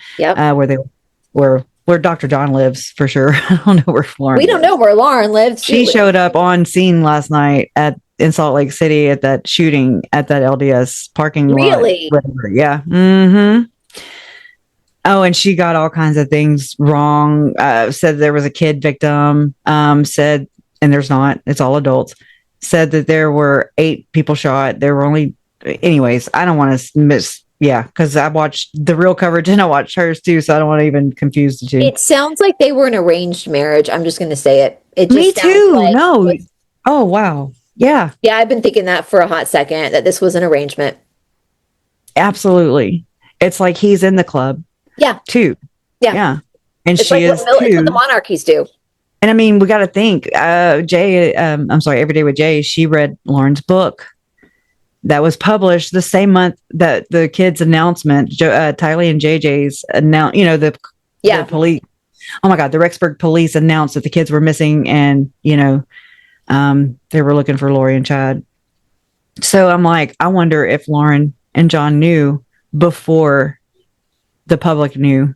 where Dr. John lives for sure. I don't know where Lauren. We don't know where Lauren lives. She showed up on scene last night in Salt Lake City at that shooting at that LDS parking lot. Really? Yeah. Mm-hmm. Oh, and she got all kinds of things wrong. Said there was a kid victim. Said, and there's not. It's all adults. Said that there were 8 people shot. There were only, anyways. I don't want to miss. Yeah, because I watched the real coverage and I watched hers too, so I don't want to even confuse the two. It sounds like they were an arranged marriage. I'm just going to say it. It just Me too. Like no. Oh wow. Yeah. Yeah, I've been thinking that for a hot second, that this was an arrangement. Absolutely. It's like he's in the club. Yeah. Too. Yeah. Yeah. And it's she like is what, too. It's what the monarchies do. And I mean, we got to think, Jay, Every Day with Jay, she read Lauren's book that was published the same month that the kids' announcement, Tylee and JJ's the police. Oh my God, the Rexburg police announced that the kids were missing and, they were looking for Lori and Chad. So I'm like, I wonder if Lauren and John knew before the public knew.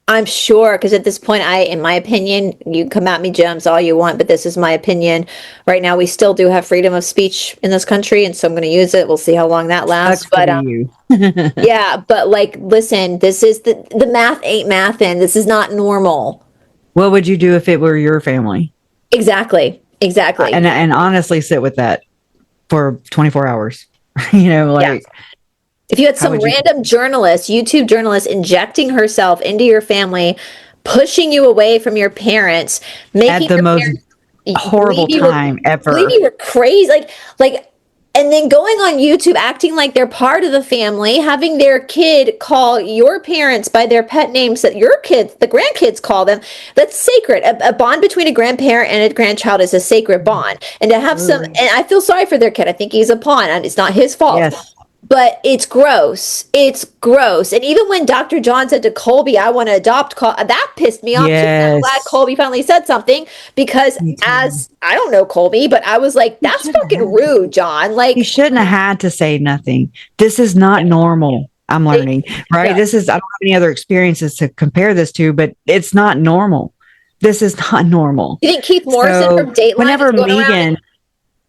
I'm sure, because at this point, in my opinion, you come at me, Gems, all you want, but this is my opinion. Right now, we still do have freedom of speech in this country, and so I'm going to use it. We'll see how long that lasts. But yeah, but like, listen, this is the math ain't mathin'. This is not normal. What would you do if it were your family? Exactly. And honestly, sit with that for 24 hours. If you had some random journalist, YouTube journalist, injecting herself into your family, pushing you away from your parents, making at the most horrible time ever. Believe you were crazy, like, and then going on YouTube, acting like they're part of the family, having their kid call your parents by their pet names that your kids, the grandkids, call them. That's sacred. A bond between a grandparent and a grandchild is a sacred bond. And to have and I feel sorry for their kid. I think he's a pawn, and it's not his fault. Yes. But it's gross. It's gross. And even when Dr. John said to Colby, I want to adopt, that pissed me off. Yes. I'm glad Colby finally said something, because I don't know Colby, but I was like, that's fucking rude, John. Like, you shouldn't have had to say nothing. This is not normal. I'm learning, right? Yeah. I don't have any other experiences to compare this to, but it's not normal. this is not normal. You think Keith Morrison So from Dateline whenever is going around? Megan,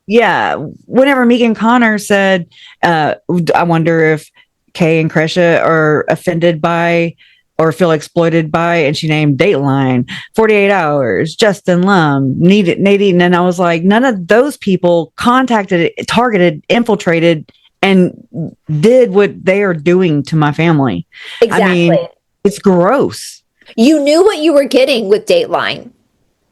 yeah, whenever Megan Connor said, I wonder if Kay and Kresha are offended by or feel exploited by, and she named Dateline, 48 Hours, Justin Lum, Nadine. And I was like, none of those people contacted, targeted, infiltrated, and did what they are doing to my family. Exactly. I mean, it's gross. You knew what you were getting with Dateline.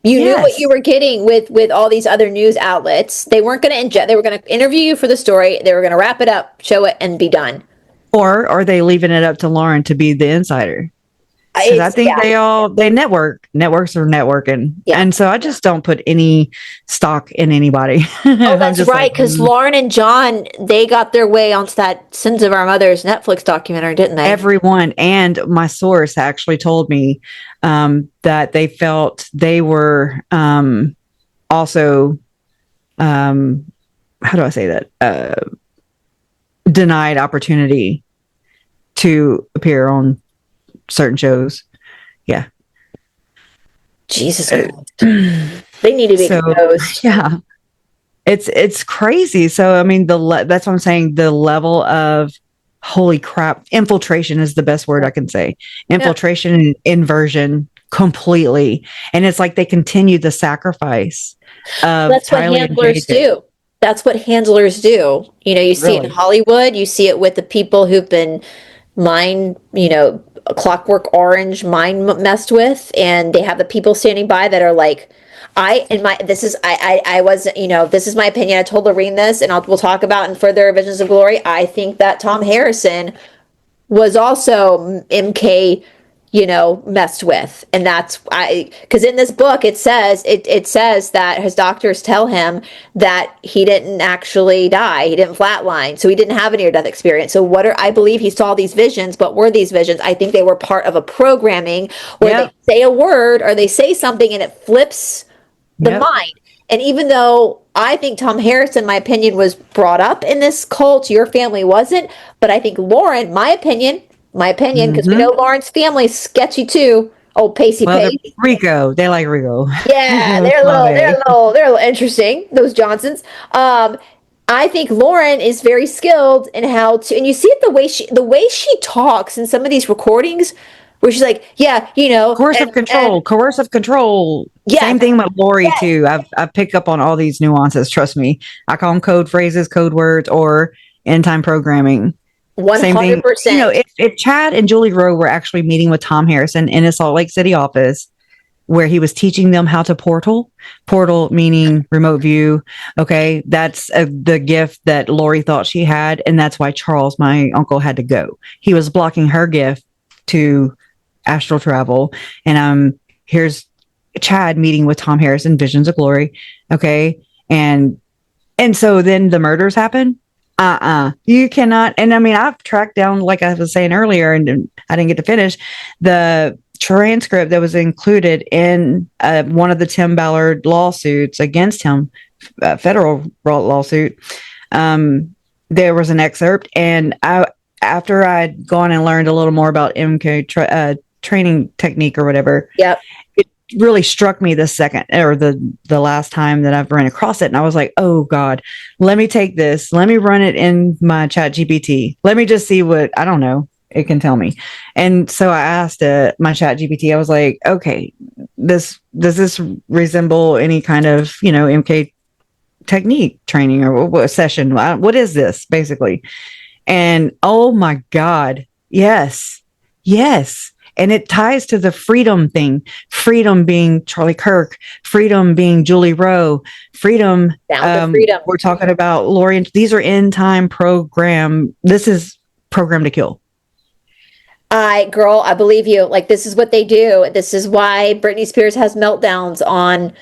You knew what you were getting with all these other news outlets. They weren't going to inject. They were going to interview you for the story. They were going to wrap it up, show it, and be done. Or are they leaving it up to Lauren to be the insider? Because I think they networks are networking. Yeah. And so I just don't put any stock in anybody. Oh, that's right. Because Lauren and John, they got their way onto that Sins of Our Mothers Netflix documentary, didn't they? Everyone. And my source actually told me that they felt they were also, how do I say that? Denied opportunity to appear on certain shows. Yeah. Jesus Christ. They need to be exposed. Yeah. It's crazy. So, I mean, that's what I'm saying. The level of holy crap, infiltration is the best word I can say. Infiltration and inversion completely. And it's like they continue the sacrifice of that's what handlers do. That's what handlers do. You know, you see it in Hollywood. You see it with the people who've been Clockwork Orange mind messed with, and they have the people standing by that are like, this is my opinion. I told Lorene this, and we'll talk about in further Visions of Glory. I think that Tom Harrison was also MK, messed with. And that's because in this book, it says that his doctors tell him that he didn't actually die. He didn't flatline. So he didn't have a near-death experience. So I believe he saw these visions, but were these visions? I think they were part of a programming where they say a word or they say something and it flips the mind. And even though I think Tom Harrison, my opinion, was brought up in this cult, your family wasn't, but I think Lauren, my opinion, because we know Lauren's family's sketchy too. Old Pacey Pace. Rico. They like Rico. Yeah, they're a little interesting, those Johnsons. I think Lauren is very skilled in how to, and you see it the way she talks in some of these recordings where she's like, coercive control. Yeah. Same thing with Lori too. I've picked up on all these nuances. Trust me. I call them code phrases, code words, or end time programming. 100%. If Chad and Julie Rowe were actually meeting with Tom Harrison in his Salt Lake City office, where he was teaching them how to portal meaning remote view. Okay. That's the gift that Lori thought she had. And that's why Charles, my uncle, had to go. He was blocking her gift to astral travel. And here's Chad meeting with Tom Harrison, Visions of Glory. Okay. And so then the murders happen. You cannot. And I mean, I've tracked down, like I was saying earlier, and I didn't get to finish the transcript that was included in one of the Tim Ballard lawsuits against him, federal lawsuit. There was an excerpt, and after I'd gone and learned a little more about MK training technique or whatever, it really struck me the last time that I've run across it. And I was like, oh God, let me take this. Let me run it in my chat GPT. Let me just see what, I don't know, it can tell me. And so I asked my chat GPT, I was like, okay, does this resemble any kind of, MK technique training or what session? What is this basically? And oh my God, yes. And it ties to the freedom thing. Freedom being Charlie Kirk, freedom being Julie Rowe, freedom. We're talking about Lori. These are end time program. This is Program to Kill. I believe you. Like, this is what they do. This is why Britney Spears has meltdowns on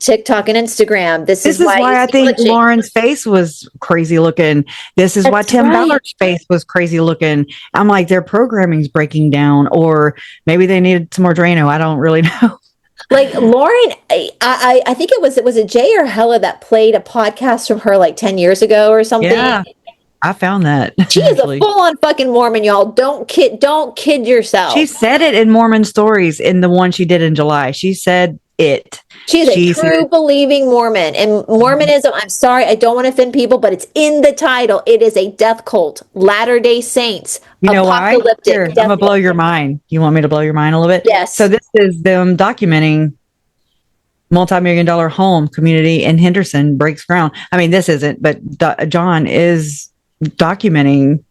TikTok and Instagram. This is why I think Lauren's face was crazy looking. This is why Tim Ballard's face was crazy looking. I'm like, their programming's breaking down, or maybe they needed some more Drano. I don't really know. Like Lauren, I think it was Jay or Hella that played a podcast from her like 10 years ago or something. Yeah. I found that. She is a actually. full-on fucking Mormon, y'all. Don't kid yourself. She said it in Mormon Stories in the one she did in July. She said it. She's a true believing Mormon. And Mormonism, I'm sorry, I don't want to offend people, but it's in the title. It is a death cult. Latter-day Saints. You know why? Apocalyptic. Here, I'm going to blow your mind. You want me to blow your mind a little bit? Yes. So this is them documenting multi-million-dollar home community in Henderson breaks ground. I mean, this isn't, but John is documenting.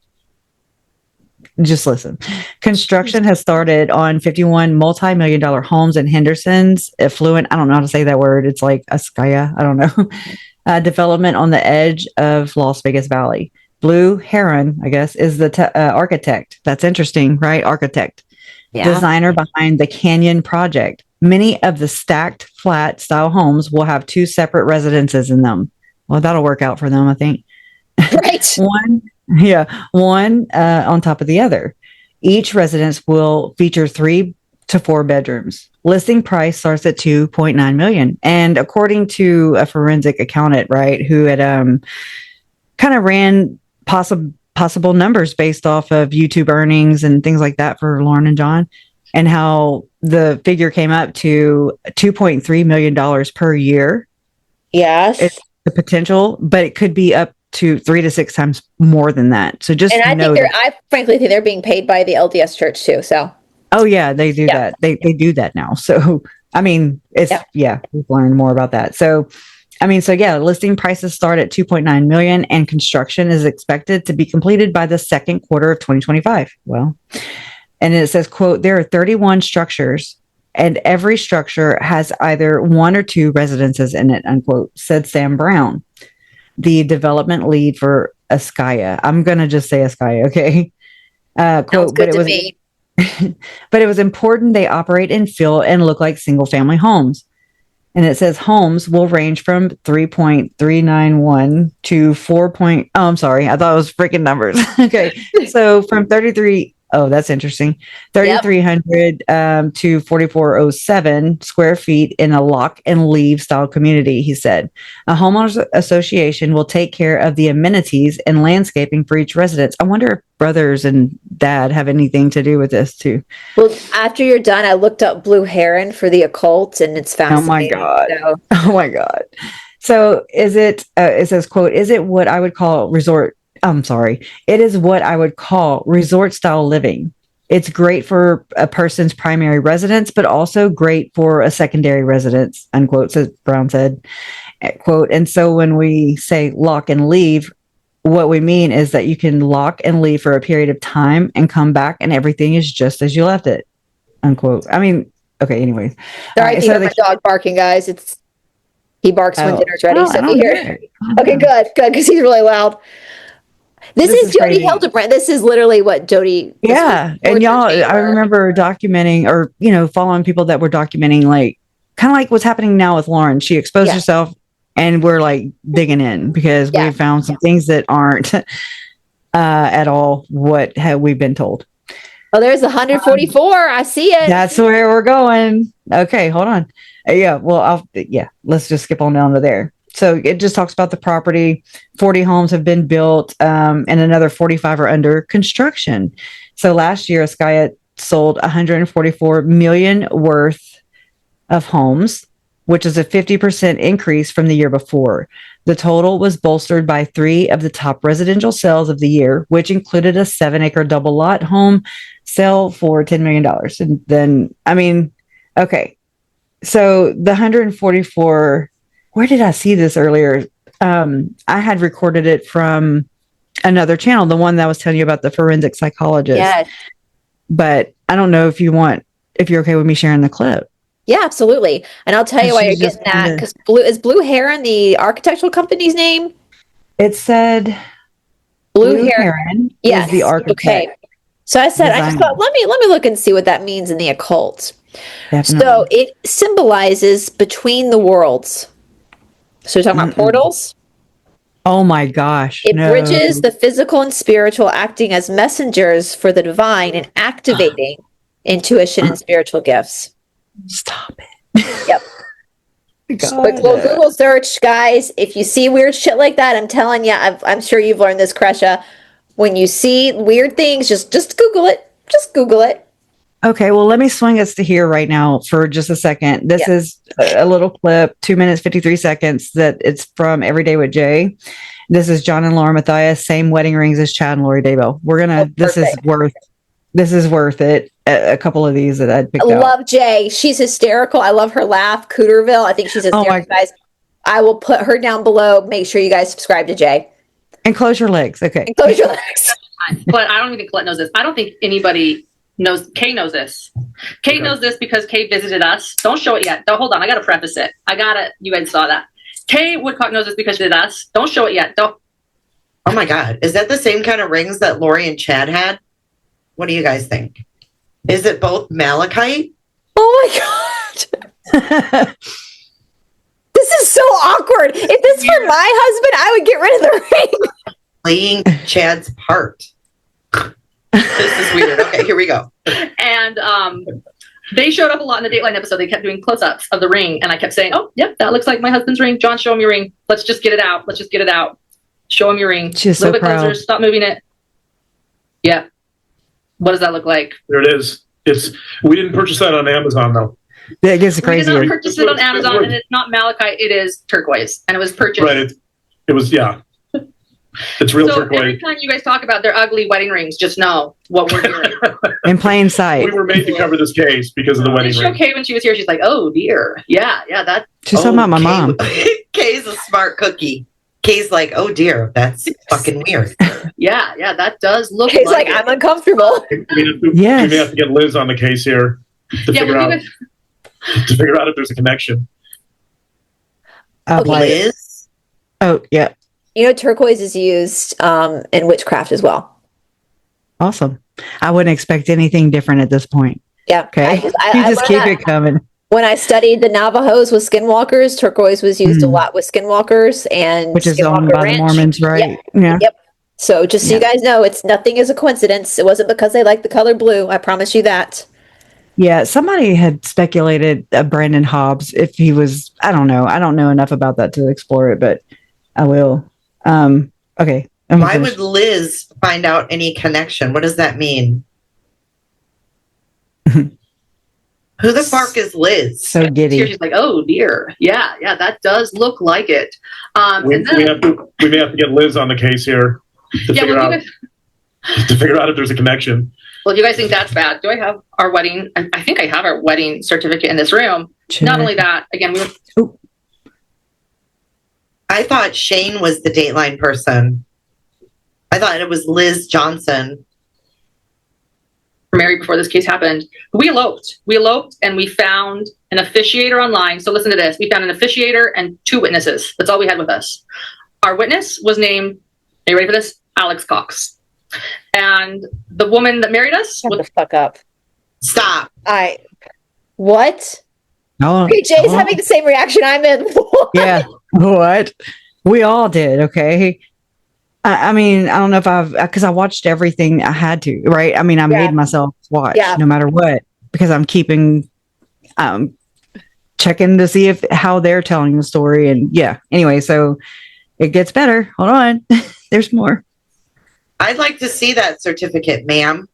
Just listen. Construction has started on 51 multi-million-dollar homes in Henderson's affluent. I don't know how to say that word. It's like Askaya. I don't know. Development on the edge of Las Vegas Valley. Blue Heron, I guess, is the architect. That's interesting, right? Architect. Yeah. Designer behind the Canyon project. Many of the stacked flat style homes will have 2 separate residences in them. Well, that'll work out for them, I think. Right. One on top of the other. Each residence will feature 3 to 4 bedrooms. Listing price starts at $2.9 million. And according to a forensic accountant, right, who had kind of ran possible numbers based off of YouTube earnings and things like that for Lauren and John, and how the figure came up to $2.3 million per year. Yes. It's the potential, but it could be up to 3 to 6 times more than that. So just I frankly think they're being paid by the LDS church too. So oh yeah, they do that. They do that now. So I mean, it's we've learned more about that. So I mean, listing prices start at 2.9 million and construction is expected to be completed by the second quarter of 2025. Well, and it says, quote, there are 31 structures and every structure has either 1 or 2 residences in it, unquote, said Sam Brown, the development lead for Askaya. I'm going to just say Askaya, okay? Quote, but it was important they operate and feel and look like single family homes. And it says homes will range from 3.391 to 4. Oh, I'm sorry. I thought it was freaking numbers. Okay. So from 33. Oh, that's interesting. 3,300 to 4,407 square feet in a lock and leave style community, he said. A homeowners association will take care of the amenities and landscaping for each residence. I wonder if brothers and dad have anything to do with this too. Well, after you're done, I looked up Blue Heron for the occult and it's fascinating. Oh my God. Oh my God. So it says, quote, is it what I would call it is what I would call resort style living. It's great for a person's primary residence, but also great for a secondary residence, unquote, says Brown said, quote. And so when we say lock and leave, what we mean is that you can lock and leave for a period of time and come back and everything is just as you left it, unquote. I mean, okay, anyways. Sorry, I hear my dog barking, guys. He barks when dinner's ready. So if you hear it. Okay, good, because he's really loud. This is Jody crazy. Hildebrand. This is literally what Jody. Yeah. And y'all, I remember documenting or, following people that were documenting kind of like what's happening now with Lauren. She exposed herself and we're digging in because we found some things that aren't at all what we've been told. Oh, there's 144. I see it. That's where we're going. Okay, hold on. Well, let's just skip on down to there. So it just talks about the property. 40 homes have been built and another 45 are under construction. So last year, Askaya sold 144 million worth of homes, which is a 50% increase from the year before. The total was bolstered by 3 of the top residential sales of the year, which included a 7-acre double lot home sale for $10 million. And then, okay. So the 144, where did I see this earlier? I had recorded it from another channel, the one that I was telling you about the forensic psychologist. Yes. But I don't know if you're okay with me sharing the clip. Yeah, absolutely. And I'll tell you why you're getting that, because is Blue Heron the architectural company's name? It said Blue Heron is the architect. Okay. So I just thought, let me look and see what that means in the occult. Definitely. So it symbolizes between the worlds. So you're talking about portals? Oh my gosh. It bridges the physical and spiritual, acting as messengers for the divine and activating intuition and spiritual gifts. Stop it. Yep. Quick little Google search, guys. If you see weird shit like that, I'm telling you, I'm sure you've learned this, Kresha. When you see weird things, just Google it. Just Google it. Okay, well, let me swing us to here right now for just a second. This is a little clip, 2 minutes, 53 seconds, that it's from Everyday with Jay. This is John and Laura Matthias, same wedding rings as Chad and Lori Daybell. We're going to, this is worth it. A couple of these that I'd picked out. I love Jay. She's hysterical. I love her laugh. Cooterville. I think she's hysterical, guys. I will put her down below. Make sure you guys subscribe to Jay. And close your legs. Okay. And close your legs. But I don't even think Colette knows this. I don't think anybody knows. Kay knows this. Kay knows this because Kay visited us. Don't show it yet. Hold on. I got to preface it. You guys saw that. Kay Woodcock knows this because she did us. Don't show it yet. Oh my God. Is that the same kind of rings that Lori and Chad had? What do you guys think? Is it both malachite? Oh my God. This is so awkward. If this were my husband, I would get rid of the ring. Playing Chad's part. This is weird. Okay, here we go. And they showed up a lot in the Dateline episode. They kept doing close-ups of the ring. And I kept saying, oh, yep, that looks like my husband's ring. John, show him your ring. Let's just get it out. Show him your ring. She's a little so bit proud. closer. Stop moving it. Yeah. What does that look like? There it is. We didn't purchase that on Amazon though. Yeah, it gets crazy. We did not purchase it on Amazon, and it's not malachite. It is turquoise, and it was purchased. Right. It was, yeah. It's real So turquoise. every time you guys talk about their ugly wedding rings, just know what we're doing. In plain sight. We were made to cover this case because of the wedding Show ring. Kay when she was here. She's like, "Oh dear, yeah, that." She's talking about my mom. Kay's a smart cookie. Kay's like, oh dear, that's fucking weird. Yeah, that does look. He's like, I'm uncomfortable. We may have to get Liz on the case here to figure out if there's a connection. Liz? Oh, yeah. You know, turquoise is used in witchcraft as well. Awesome. I wouldn't expect anything different at this point. Yeah. Okay. You just keep it coming. When I studied the Navajos with skinwalkers, turquoise was used a lot with skinwalkers, and which is Skinwalker owned by Ranch. the Mormons, right? Yep. So just so you guys know, nothing is a coincidence. It wasn't because they like the color blue. I promise you that. Yeah, somebody had speculated Brandon Hobbs if he was. I don't know. I don't know enough about that to explore it, but I will. Okay. Why would Liz find out any connection? What does that mean? Who the fuck is Liz? So giddy. She's like, "Oh dear, yeah, that does look like it." We may have to get Liz on the case here to figure out if there's a connection. Well, do you guys think that's bad? Do I have our wedding? I think I have our wedding certificate in this room. Check. Not only that, again, I thought Shane was the Dateline person. I thought it was Liz Johnson. married before this case happened. We eloped, and we found an officiator online. So listen to this. We found an officiator and 2 witnesses. That's all we had with us. Our witness was named, are you ready for this? Alex Cox. And the woman that married us. Shut the fuck up. Stop. What? Oh, Okay, Jay's having the same reaction I'm in. What? Yeah. What? We all did. Okay. I mean, I don't know if because I watched everything I had to, right? I mean, I made myself watch no matter what, because I'm keeping, checking to see how they're telling the story. And anyway, so it gets better. Hold on. There's more. I'd like to see that certificate, ma'am.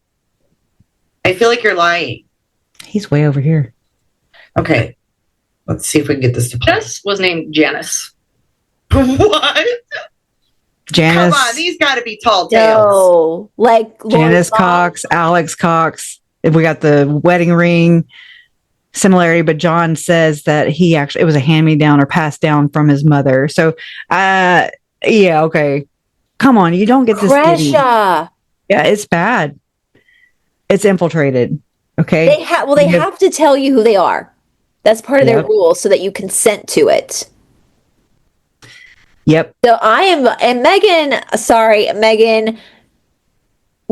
I feel like you're lying. He's way over here. Okay. Let's see if we can get this to play. This was named Janice. What? Janice. Come on, these got to be tall tales. No, like Janice Cox, Alex Cox. We got the wedding ring similarity, but John says that it was a hand-me-down or passed down from his mother. So, okay. Come on, you don't get this. Kresha. Yeah, it's bad. It's infiltrated. Okay. They have to tell you who they are. That's part of their rules, so that you consent to it. Yep. So Megan,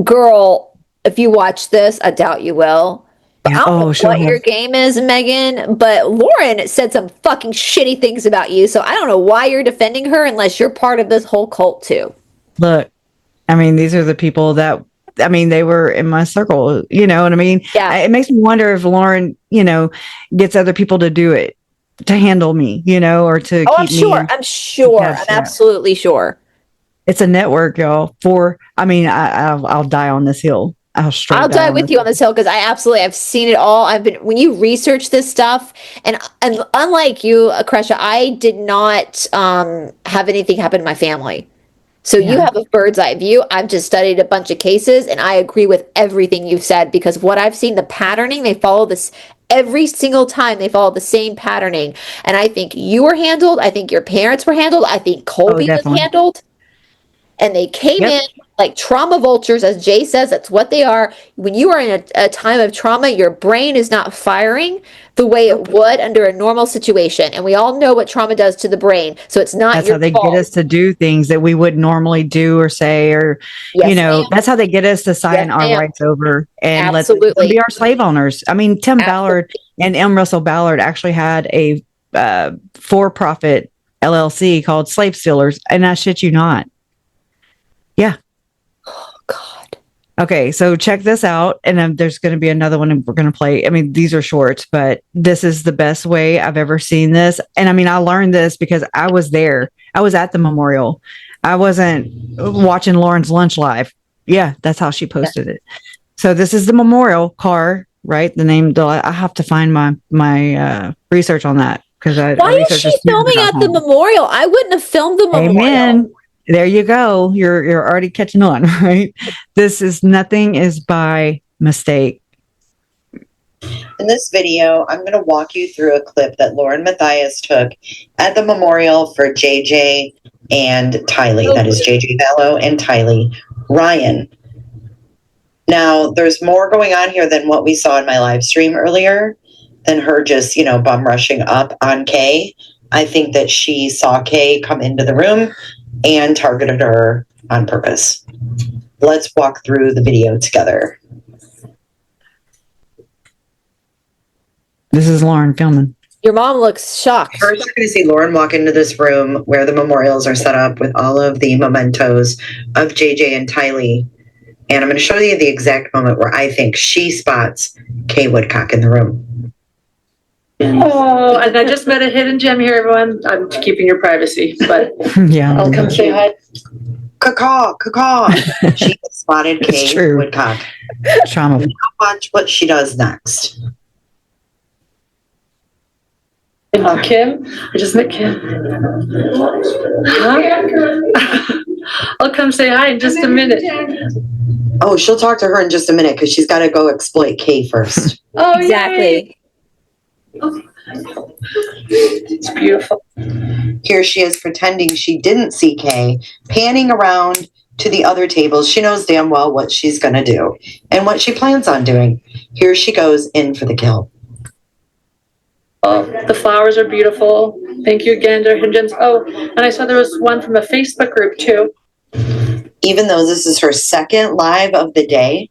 girl, if you watch this, I doubt you will. I don't know what your game is, Megan, but Lauren said some fucking shitty things about you, so I don't know why you're defending her unless you're part of this whole cult too. Look, I mean, these are the people that, they were in my circle, you know what I mean? Yeah. It makes me wonder if Lauren, gets other people to do it to handle me, or to Oh, keep I'm sure. me. I'm sure. Yes, I'm yeah. absolutely sure. It's a network, y'all. I'll die on this hill. I'll die with you on this hill because I've seen it all. When you research this stuff, and unlike you, Kresha, I did not have anything happen to my family. So you have a bird's eye view. I've just studied a bunch of cases, and I agree with everything you've said because what I've seen, the patterning, they follow this every single time. They follow the same patterning, and I think you were handled. I think your parents were handled. I think Colby was handled. And they came in like trauma vultures, as Jay says, that's what they are. When you are in a time of trauma, your brain is not firing the way it would under a normal situation. And we all know what trauma does to the brain. So it's not That's your how they fault. get us to do things that we would normally do or say, or, Yes, that's how they get us to sign our rights over and let them be our slave owners. I mean, Tim Ballard and M. Russell Ballard actually had a for-profit LLC called Slave Stealers. And I shit you not. Yeah. Oh, God. Okay, so check this out. And then there's going to be another one and we're going to play. I mean, these are shorts, but this is the best way I've ever seen this. And I mean, I learned this because I was there. I was at the memorial. I wasn't watching Lauren's lunch live. Yeah, that's how she posted it. So this is the memorial car, right? The name, I have to find my research on that. Why is she filming at the memorial? I wouldn't have filmed the memorial. Amen. There you go. You're already catching on, right? Nothing is by mistake. In this video, I'm going to walk you through a clip that Lauren Matthias took at the memorial for JJ and Tylee. That is JJ Vallow and Tylee Ryan. Now, there's more going on here than what we saw in my live stream earlier, than her just, bum rushing up on Kay. I think that she saw Kay come into the room and targeted her on purpose. Let's walk through the video together. This is Lauren filming. Your mom looks shocked. First, you're going to see Lauren walk into this room where the memorials are set up with all of the mementos of JJ and Tylee. And I'm going to show you the exact moment where I think she spots Kay Woodcock in the room. Oh, and I just met a hidden gem here, everyone. I'm keeping your privacy, but yeah, I'll come say hi. Caw. She spotted Kay Woodcock. Trauma. Now watch what she does next. Kim, I just met Kim. Huh? I'll come say hi in just a minute. Oh, she'll talk to her in just a minute because she's got to go exploit Kay first. Oh, exactly. It's beautiful. Here she is pretending she didn't see Kay, panning around to the other tables. She knows damn well what she's going to do and what she plans on doing. Here she goes in for the kill. Oh, the flowers are beautiful. Thank you again, Hidden Gems. Oh, and I saw there was one from a Facebook group too. Even though this is her second live of the day,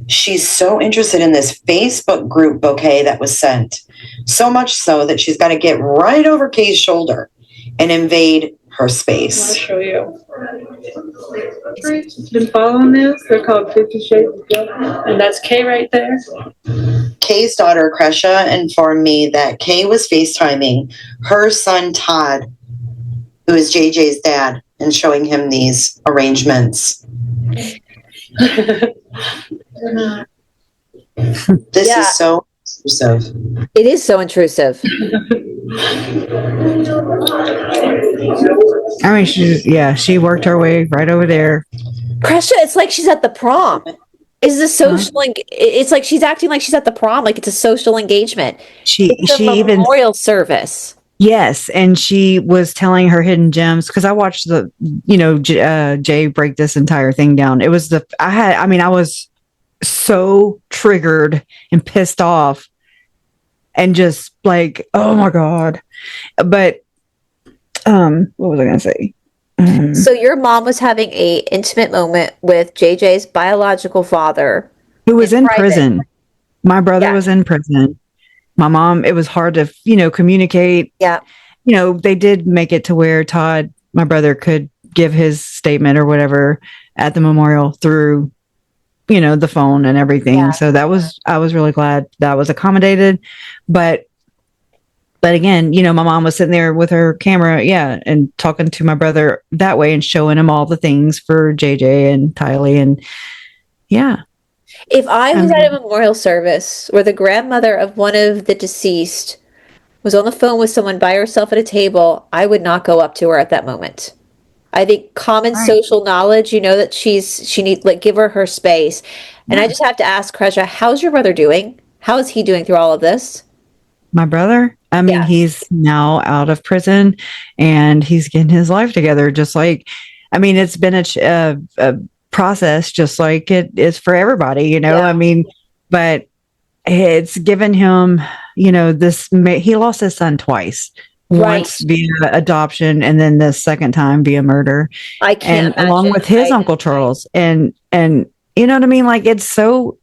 she's so interested in this Facebook group bouquet that was sent. So much so that she's got to get right over Kay's shoulder and invade her space. I'll show you. Been following this? They're called 50 Shades of Grey. And that's Kay right there. Kay's daughter, Kresha, informed me that Kay was FaceTiming her son, Todd, who is JJ's dad, and showing him these arrangements. This is so intrusive. It is so intrusive. I mean, she worked her way right over there. Kresha, it's like she's at the prom. It's a social. It's like she's acting like she's at the prom, like it's a social engagement. She memorial service. Yes, and she was telling her hidden gems because I watched Jay break this entire thing down. It was I was so triggered and pissed off and just like, oh my God. But what was I going to say? So your mom was having a intimate moment with JJ's biological father, who was in prison. My brother was in prison. My mom, it was hard to, communicate. Yeah. They did make it to where Todd, my brother, could give his statement or whatever at the memorial through, the phone and everything. Yeah. So I was really glad that was accommodated. But But again, my mom was sitting there with her camera, and talking to my brother that way and showing him all the things for JJ and Tylee. And If I was at a memorial service where the grandmother of one of the deceased was on the phone with someone by herself at a table, I would not go up to her at that moment. I think common social knowledge, that she needs, give her space. And I just have to ask Kresha, how's your brother doing? How is he doing through all of this? My brother, he's now out of prison and he's getting his life together. Just like, it's been a process, just like it is for everybody, but it's given him, he lost his son twice. Once via adoption, and then the second time via murder. I can't and along with his Uncle Charles, and you know what I mean? Like, it's so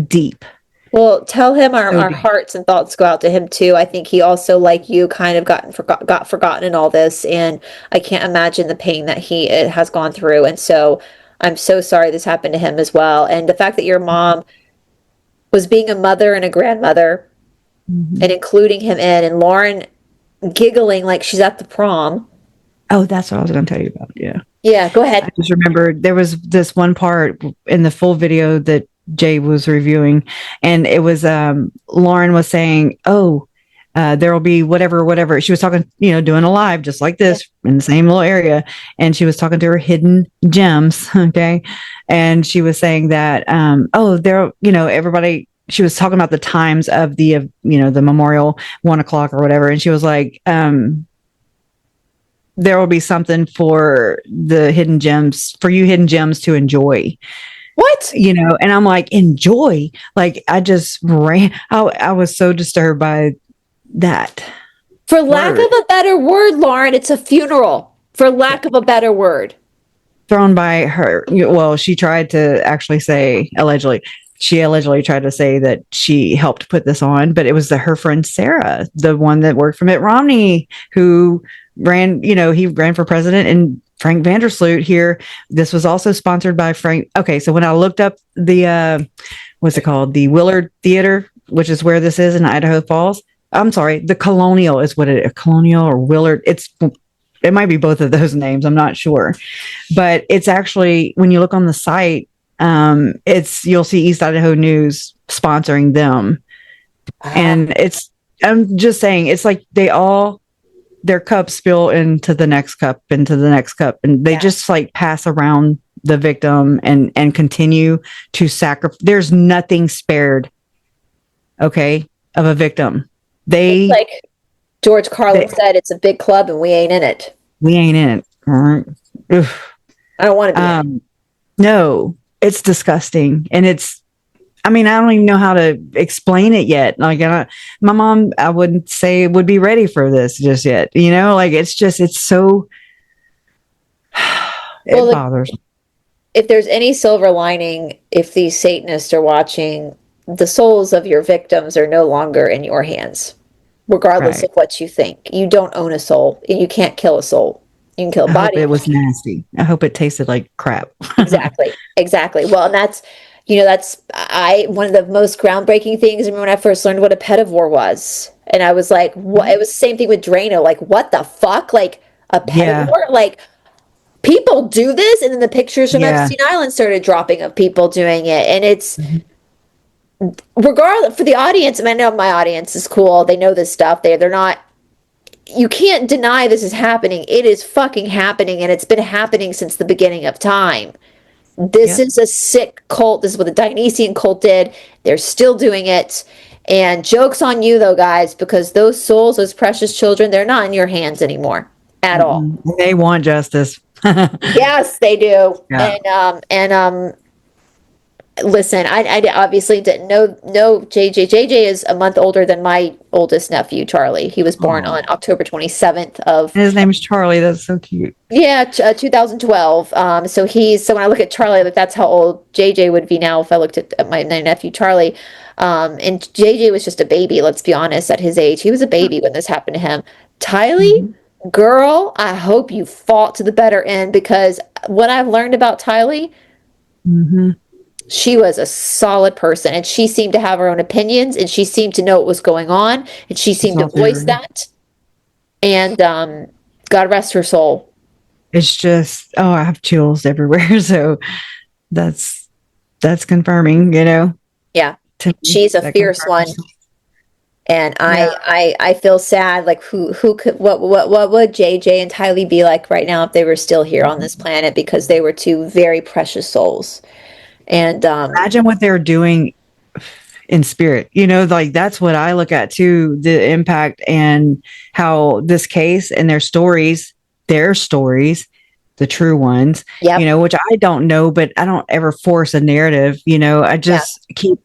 deep. Well, tell him our hearts and thoughts go out to him too. I think he also, like you, kind of got forgotten in all this, and I can't imagine the pain that he has gone through. And so I'm so sorry this happened to him as well. And the fact that your mom was being a mother and a grandmother, and including him in, and Lauren giggling like she's at the prom. Oh, that's what I was going to tell you about. Yeah, go ahead. I just remembered there was this one part in the full video that Jay was reviewing, and it was Lauren was saying, there will be whatever. She was talking, doing a live just like this in the same little area, and she was talking to her hidden gems. Okay. And she was saying that, there, everybody, she was talking about the times of the memorial, 1:00 or whatever. And she was like, there will be something for the hidden gems, for you hidden gems to enjoy. What? And I'm like, enjoy. Like, I just ran. I was so disturbed by that. For lack of a better word, Lauren, it's a funeral. For lack of a better word. Thrown by her. Well, she tried to actually say, she allegedly tried to say that she helped put this on, but it was her friend Sarah, the one that worked for Mitt Romney, who ran, he ran for president, and Frank Vandersloot here. This was also sponsored by Frank. Okay. So when I looked up the, what's it called? The Willard Theater, which is where this is in Idaho Falls. I'm sorry. The Colonial is what Colonial or Willard. It might be both of those names. I'm not sure, but it's actually, when you look on the site, you'll see East Idaho News sponsoring them. And I'm just saying, it's like their cups spill into the next cup, and they just like pass around the victim and continue to sacrifice. There's nothing spared. Okay. Of a victim. It's like George Carlin said, it's a big club and we ain't in it. All right. I don't want to be in it. No. It's disgusting. And I don't even know how to explain it yet. Like, my mom, I wouldn't say would be ready for this just yet. It's so, it bothers me. If there's any silver lining, if these Satanists are watching, the souls of your victims are no longer in your hands, regardless of what you think. You don't own a soul. You can't kill a soul. You can kill a body. I hope it was nasty. I hope it tasted like crap. Exactly. Well, and that's one of the most groundbreaking things. I remember when I first learned what a pedivore was, and I was like, what? It was the same thing with Drano. Like, what the fuck? Like, a pedivore? Like, people do this? And then the pictures from Epstein Island started dropping of people doing it, and it's regardless for the audience. I know my audience is cool. They know this stuff. They're not. You can't deny this is happening. It is fucking happening, and it's been happening since the beginning of time. This is a sick cult. This is what the Dionysian cult did. They're still doing it. And joke's on you, though, guys, because those souls, those precious children, they're not in your hands anymore at all. They want justice. Yes, they do. Yeah. Listen, I obviously didn't know JJ. JJ is a month older than my oldest nephew, Charlie. He was born on October 27th of... His name is Charlie. That's so cute. Yeah, 2012. So when I look at Charlie, like, that's how old JJ would be now if I looked at my nephew, Charlie. And JJ was just a baby, let's be honest, at his age. He was a baby when this happened to him. Tylee, girl, I hope you fought to the better end, because what I've learned about Tylee... She was a solid person, and she seemed to have her own opinions, and she seemed to know what was going on, and she seemed to voice that. And God rest her soul. It's just, oh, I have chills everywhere. So that's confirming, you know. Yeah, she's a fierce one. And I feel sad. Like who could what would JJ and Tylee be like right now if they were still here on this planet, because they were two very precious souls. And imagine what they're doing in spirit. You know, like that's what I look at too, the impact and how this case and their stories, the true ones, you know, which I don't know, but I don't ever force a narrative, you know, I just keep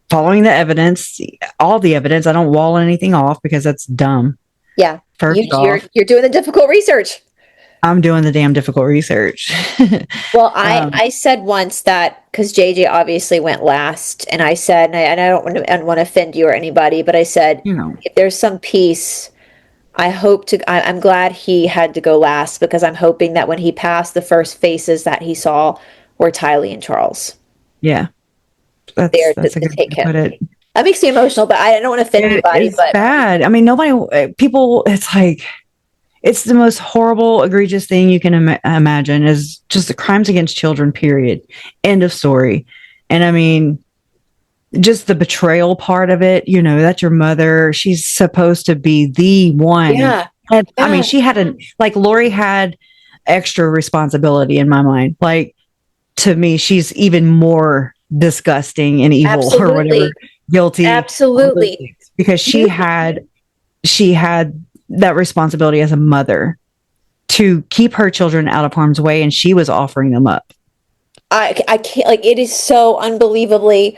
following the evidence, all the evidence. I don't wall anything off because that's dumb. Yeah. First off, you're doing the difficult research. I'm doing the damn difficult research. Well, I said once that, because JJ obviously went last, and I said, and I don't want to offend you or anybody, but I said, you know, if there's some peace, I'm glad he had to go last, because I'm hoping that when he passed, the first faces that he saw were Tylee and Charles. Yeah. That's a good way to put it. That makes me emotional, but I don't want to offend anybody. It's bad. I mean, people, it's like, it's the most horrible, egregious thing you can imagine, is just the crimes against children, period. End of story. And I mean, just the betrayal part of it, you know, that's your mother. She's supposed to be the one. Yeah. I mean, she had Lori had extra responsibility in my mind. Like, to me, she's even more disgusting and evil or whatever, guilty. Absolutely. Because she had that responsibility as a mother to keep her children out of harm's way, and she was offering them up. I can't, like, it is so unbelievably,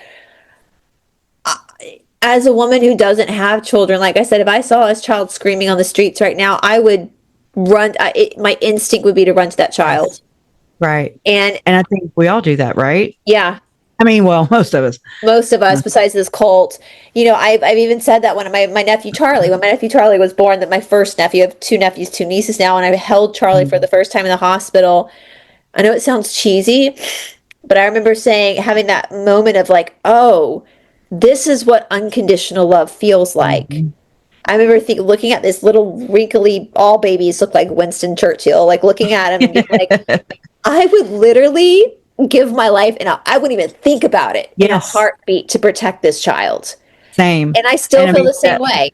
as a woman who doesn't have children, like I said, if I saw a child screaming on the streets right now, I would run. My instinct would be to run to that child. Right. And I think we all do that, right? Yeah. I mean, well, most of us, besides this cult, you know, I've even said that when my nephew Charlie was born, that my first nephew, I have two nephews, two nieces now, and I held Charlie for the first time in the hospital. I know it sounds cheesy, but I remember having that moment of like, oh, this is what unconditional love feels like. I remember looking at this little wrinkly, all babies look like Winston Churchill, like looking at him and being like, I would literally give my life, and I wouldn't even think about it in a heartbeat to protect this child. Same. And I still feel the same way.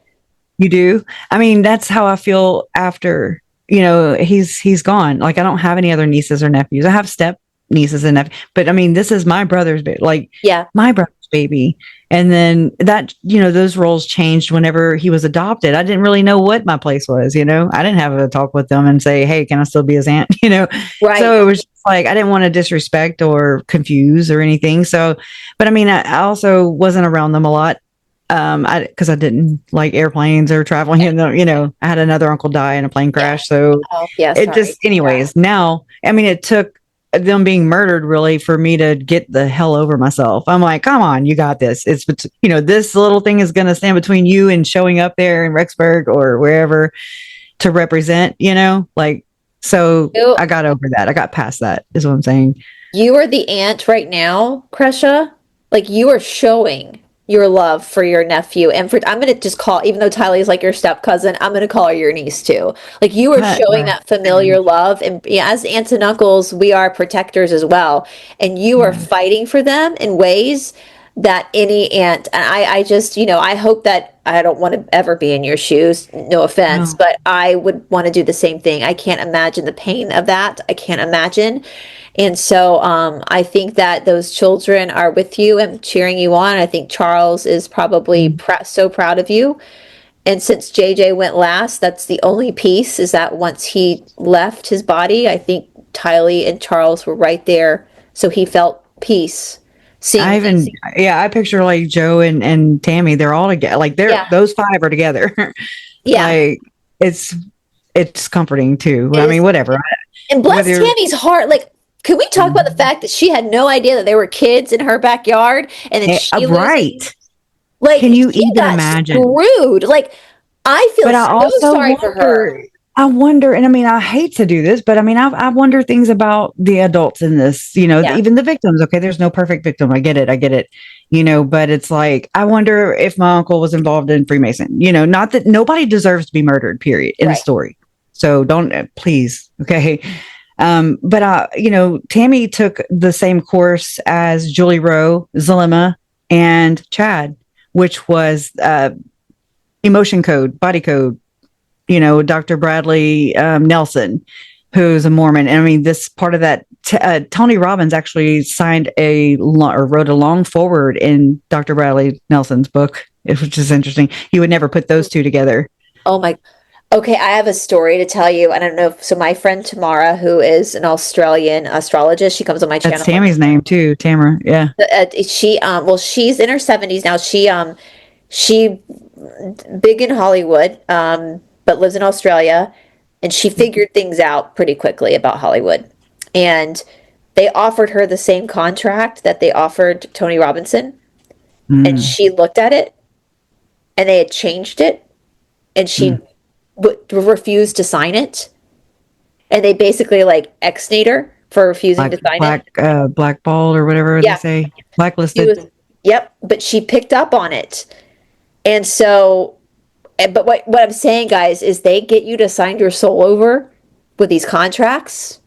You do? I mean, that's how I feel after, you know, he's gone. Like, I don't have any other nieces or nephews. I have step nieces and nephews, but I mean, this is my brother's baby. Like, my brother's baby. And then that, you know, those roles changed whenever he was adopted. I didn't really know what my place was, you know. I didn't have a talk with them and say, hey, can I still be his aunt? You know? Right. So it was just like, I didn't want to disrespect or confuse or anything. So, but I mean, I also wasn't around them a lot. Because I didn't like airplanes or traveling, and you know, I had another uncle die in a plane crash. So now, I mean, it took them being murdered really for me to get the hell over myself. I'm like, come on, you got this. It's, you know, this little thing is going to stand between you and showing up there in Rexburg or wherever to represent, you know, like, so I got over that. I got past that is what I'm saying. You are the aunt right now, Kresha. Like, you are showing your love for your nephew, and I'm going to just call, even though Tylee is like your step cousin, I'm going to call her your niece too. Like, you are showing that familiar love, and as aunts and uncles, we are protectors as well, and you are fighting for them in ways that any aunt, and I just, you know, I hope that, I don't want to ever be in your shoes, no offense, but I would want to do the same thing. I can't imagine the pain of that. I can't imagine. And so I think that those children are with you and cheering you on. I think Charles is probably so proud of you. And since JJ went last, that's the only piece, is that once he left his body, I think Tylee and Charles were right there. So he felt peace. I picture like Joe and Tammy, they're all together. Like those five are together. Like, it's comforting too. I mean, whatever. And bless Tammy's heart. Like, can we talk about the fact that she had no idea that there were kids in her backyard, and then she like, can you even imagine? Screwed. Like, I feel so sorry for her. I wonder, and I mean, I hate to do this, but I mean, I wonder things about the adults in this, even the victims. Okay, there's no perfect victim. I get it, but it's like, I wonder if my uncle was involved in Freemason, not that nobody deserves to be murdered, period, in a story. So don't, please. Okay. But Tammy took the same course as Julie Rowe, Zalima, and Chad, which was emotion code, body code. Dr. Bradley Nelson, who's a Mormon. And I mean, this part of that, Tony Robbins actually wrote a long foreword in Dr. Bradley Nelson's book, which is interesting. He would never put those two together. Oh my. Okay, I have a story to tell you. I don't know. So my friend Tamara, who is an Australian astrologist, she comes on my channel. That's Tammy's name too, Tamara. Yeah. She's in her 70s now. She big in Hollywood, but lives in Australia, and she figured things out pretty quickly about Hollywood. And they offered her the same contract that they offered Tony Robinson, and she looked at it, and they had changed it, and she refused to sign it, and they basically ex-nate her for refusing to sign it. Blackballed or whatever they say, blacklisted. But she picked up on it, and so. But what I'm saying, guys, is they get you to sign your soul over with these contracts,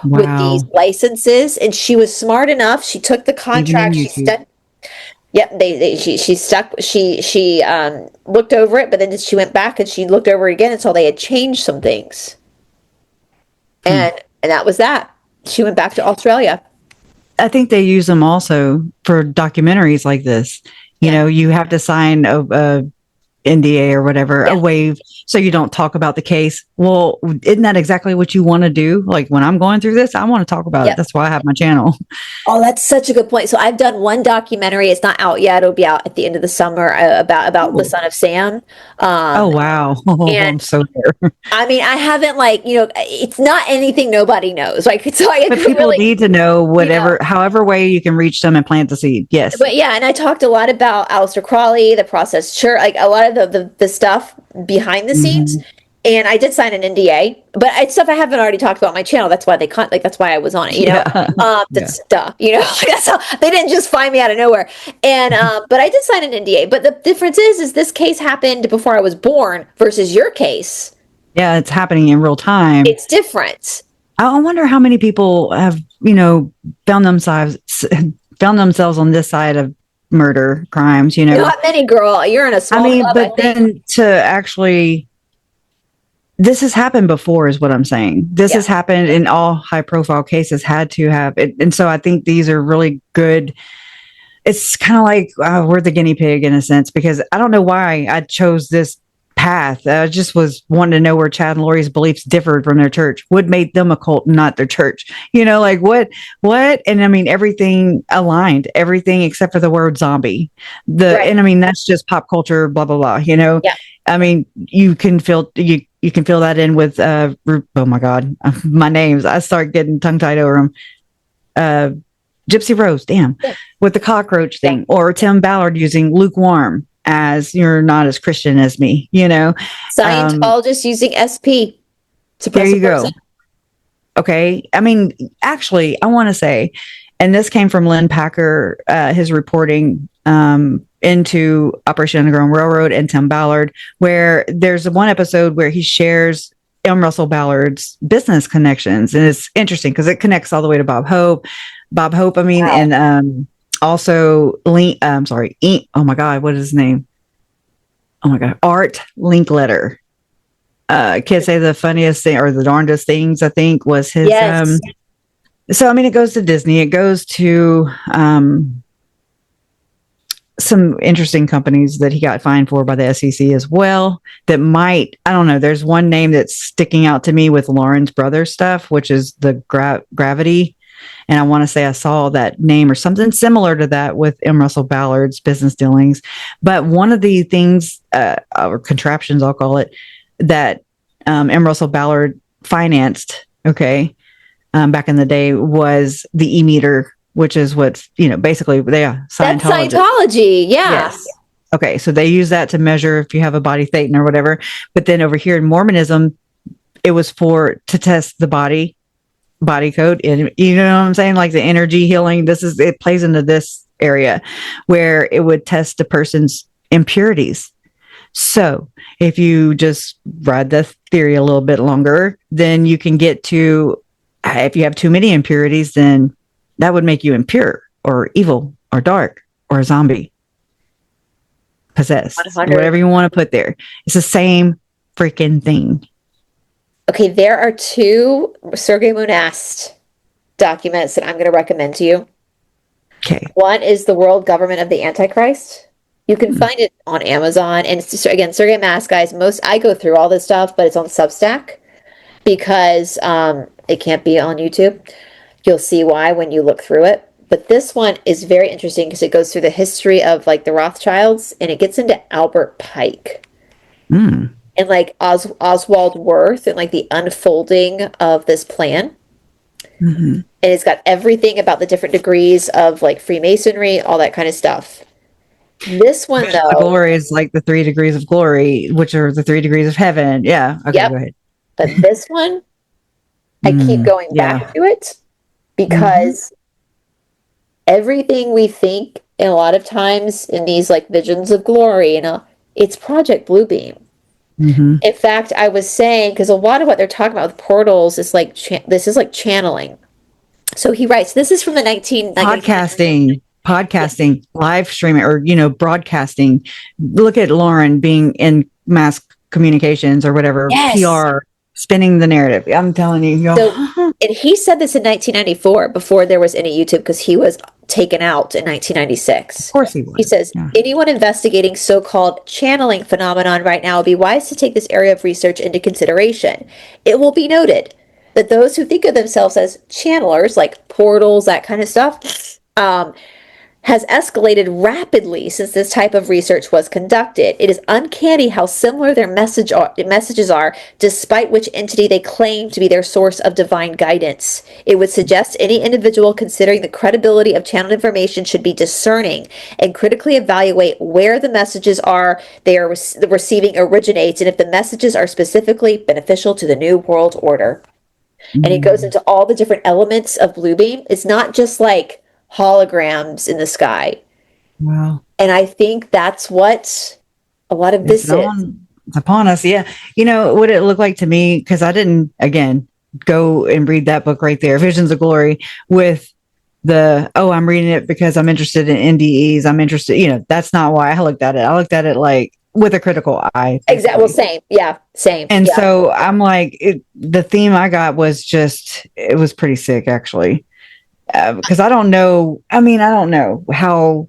with these licenses. And she was smart enough. She took the contract. She looked over it, but then she went back and she looked over it again and saw they had changed some things. And that was that. She went back to Australia. I think they use them also for documentaries like this. You have to sign a NDA or whatever, a waive, so you don't talk about the case. Well, isn't that exactly what you want to do? Like, when I'm going through this, I want to talk about it. That's why I have my channel. Oh, that's such a good point. So I've done one documentary. It's not out yet. It'll be out at the end of the summer about the son of Sam. Oh, wow. I'm so there. I mean, I haven't it's not anything nobody knows. But people need to know however way you can reach them and plant the seed. Yes. But and I talked a lot about Aleister Crowley, the process church, a lot of the stuff behind the scenes. And I did sign an NDA, but it's stuff I haven't already talked about on my channel. That's why that's why I was on it, That's stuff, that's how, they didn't just find me out of nowhere. And, but I did sign an NDA, but the difference is this case happened before I was born versus your case. Yeah. It's happening in real time. It's different. I wonder how many people have, found themselves on this side of murder crimes, Not many, girl. You're in a small club, but then to actually, this has happened before is what I'm saying. This has happened in all high profile cases, had to have it. And so I think these are really good. It's kind of like we're the guinea pig in a sense, because I don't know why I chose this path. I just was wanting to know where Chad and Lori's beliefs differed from their church. What made them a cult, not their church? What? And I mean, everything aligned, everything except for the word zombie. And I mean, that's just pop culture, blah, blah, blah, Yeah. I mean, you can feel that in with, oh my God, my names. I start getting tongue tied over them. Gypsy Rose, with the cockroach thing, or Tim Ballard using lukewarm as you're not as Christian as me, Scientologists using SP. There you go. Okay. I mean, actually, I want to say, and this came from Lynn Packer, his reporting into Operation Underground Railroad and Tim Ballard, where there's one episode where he shares M. Russell Ballard's business connections. And it's interesting because it connects all the way to Bob Hope, and also oh my God, what is his name? Oh my God, Art Linkletter. Kids say the funniest thing or the darndest things, I think, was his. So I mean, it goes to Disney. It goes to some interesting companies that he got fined for by the SEC as well. That might, I don't know. There's one name that's sticking out to me with Lauren's brother stuff, which is the Gravity. And I want to say I saw that name or something similar to that with M. Russell Ballard's business dealings. But one of the things, or contraptions, I'll call it, that M. Russell Ballard financed, back in the day, was the e-meter, which is what's, basically, That's Scientology, yeah. Yes. Okay, so they use that to measure if you have a body thetan or whatever. But then over here in Mormonism, it was to test the body code, and you know what I'm saying, like the energy healing. It plays into this area where it would test the person's impurities. So if you just ride the theory a little bit longer, then you can get to, if you have too many impurities, then that would make you impure or evil or dark or a zombie, possessed, 100. whatever you want to put there. It's the same freaking thing. Okay, there are 2 Sergei Monast documents that I'm going to recommend to you. Okay. One is The World Government of the Antichrist. You can find it on Amazon. And it's, again, Sergei Monast, guys, I go through all this stuff, but it's on Substack because it can't be on YouTube. You'll see why when you look through it. But this one is very interesting because it goes through the history of like the Rothschilds, and it gets into Albert Pike. And like Oswald Wirth, and like the unfolding of this plan. And it's got everything about the different degrees of like Freemasonry, all that kind of stuff. This one, though, the glory is like the 3 degrees of glory, which are the 3 degrees of heaven. Yeah. Okay, Yep. Go ahead. But this one, I keep going back to it because everything we think, and a lot of times in these like visions of glory, it's Project Bluebeam. In fact, I was saying, because a lot of what they're talking about with portals is like this is like channeling. So he writes, this is from the podcasting, live streaming, or broadcasting. Look at Lauren being in mass communications or whatever, PR, spinning the narrative. I'm telling you. So, and he said this in 1994 before there was any YouTube, because he was taken out in 1996. Of course he was. He says, anyone investigating so-called channeling phenomenon right now would be wise to take this area of research into consideration. It will be noted that those who think of themselves as channelers, like portals, that kind of stuff, has escalated rapidly since this type of research was conducted. It is uncanny how similar their messages are, despite which entity they claim to be their source of divine guidance. It would suggest any individual considering the credibility of channeled information should be discerning and critically evaluate where the messages they are receiving originates, and if the messages are specifically beneficial to the New World Order. And it goes into all the different elements of Bluebeam. It's not just like holograms in the sky. Wow. And I think that's what a lot of this is. It's upon us. Yeah. What it looked like to me, because I didn't, again, go and read that book right there, Visions of Glory, with I'm reading it because I'm interested in NDEs. I'm interested, that's not why I looked at it. I looked at it like with a critical eye. Exactly. Well, same. Yeah. Same. And so I'm like, the theme I got was it was pretty sick, actually. Because I don't know how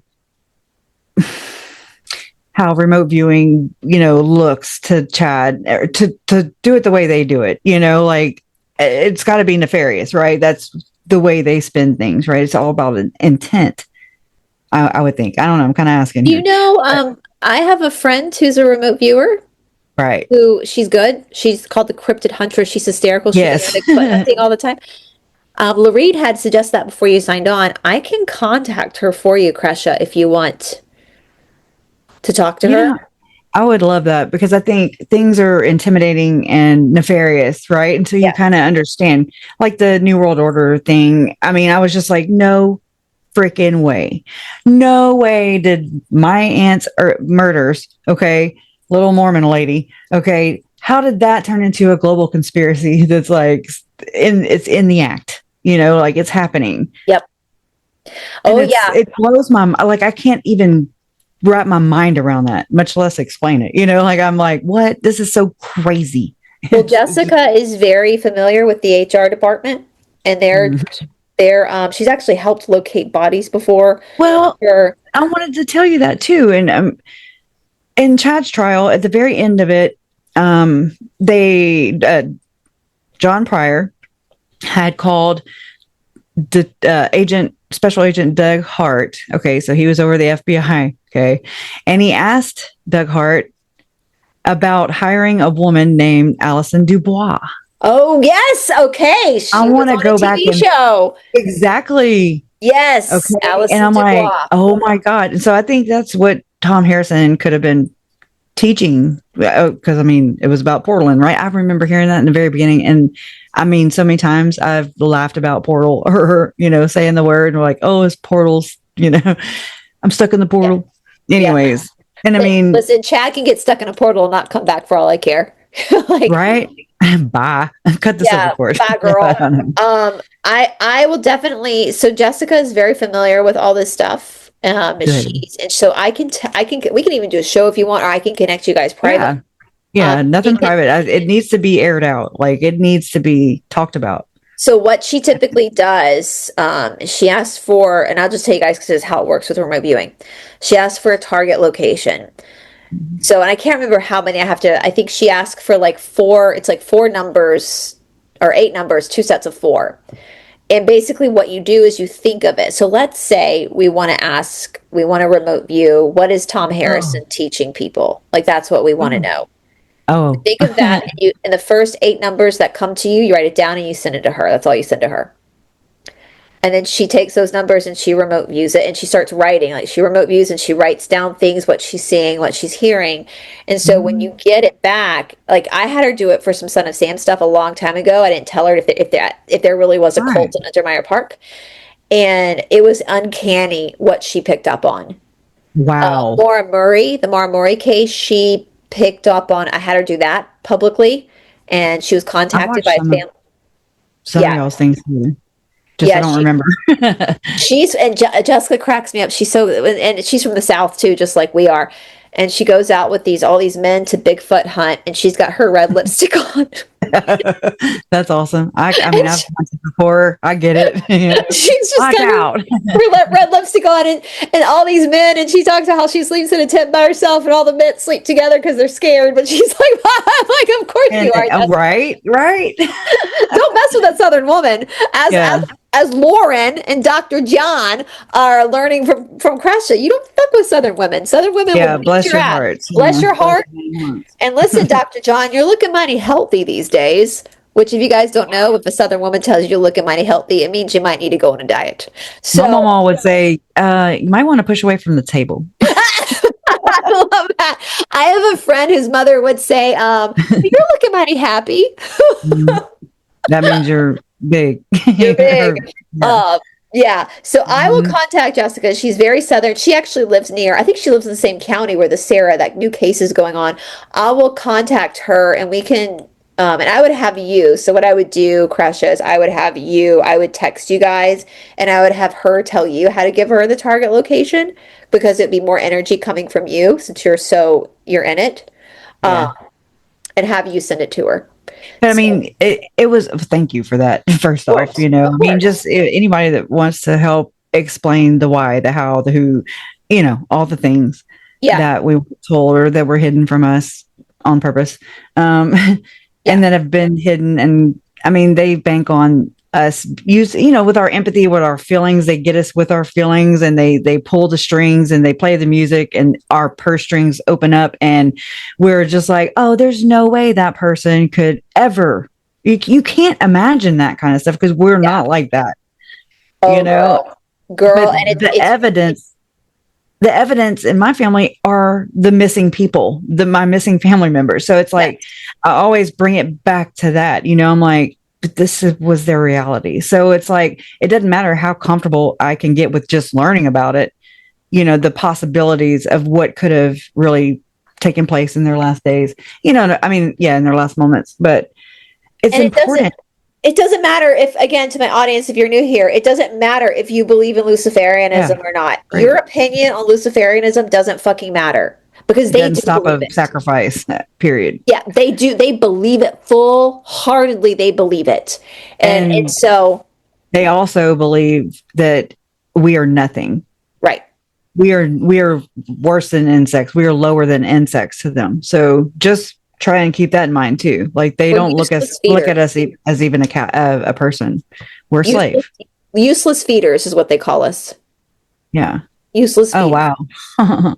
remote viewing, looks to Chad, or to do it the way they do it, like it's got to be nefarious, right? That's the way they spin things, right? It's all about an intent. I would think. I don't know. I'm kind of asking. I have a friend who's a remote viewer. Right. She's good. She's called the Cryptid Huntress. She's hysterical. Yes. She's hunting all the time. Lori had suggested that before you signed on. I can contact her for you, Kresha, if you want to talk to her. I would love that, because I think things are intimidating and nefarious, right? Until you kind of understand, like the New World Order thing. I mean, I was just like, no freaking way. No way did my aunt's murders, little Mormon lady, how did that turn into a global conspiracy that's like, it's in the act? Like it's happening. Yep. It blows my mind. Like I can't even wrap my mind around that, much less explain it. I'm like, what? This is so crazy. Well, Jessica is very familiar with the HR department, and she's actually helped locate bodies before. Well, I wanted to tell you that too. And in Chad's trial, at the very end of it, John Pryor had called the special agent Doug Hart. So he was over the FBI. And he asked Doug Hart about hiring a woman named Alison Dubois. Oh yes, okay. I want to go back and show exactly. Yes, okay. Alison and I'm Dubois. like, oh my god! And so I think that's what Tom Harrison could have been teaching, because I mean, it was about portaling, right? I remember hearing that in the very beginning. And I mean, so many times I've laughed about portal or, saying the word and like, oh, it's portals, I'm stuck in the portal. Yeah. Anyways. Yeah. And I mean, listen, Chad can get stuck in a portal and not come back for all I care. Right. Bye. Cut the silver cord. Bye, girl. I will definitely. So Jessica is very familiar with all this stuff. And so we can even do a show if you want, or I can connect you guys private. Yeah. Nothing private. It needs to be aired out. Like it needs to be talked about. So what she typically does, she asks for, and I'll just tell you guys because this is how it works with remote viewing. She asks for a target location. So, and I can't remember how many I think she asked for like 4, it's like 4 numbers or 8 numbers, 2 sets of 4. And basically what you do is you think of it. So let's say we want to remote view, what is Tom Harrison teaching people? Like that's what we want to know. Oh. Think of that. And the first 8 numbers that come to you, you write it down and you send it to her. That's all you send to her. And then she takes those numbers and she remote views it and she starts writing. Like she remote views and she writes down things, what she's seeing, what she's hearing. And so when you get it back, like I had her do it for some Son of Sam stuff a long time ago. I didn't tell her if there really was a cult in Untermeyer Park. And it was uncanny what she picked up on. Wow. The Maura Murray case, she picked up on, I had her do that publicly and she was contacted by a family. Some of y'all's things too. I don't remember. Jessica cracks me up. She's she's from the South too, just like we are. And she goes out with all these men to Bigfoot hunt, and she's got her red lipstick on. That's awesome. I mean, I've hunted before. I get it. She's just got her red lipstick on, and all these men, and she talks about how she sleeps in a tent by herself, and all the men sleep together because they're scared. But she's like, I'm like, of course you are. Right. Don't mess with that Southern woman. As Lauren and Dr. John are learning from Kresha, you don't fuck with Southern women. Southern women will bless your hearts. Bless your heart. And listen, Dr. John, you're looking mighty healthy these days. Which, if you guys don't know, if a Southern woman tells you you're looking mighty healthy, it means you might need to go on a diet. So, my mama would say, you might want to push away from the table. I love that. I have a friend whose mother would say, you're looking mighty happy. That means you're big. You're big. Yeah. So I will contact Jessica. She's very Southern. She actually lives I think she lives in the same county where the Sarah, that new case is going on. I will contact her and we can, and I would have you. So what I would do, Kresha, is I would text you guys and I would have her tell you how to give her the target location because it'd be more energy coming from you since you're in it, and have you send it to her. But I mean, it was, thank you for that. First off, I mean, just anybody that wants to help explain the why, the how, the who, all the things that we were told or that were hidden from us on purpose. And that have been hidden. And I mean, they bank on us with our empathy, with our feelings. They get us with our feelings and they pull the strings and they play the music and our purse strings open up and we're just like, oh, there's no way that person could ever, you can't imagine that kind of stuff because we're not like that. Girl. And the evidence in my family are the missing people, my missing family members. So it's like, I always bring it back to that, I'm like, but was their reality. So it's like, it doesn't matter how comfortable I can get with just learning about it, the possibilities of what could have really taken place in their last days, in their last moments, but it's important. It doesn't matter if, again, to my audience, if you're new here, it doesn't matter if you believe in Luciferianism or not. Right. Your opinion on Luciferianism doesn't fucking matter. Because they do stop a sacrifice, period. Yeah, they do. They believe it full-heartedly. They believe it. And so... They also believe that we are nothing. Right. We are worse than insects. We are lower than insects to them. So just try and keep that in mind too. Like they don't look at us as even a person. We're slaves. Useless feeders is what they call us. Yeah. Useless feeders. Oh, wow.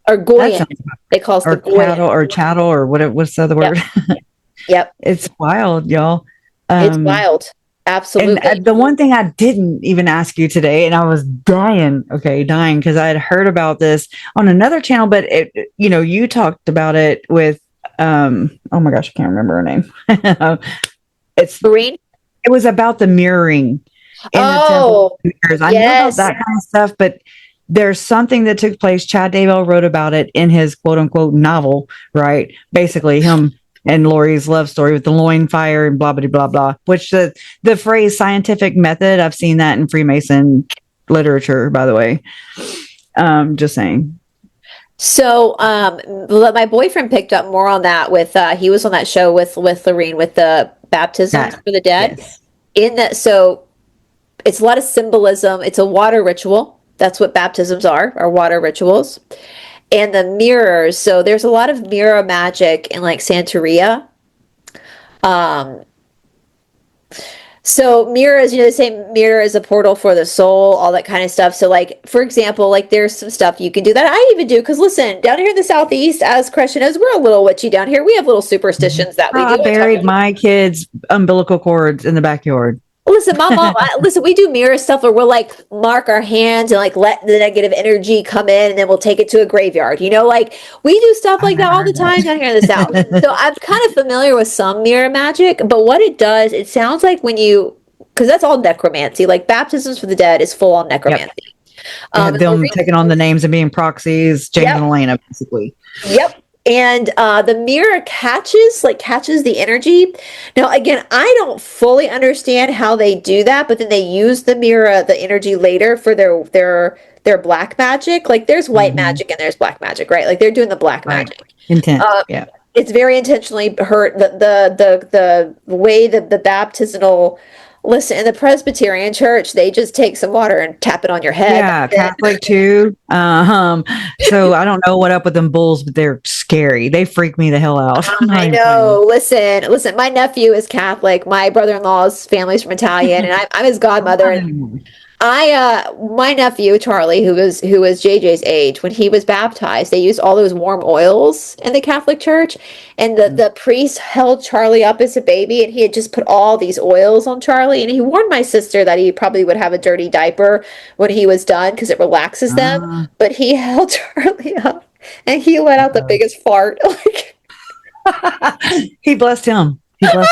Or goyim. They call us the goyim. Chattel or what's the other word? Yep. It's wild, y'all. It's wild. Absolutely. And the one thing I didn't even ask you today, and I was dying, because I had heard about this on another channel, but you talked about it with, oh my gosh, I can't remember her name. It's Marine. It was about the mirroring in the temple. I knew about that kind of stuff, but there's something that took place. Chad Daybell wrote about it in his quote unquote novel, right? Basically, him and Lori's love story with the loin fire and blah, blah, blah, blah, which the phrase scientific method, I've seen that in Freemason literature, by the way. Just saying. So, my boyfriend picked up more on that with, he was on that show with Lorene with the baptisms for the dead. Yes. So it's a lot of symbolism. It's a water ritual. That's what baptisms are water rituals. And the mirrors, so there's a lot of mirror magic in like Santeria. So mirrors, they say mirror is a portal for the soul, all that kind of stuff. So like, for example, like there's some stuff you can do that I even do. Because listen, down here in the Southeast, as Kresha knows, we're a little witchy down here. We have little superstitions that we do. I buried my kids' umbilical cords in the backyard. Listen, my mom, we do mirror stuff where we'll like mark our hands and like let the negative energy come in and then we'll take it to a graveyard. Like we do stuff like that all the time down here in the South. So I'm kind of familiar with some mirror magic, but what it does, it sounds like because that's all necromancy, like baptisms for the dead is full on necromancy. Yep. Them taking on the names and being proxies, James and Elena, basically. Yep. And the mirror catches the energy. Now, again, I don't fully understand how they do that, but then they use the mirror, the energy later for their black magic. Like there's white magic and there's black magic, right? Like they're doing the black magic. Intent. Yeah. It's very intentionally hurt. The way that the baptismal. Listen, in the Presbyterian church, they just take some water and tap it on your head. Yeah, Catholic too. So I don't know what up with them bulls, but they're scary. They freak me the hell out. I know. Listen. My nephew is Catholic. My brother-in-law's family's from Italian, and I'm his godmother. And my nephew Charlie, who was JJ's age, when he was baptized, they used all those warm oils in the Catholic Church, and the priest held Charlie up as a baby, and he had just put all these oils on Charlie, and he warned my sister that he probably would have a dirty diaper when he was done because it relaxes them. But he held Charlie up, and he let out the biggest fart. He blessed him. I know.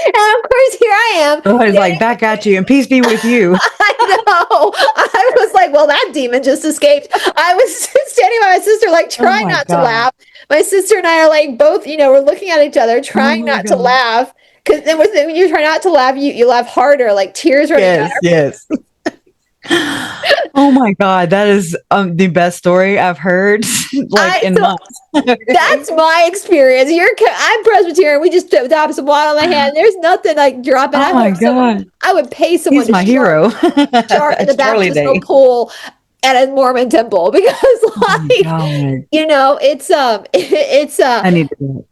And of course, here I am. Oh, he's like, back at you, and peace be with you. I know. I was like, well, that demon just escaped. I was standing by my sister, like, trying not to laugh. My sister and I are like, both, we're looking at each other, trying not to laugh. Because then when you try not to laugh, you laugh harder, like tears running down. Yes. Oh my God, that is the best story I've heard in months. That's my experience. I'm Presbyterian. We just drop some water on my hand. There's nothing like dropping. Oh my God! I would pay someone. He's my hero. Start in the baptismal pool at a Mormon temple because, it's I need to do it.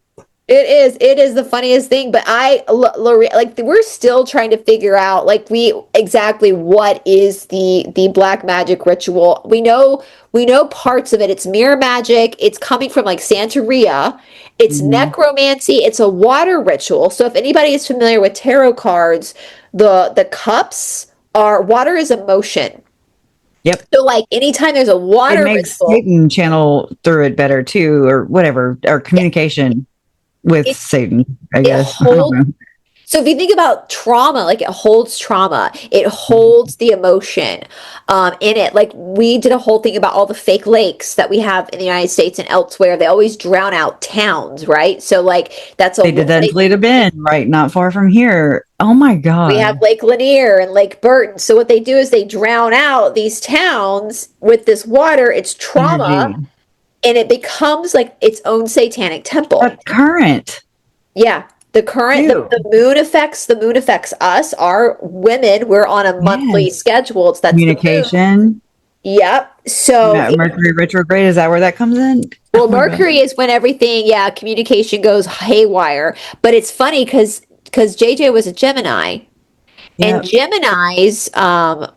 It is the funniest thing, but Lori, like we're still trying to figure out exactly what is the black magic ritual. We know parts of it. It's mirror magic. It's coming from like Santeria. It's necromancy. It's a water ritual. So if anybody is familiar with tarot cards, the cups are water is emotion. Yep. So like anytime there's a water makes ritual, Satan channel through it better too, or whatever, or communication. With Satan, I guess. So if you think about trauma, like it holds trauma, it holds the emotion in it. Like we did a whole thing about all the fake lakes that we have in the United States and elsewhere. They always drown out towns, right? So like they did that in Toledo Bend, right? Not far from here. Oh my God. We have Lake Lanier and Lake Burton. So what they do is they drown out these towns with this water. It's trauma. Energy. And it becomes like its own satanic temple. A current. Yeah. The current, the moon affects us, our women. We're on a monthly schedule. That's communication. Yep. So Mercury retrograde, is that where that comes in? Well, Mercury is when everything, communication goes haywire. But it's funny because JJ was a Gemini. And Geminis are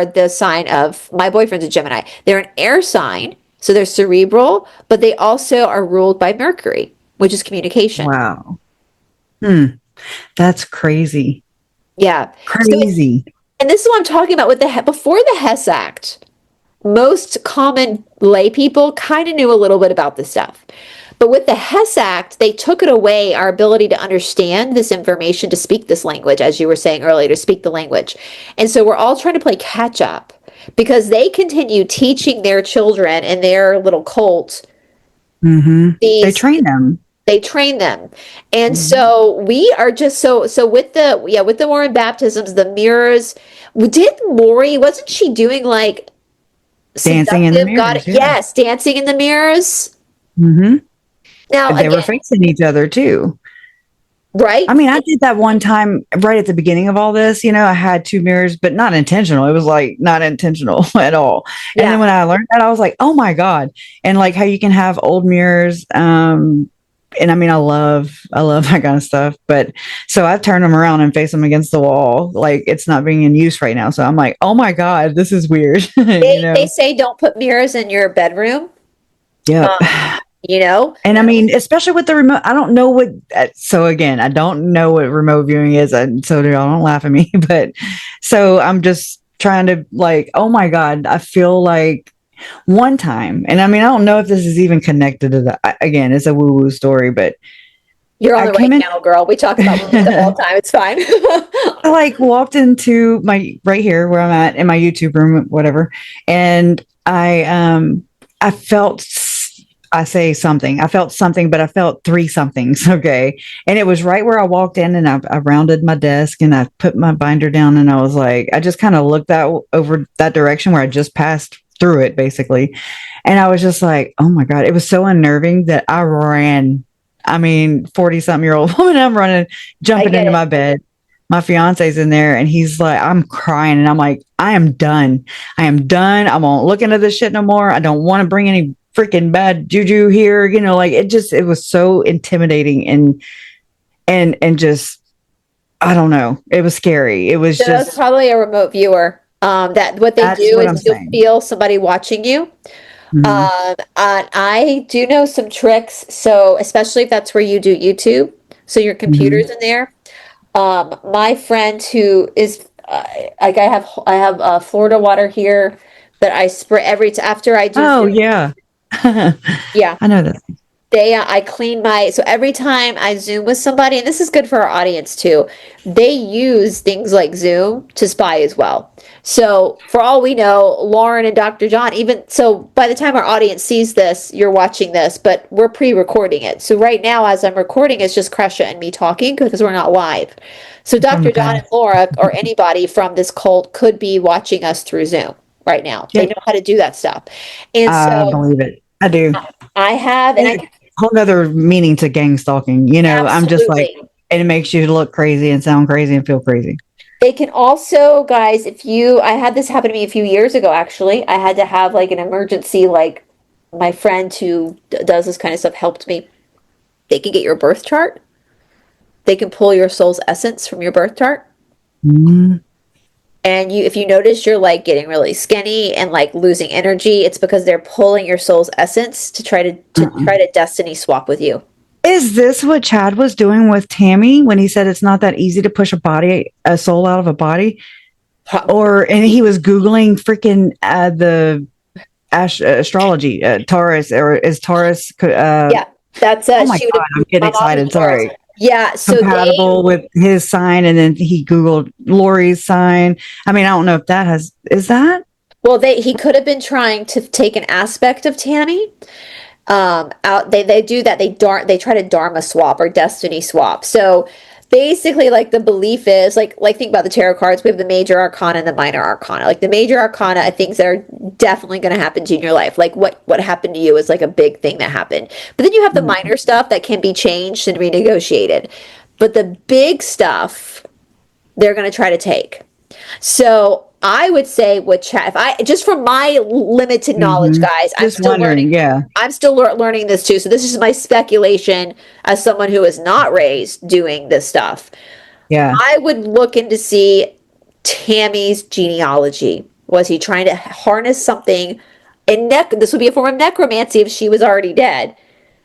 the sign of, my boyfriend's a Gemini. They're an air sign, so they're cerebral, but they also are ruled by Mercury, which is communication. Wow. That's crazy. Yeah. Crazy. And this is what I'm talking about with before the Hess Act, most common lay people kind of knew a little bit about this stuff. But with the Hess Act, they took it away, our ability to understand this information, to speak this language, as you were saying earlier, to speak the language. And so we're all trying to play catch up because they continue teaching their children in their little cult. They train them. They train them. And so we are just so with the Warren baptisms, the mirrors, did Lori, wasn't she doing like dancing in the mirrors? Yes, dancing in the mirrors. Now they were facing each other too. Right. I mean, I did that one time right at the beginning of all this. You know, I had 2 mirrors, but not intentional. It was like not intentional at all. And then when I learned that, I was like, oh my God. And like how you can have old mirrors. And I mean, I love that kind of stuff. But so I've turned them around and faced them against the wall. Like it's not being in use right now. So I'm like, oh my God, this is weird. They say don't put mirrors in your bedroom. Yeah. You know, and I mean, especially with the remote, I don't know what. So again, I don't know what remote viewing is, and so y'all don't laugh at me. But so I'm just trying to like, oh my God, I feel like one time, and I mean, I don't know if this is even connected to that. Again, it's a woo woo story, but you're on the right channel, girl. We talk about stuff all the time. It's fine. I like walked into my right here where I'm at in my YouTube room, whatever, and I felt. I felt something, but I felt 3 somethings. Okay. And it was right where I walked in and I rounded my desk and I put my binder down and I was like, I just kind of looked over that direction where I just passed through it basically. And I was just like, oh my God, it was so unnerving that I ran. I mean, 40-something-year-old woman, I'm running, jumping into my bed. My fiance's in there and he's like, I'm crying. And I'm like, I am done. I won't look into this shit no more. I don't want to bring any freaking bad juju here, you know, like it was so intimidating and just I don't know, it was scary. It was just probably a remote viewer. That what they do is you'll feel somebody watching you. I do know some tricks, so especially if that's where you do YouTube, so your computer's in there. My friend who is like I have Florida water here that I spray after I do. Oh yeah. Yeah, I know that. I clean so every time I Zoom with somebody, and this is good for our audience too, they use things like Zoom to spy as well. So for all we know, Lauren and Dr. John, even so by the time our audience sees this, you're watching this, but we're pre-recording it. So right now, as I'm recording, it's just Kresha and me talking because we're not live. So Dr. John and Laura or anybody from this cult could be watching us through Zoom right now. They know how to do that stuff. And I believe it. I do. I have, and I whole other meaning to gang stalking. You know, I'm just like, and it makes you look crazy and sound crazy and feel crazy. They can also, guys, I had this happen to me a few years ago, actually. I had to have like an emergency, like my friend who does this kind of stuff helped me. They can get your birth chart. They can pull your soul's essence from your birth chart. And if you notice you're like getting really skinny and like losing energy, it's because they're pulling your soul's essence to try to destiny swap with you. Is this what Chad was doing with Tammy when he said it's not that easy to push a soul out of a body? And he was Googling freaking the astrology, Taurus, or is Taurus? Yeah, that's oh my God, I'm getting excited. Sorry. Yeah, so compatible with his sign, and then he Googled Lori's sign. I mean, I don't know if is that? Well, he could have been trying to take an aspect of Tammy out. They do that. They try to dharma swap or destiny swap. So basically, like the belief is like think about the tarot cards. We have the major arcana and the minor arcana. Like the major arcana are things that are definitely going to happen to you in your life. Like what happened to you is like a big thing that happened. But then you have the minor stuff that can be changed and renegotiated. But the big stuff, they're going to try to take. So I would say just from my limited knowledge, guys, I'm still learning. Yeah, I'm still learning this too. So this is my speculation as someone who is not raised doing this stuff. Yeah, I would look into see Tammy's genealogy. Was he trying to harness something? This would be a form of necromancy if she was already dead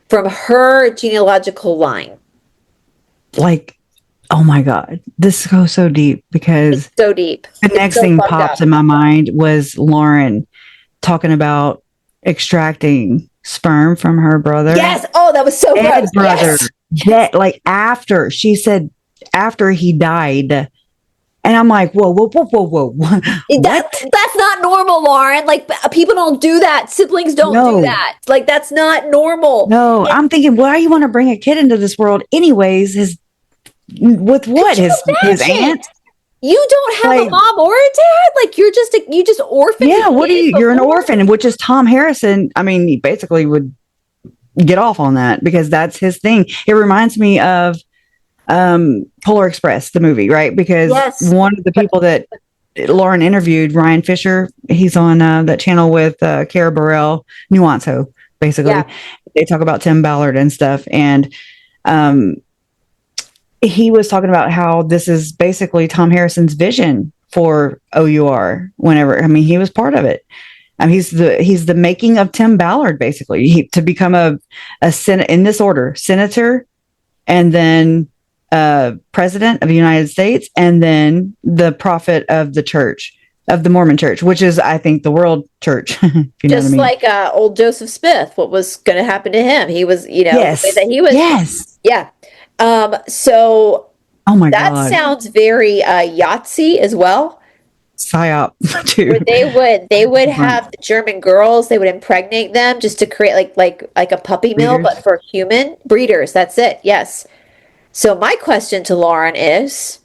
from her genealogical line. Like oh my God, this goes so deep because It's so deep. the next thing pops in my mind was Lauren talking about extracting sperm from her brother. Yes. Oh, that was so Dead gross. brother. Yes. That like after she said after he died. And I'm like, whoa. What? That's not normal, Lauren. Like, people don't do that. Siblings don't do that. Like, that's not normal. No, I'm thinking, why you want to bring a kid into this world anyways? With what? His aunt? You don't have Like, a mom or a dad? Like, you just orphaned? Yeah, what are you? You're an orphan, which is Tom Harrison. I mean, he basically would get off on that because that's his thing. It reminds me of Polar Express, the movie, right? Because one of the people that Lauren interviewed, Ryan Fisher, he's on that channel with Cara Burrell, Nuance Ho, basically. Yeah. They talk about Tim Ballard and stuff. And he was talking about how this is basically Tom Harrison's vision for OUR whenever, I mean, he was part of it. He's the making of Tim Ballard, basically, to become a in this order, senator, and then president of the United States, and then the prophet of the church, of the Mormon church, which is, I think, the world church. If you know what I mean. Like old Joseph Smith, what was going to happen to him? He was, yes. that he was. Yes. Yeah. So oh my God. That sounds very Yahtzee as well. Psyop too. Where they would have the German girls, they would impregnate them just to create like a puppy mill, but for human breeders. That's it. Yes. So my question to Lauren is,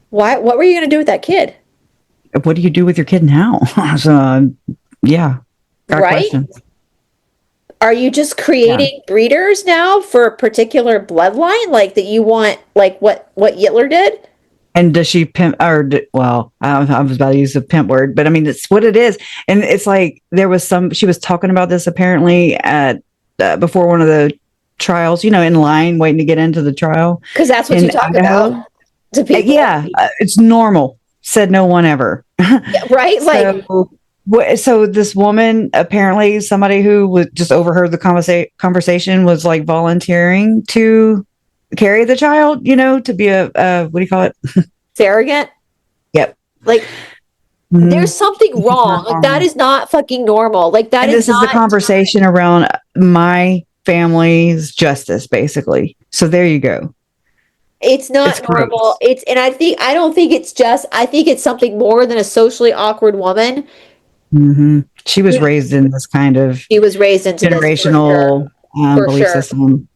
what were you going to do with that kid? What do you do with your kid now? So, yeah. Right. Questions. Are you just creating breeders now for a particular bloodline, like that you want, like what Hitler did? And does she pimp, or, well, I was about to use a pimp word, but I mean, it's what it is. And it's like, she was talking about this apparently at, before one of the trials, in line waiting to get into the trial. Because that's what you talk about to people. Yeah, it's normal. Said no one ever. Yeah, right? So this woman, apparently somebody who just overheard the conversation was like volunteering to carry the child, to be a what do you call it? Surrogate? Yep. Like, there's something wrong. Like, that is not fucking normal. Like, that this is the conversation around my family's justice, basically. So there you go. It's not normal. I don't think it's just, I think it's something more than a socially awkward woman. Mm-hmm. She was raised in this kind of generational belief system.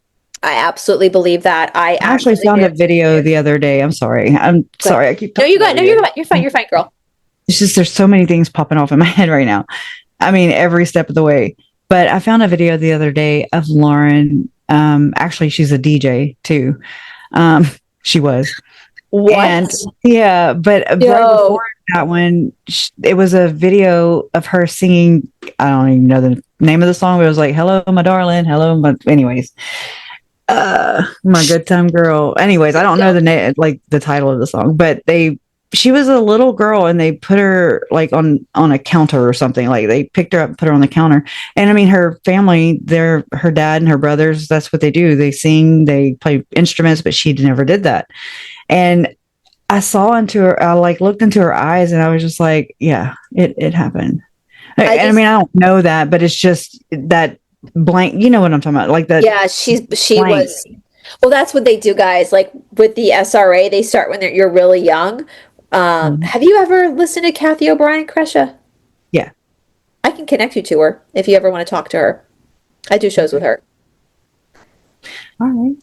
I absolutely believe that. I actually found a video the other day. I'm sorry. I keep talking. You're fine. You're fine, girl. It's just, there's so many things popping off in my head right now. I mean, every step of the way. But I found a video the other day of Lauren. Actually, she's a DJ too. She was. What? And yeah, but right before that one, it was a video of her singing. I don't even know the name of the song, but it was like, "Hello, my darling." Hello, anyways. My good time girl. Anyways, I don't know the name, like the title of the song, but she was a little girl and they put her like on a counter or something. Like they picked her up and put her on the counter. And I mean, her family, her dad and her brothers, that's what they do. They sing, they play instruments, but she never did that. And I saw into her, I like looked into her eyes and I was just like, yeah, it happened. I mean, I don't know that, but it's just that blank, you know what I'm talking about? Like that. Yeah, she was. Well, that's what they do, guys. Like with the SRA, they start when you're really young. Have you ever listened to Kathy O'Brien, Kresha? Yeah. I can connect you to her if you ever want to talk to her. I do shows with her. All right.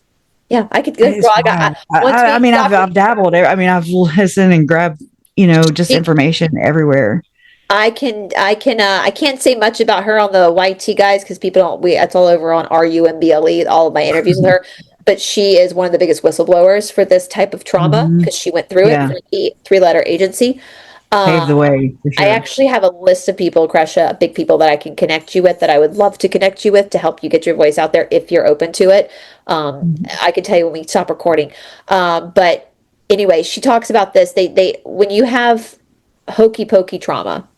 Yeah, I could. I've dabbled. I mean, I've listened and grabbed, just information everywhere. I can't say much about her on the YT guys because people don't. It's all over on RUMBLE. All of my interviews with her, but she is one of the biggest whistleblowers for this type of trauma because she went through it for the 3-letter agency. Paved the way. For sure. I actually have a list of people, Kresha, big people that I can connect you with, that I would love to connect you with to help you get your voice out there if you're open to it. I can tell you when we stop recording. But anyway, she talks about this. They when you have hokey pokey trauma,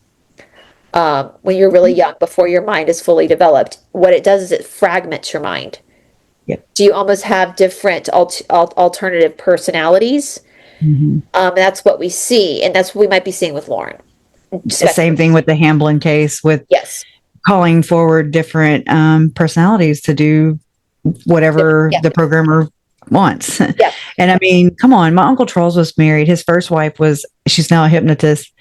when you're really young, before your mind is fully developed, what it does is it fragments your mind. Yep. Do you almost have different alternative personalities? That's what we see, and that's what we might be seeing with Lauren. The same thing with the Hamblin case, with yes, calling forward different personalities to do whatever the programmer wants. Yeah. And I mean, come on, my Uncle Charles was married. His first wife she's now a hypnotist,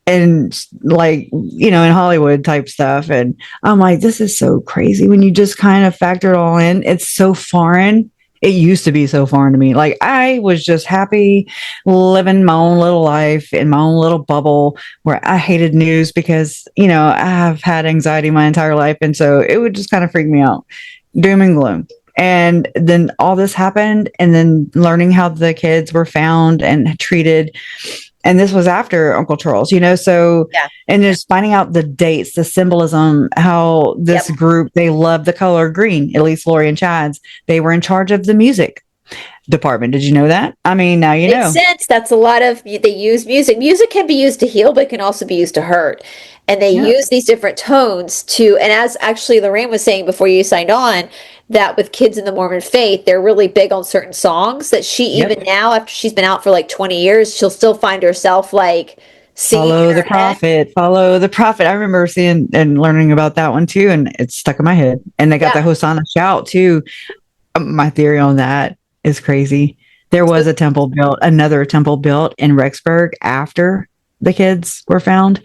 and like, in Hollywood type stuff. And I'm like, this is so crazy when you just kind of factor it all in. It's so foreign. It used to be so foreign to me. Like, I was just happy living my own little life in my own little bubble where I hated news because, I have had anxiety my entire life. And so it would just kind of freak me out. Doom and gloom. And then all this happened, and then learning how the kids were found and treated. And this was after Uncle Charles, so, and just finding out the dates, the symbolism, how this group, they love the color green, at least Lori and Chad's, they were in charge of the music department. Did you know that? I mean, now you know. Makes sense. That's a lot of, they use music. Music can be used to heal, but it can also be used to hurt. And they use these different tones to, and as actually Lorraine was saying before you signed on, that with kids in the Mormon faith, they're really big on certain songs that she, even now, after she's been out for like 20 years, she'll still find herself like singing. Follow the prophet, follow the prophet. I remember seeing and learning about that one too, and it's stuck in my head. And they got the Hosanna shout too. My theory on that is crazy. There was another temple built in Rexburg after the kids were found.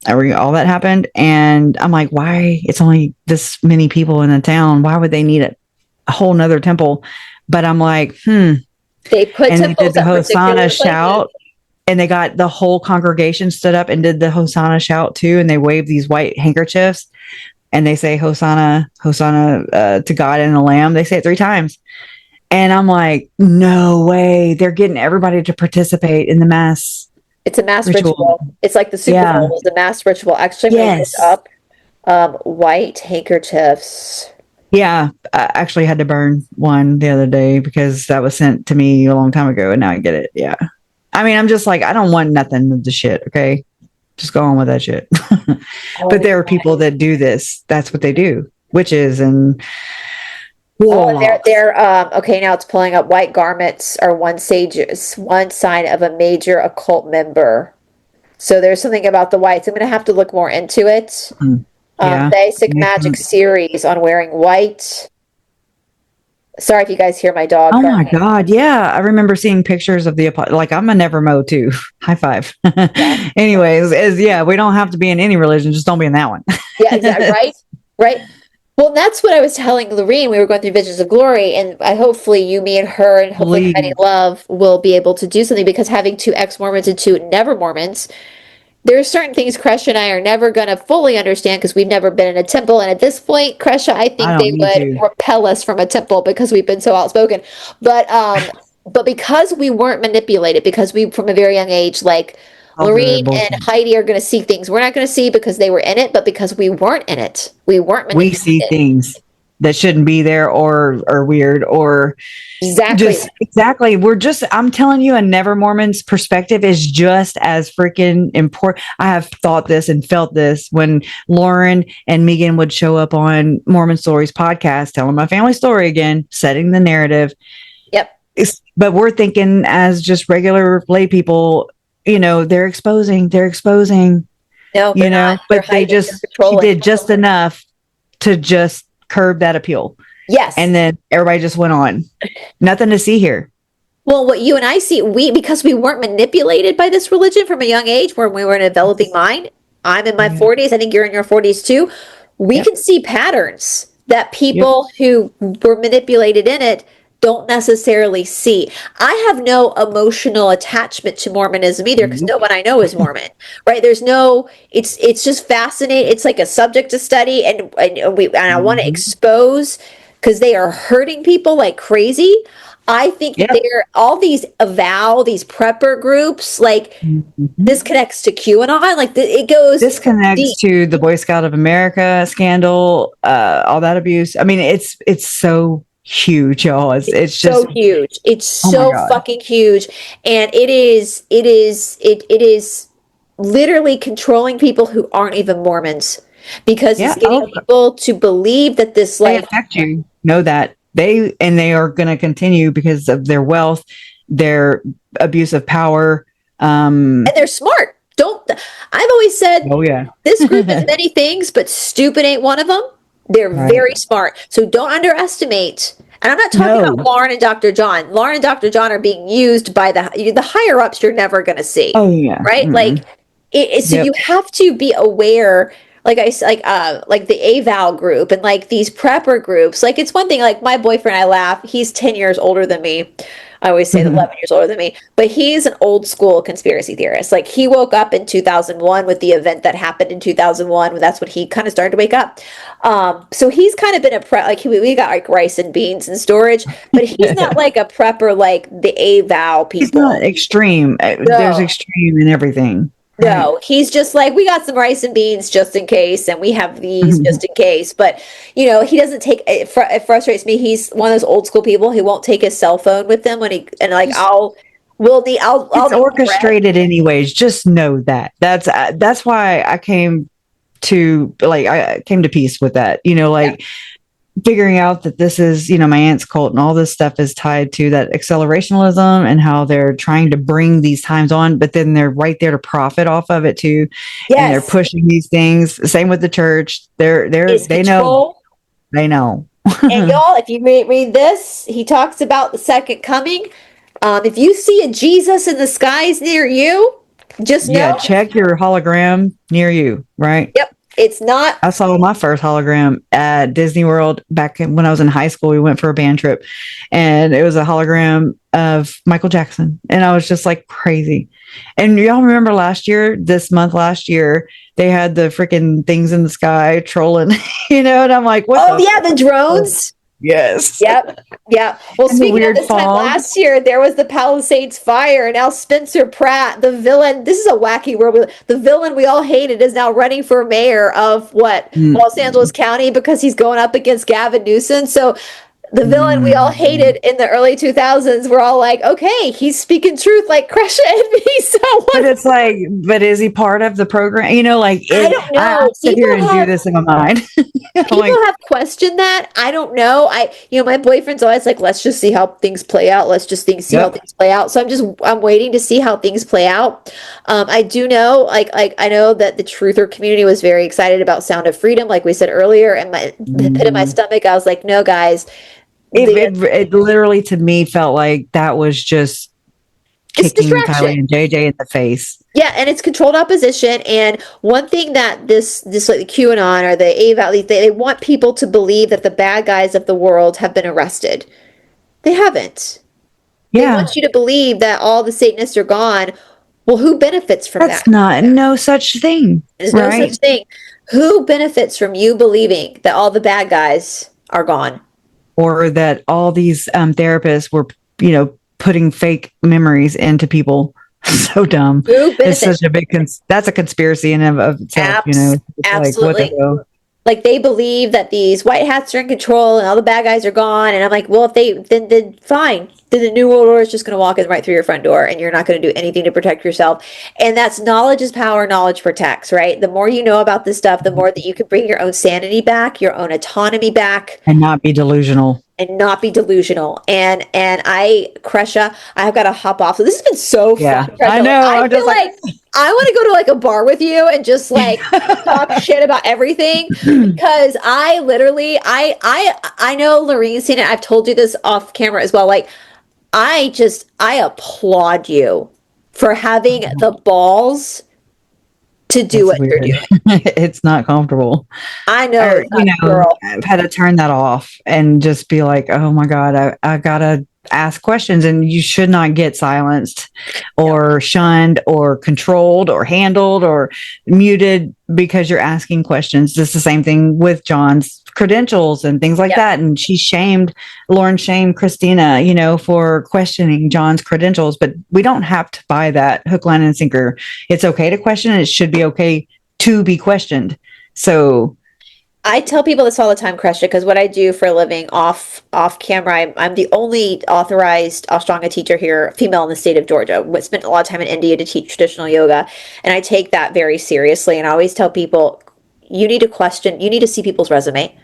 All that happened, and I'm like, why? It's only this many people in the town. Why would they need a whole nother temple? But I'm like, They put and temples they did the at Hosanna shout, and they got the whole congregation stood up and did the Hosanna shout too, and they waved these white handkerchiefs, and they say Hosanna, Hosanna to God and the Lamb. They say it 3 times, and I'm like, no way! They're getting everybody to participate in the mass. It's a mass ritual. It's like the Super Bowl was a mass ritual. Actually, I'm going to look up white handkerchiefs. Yeah, I actually had to burn one the other day because that was sent to me a long time ago, and now I get it. Yeah. I mean, I'm just like, I don't want nothing of the shit, okay? Just go on with that shit. But there are people that do this. That's what they do. Witches and... they're okay. Now it's pulling up. White garments are one sign of a major occult member. So there's something about the whites. I'm going to have to look more into it. Basic magic series on wearing white. Sorry if you guys hear my dog. Oh my God. Yeah. I remember seeing pictures of like, I'm a Nevermo too. High five. Anyways, we don't have to be in any religion. Just don't be in that one. Yeah, exactly. Right. Well, that's what I was telling Lorene. We were going through Visions of Glory, and hopefully you, me, and her, and hopefully Heidi Love will be able to do something, because having 2 ex-Mormons and 2 never-Mormons, there are certain things Kresha and I are never going to fully understand because we've never been in a temple. And at this point, Kresha, I think they would repel us from a temple because we've been so outspoken. But because we weren't manipulated, because we, from a very young age, like Lorene and Heidi are going to see things we're not going to see because they were in it, but because we weren't in it. We weren't manipulated. We see things that shouldn't be there or weird or exactly. I'm telling you, a Never Mormon's perspective is just as freaking important. I have thought this and felt this when Lauren and Megan would show up on Mormon Stories podcast, telling my family story again, setting the narrative. Yep. But we're thinking as just regular lay people, they're exposing, no, but she did just enough to just curb that appeal. Yes. And then everybody just went on. Nothing to see here. Well, what you and I see, because we weren't manipulated by this religion from a young age, when we were in a developing mind. I'm in my 40s. I think you're in your 40s too. We can see patterns that people who were manipulated in it don't necessarily see. I have no emotional attachment to Mormonism either, because no one I know is Mormon, right? There's no, it's just fascinating. It's like a subject to study, and I want to expose, because they are hurting people like crazy. I think they're all these these prepper groups, like this connects to QAnon, like this connects deep to the Boy Scout of America scandal, all that abuse. I mean, it's so huge, y'all. It's just so huge. It's so fucking huge, and it is literally controlling people who aren't even Mormons, because it's getting people to believe that this, like, they affect you. Know that they are going to continue because of their wealth, their abuse of power, and they're smart. I've always said, oh yeah, this group is many things, but stupid ain't one of them. They're very smart. So don't underestimate. And I'm not talking about Lauren and Dr. John. Lauren and Dr. John are being used by the higher ups you're never going to see. Oh yeah. Right? Mm-hmm. So you have to be aware, like the AVAL group and like these prepper groups. Like, it's one thing, like my boyfriend, I laugh, he's 10 years older than me. I always say 11 years older than me, but he's an old school conspiracy theorist. Like, he woke up in 2001 with the event that happened in 2001. That's when he kind of started to wake up. So he's kind of been we got like rice and beans in storage, but he's not like a prepper like the AVAL people. He's not extreme. No. There's extreme in everything. No, he's just like, we got some rice and beans just in case, and we have these just in case. But, he doesn't take it. It frustrates me. He's one of those old school people who won't take his cell phone with him it's orchestrated anyways. Just know that. That's why I came to peace with that. Figuring out that this is, my aunt's cult and all this stuff is tied to that accelerationism and how they're trying to bring these times on, but then they're right there to profit off of it too. Yes. And they're pushing these things. Same with the church. They know. And y'all, if you read this, he talks about the second coming. If you see a Jesus in the skies near you, just know. Check your hologram near you. Right. Yep. It's not. I saw my first hologram at Disney World back when I was in high school. We went for a band trip and it was a hologram of Michael Jackson. And I was just like crazy. And y'all remember this month last year, they had the freaking things in the sky trolling, and I'm like, what? Oh, yeah, the drones. Yes. Yep. Yeah. Well, speaking of this time last year, there was the Palisades fire. Now Spencer Pratt, the villain, this is a wacky world. The villain we all hated is now running for mayor of Los Angeles County because he's going up against Gavin Newsom. So the villain we all hated in the early 2000s, we're all like, okay, he's speaking truth like Kresha and me. So but it's like, but is he part of the program? I don't know. I sit here and do this in my mind. People have questioned that. I don't know. My boyfriend's always like, let's just see how things play out. Let's just see how things play out. So I'm waiting to see how things play out. I do know, I know that the truther community was very excited about Sound of Freedom, like we said earlier, and the pit of my stomach, I was like, no, guys. It literally to me felt like that was just kicking Kylie and JJ in the face. Yeah, and it's controlled opposition. And one thing that this like the QAnon or the AVAL, they want people to believe that the bad guys of the world have been arrested. They haven't. Yeah. They want you to believe that all the Satanists are gone. Well, who benefits from that? That's not no such thing. There's no such thing. Who benefits from you believing that all the bad guys are gone? Or that all these therapists were, putting fake memories into people. So dumb. It's such a big, that's a conspiracy in and of itself, Absolutely. Like they believe that these white hats are in control and all the bad guys are gone. And I'm like, well, if then fine. Then the New World Order is just going to walk in right through your front door and you're not going to do anything to protect yourself. And that's knowledge is power, knowledge protects, right? The more you know about this stuff, the more that you can bring your own sanity back, your own autonomy back. And not be delusional. And Kresha, I've got to hop off. So this has been so fun. Kresha. I know. I feel like I want to go to like a bar with you and just like talk shit about everything because I literally, I know Lorene's seen it. I've told you this off camera as well. Like I applaud you for having the balls to do what you're doing. It's not comfortable. I know. I've had to turn that off and just be like, oh my God, I gotta ask questions, and you should not get silenced or shunned or controlled or handled or muted because you're asking questions. It's the same thing with John's credentials and things like that. And Lauren shamed Christina, for questioning John's credentials, but we don't have to buy that hook, line, and sinker. It's okay to question, and it should be okay to be questioned. So I tell people this all the time, Kresha, because what I do for a living off camera, I'm the only authorized Ashtanga teacher here, female in the state of Georgia. I spent a lot of time in India to teach traditional yoga, and I take that very seriously. And I always tell people, you need to question, you need to see people's resume.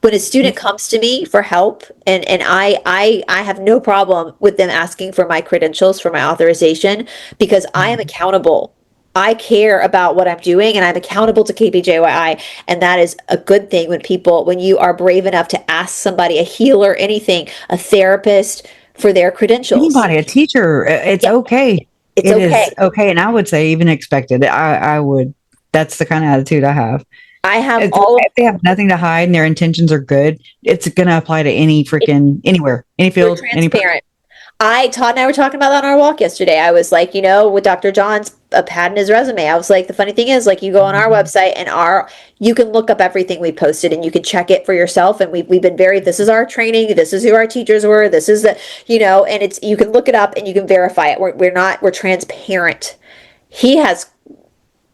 when a student comes to me for help, and I have no problem with them asking for my credentials, for my authorization, because I am accountable. I care about what I'm doing, and I'm accountable to KBJYI. And that is a good thing when you are brave enough to ask somebody, a healer, anything, a therapist, for their credentials. Anybody, a teacher, it's okay. It's okay. Is okay. And I would say even expected. I would, that's the kind of attitude I have. If they have nothing to hide and their intentions are good, it's going to apply to any freaking, anywhere, any field, any transparent. Todd and I were talking about that on our walk yesterday. I was like, with Dr. John's a pad in his resume, I was like, the funny thing is, like, you go on our website and you can look up everything we posted and you can check it for yourself. And we've been this is our training. This is who our teachers were. This is and you can look it up and you can verify it. We're transparent. He has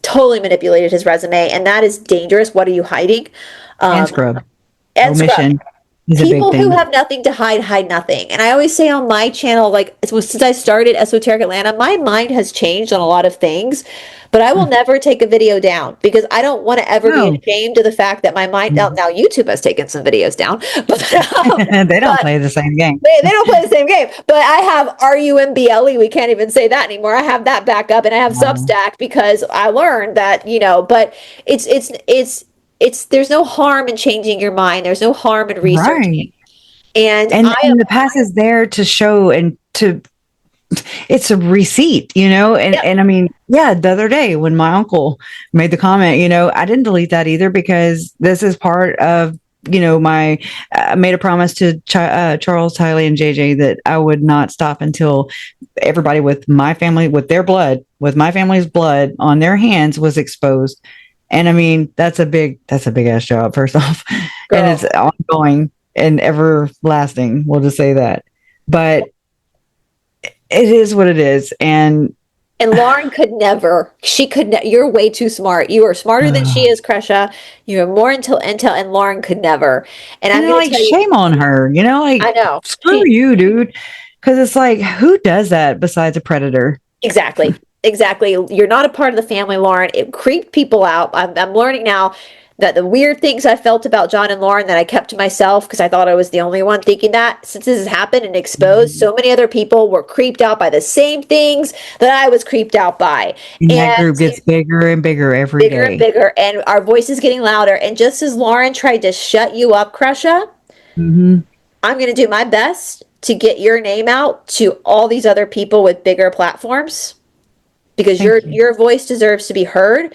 totally manipulated his resume, and that is dangerous. What are you hiding? And scrub. Omission. People who have nothing to hide nothing. And I always say on my channel, like, since I started Esoteric Atlanta, my mind has changed on a lot of things, but I will never take a video down because I don't want to ever be ashamed of the fact that my mind, now YouTube has taken some videos down, but they don't play the same game. They don't play the same game, but I have RUMBLE. We can't even say that anymore. I have that back up, and I have Substack because I learned that, but there's no harm in changing your mind. There's no harm in researching. Right. And the past is there to show it's a receipt, and I mean, the other day when my uncle made the comment, I didn't delete that either because this is part of, I made a promise to Charles, Tylee, and JJ that I would not stop until everybody with my family, with my family's blood on their hands was exposed. And I mean, that's a big ass job, first off. Girl. And it's ongoing and everlasting. We'll just say that. But it is what it is. And Lauren could never. You're way too smart. You are smarter than she is, Kresha. You have more intel, and Lauren could never. And I'm like, shame on her. I know. Screw you, dude. Because it's like, who does that besides a predator? Exactly. You're not a part of the family, Lauren. It creeped people out. I'm learning now that the weird things I felt about John and Lauren that I kept to myself because I thought I was the only one thinking that. Since this has happened and exposed, so many other people were creeped out by the same things that I was creeped out by. And that group gets bigger and bigger every day. Bigger and bigger. And our voice is getting louder. And just as Lauren tried to shut you up, Kresha, I'm going to do my best to get your name out to all these other people with bigger platforms. Because your voice deserves to be heard.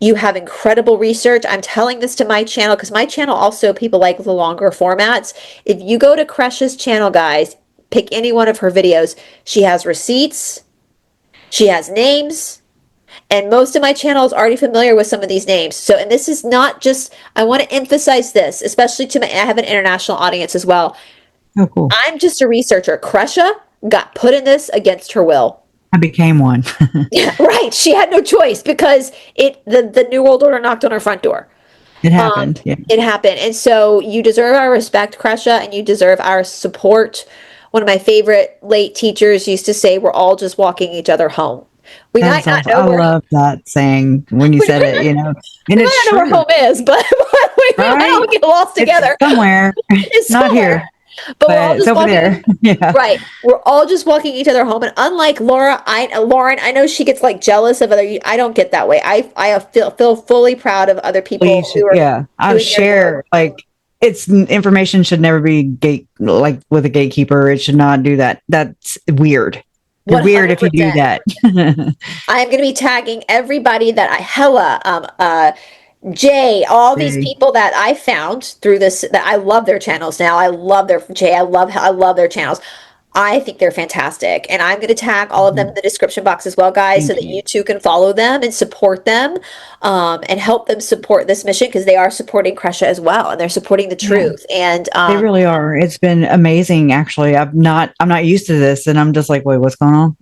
You have incredible research. I'm telling this to my channel because my channel also, people like the longer formats. If you go to Kresha's channel, guys, pick any one of her videos. She has receipts. She has names. And most of my channel is already familiar with some of these names. So, and this is not just, I want to emphasize this, especially I have an international audience as well. Oh, cool. I'm just a researcher. Kresha got put in this against her will. I became one. Yeah, right. She had no choice because the New World Order knocked on her front door. It happened. It happened. And so you deserve our respect, Kresha, and you deserve our support. One of my favorite late teachers used to say, we're all just walking each other home. We might not know. I love that saying when you said it, And it's true. I don't know where home is, but we all get lost together. It's somewhere. It's not here. But we're all just over there. Yeah. Right. We're all just walking each other home. And unlike Lauren, I know she gets like jealous of other. I don't get that way. I feel fully proud of other people I share it's information should never be with a gatekeeper. It should not do that. That's weird. You're 100%. Weird if you do that. I am going to be tagging everybody that Jay, all these people that I found through this, that I love their channels now. I love their their channels. I think they're fantastic. And I'm going to tag all of them in the description box as well, guys, so that you too can follow them and support them and help them support this mission because they are supporting Kresha as well. And they're supporting the truth. And they really are. It's been amazing, actually. I'm not used to this. And I'm just like, wait, what's going on?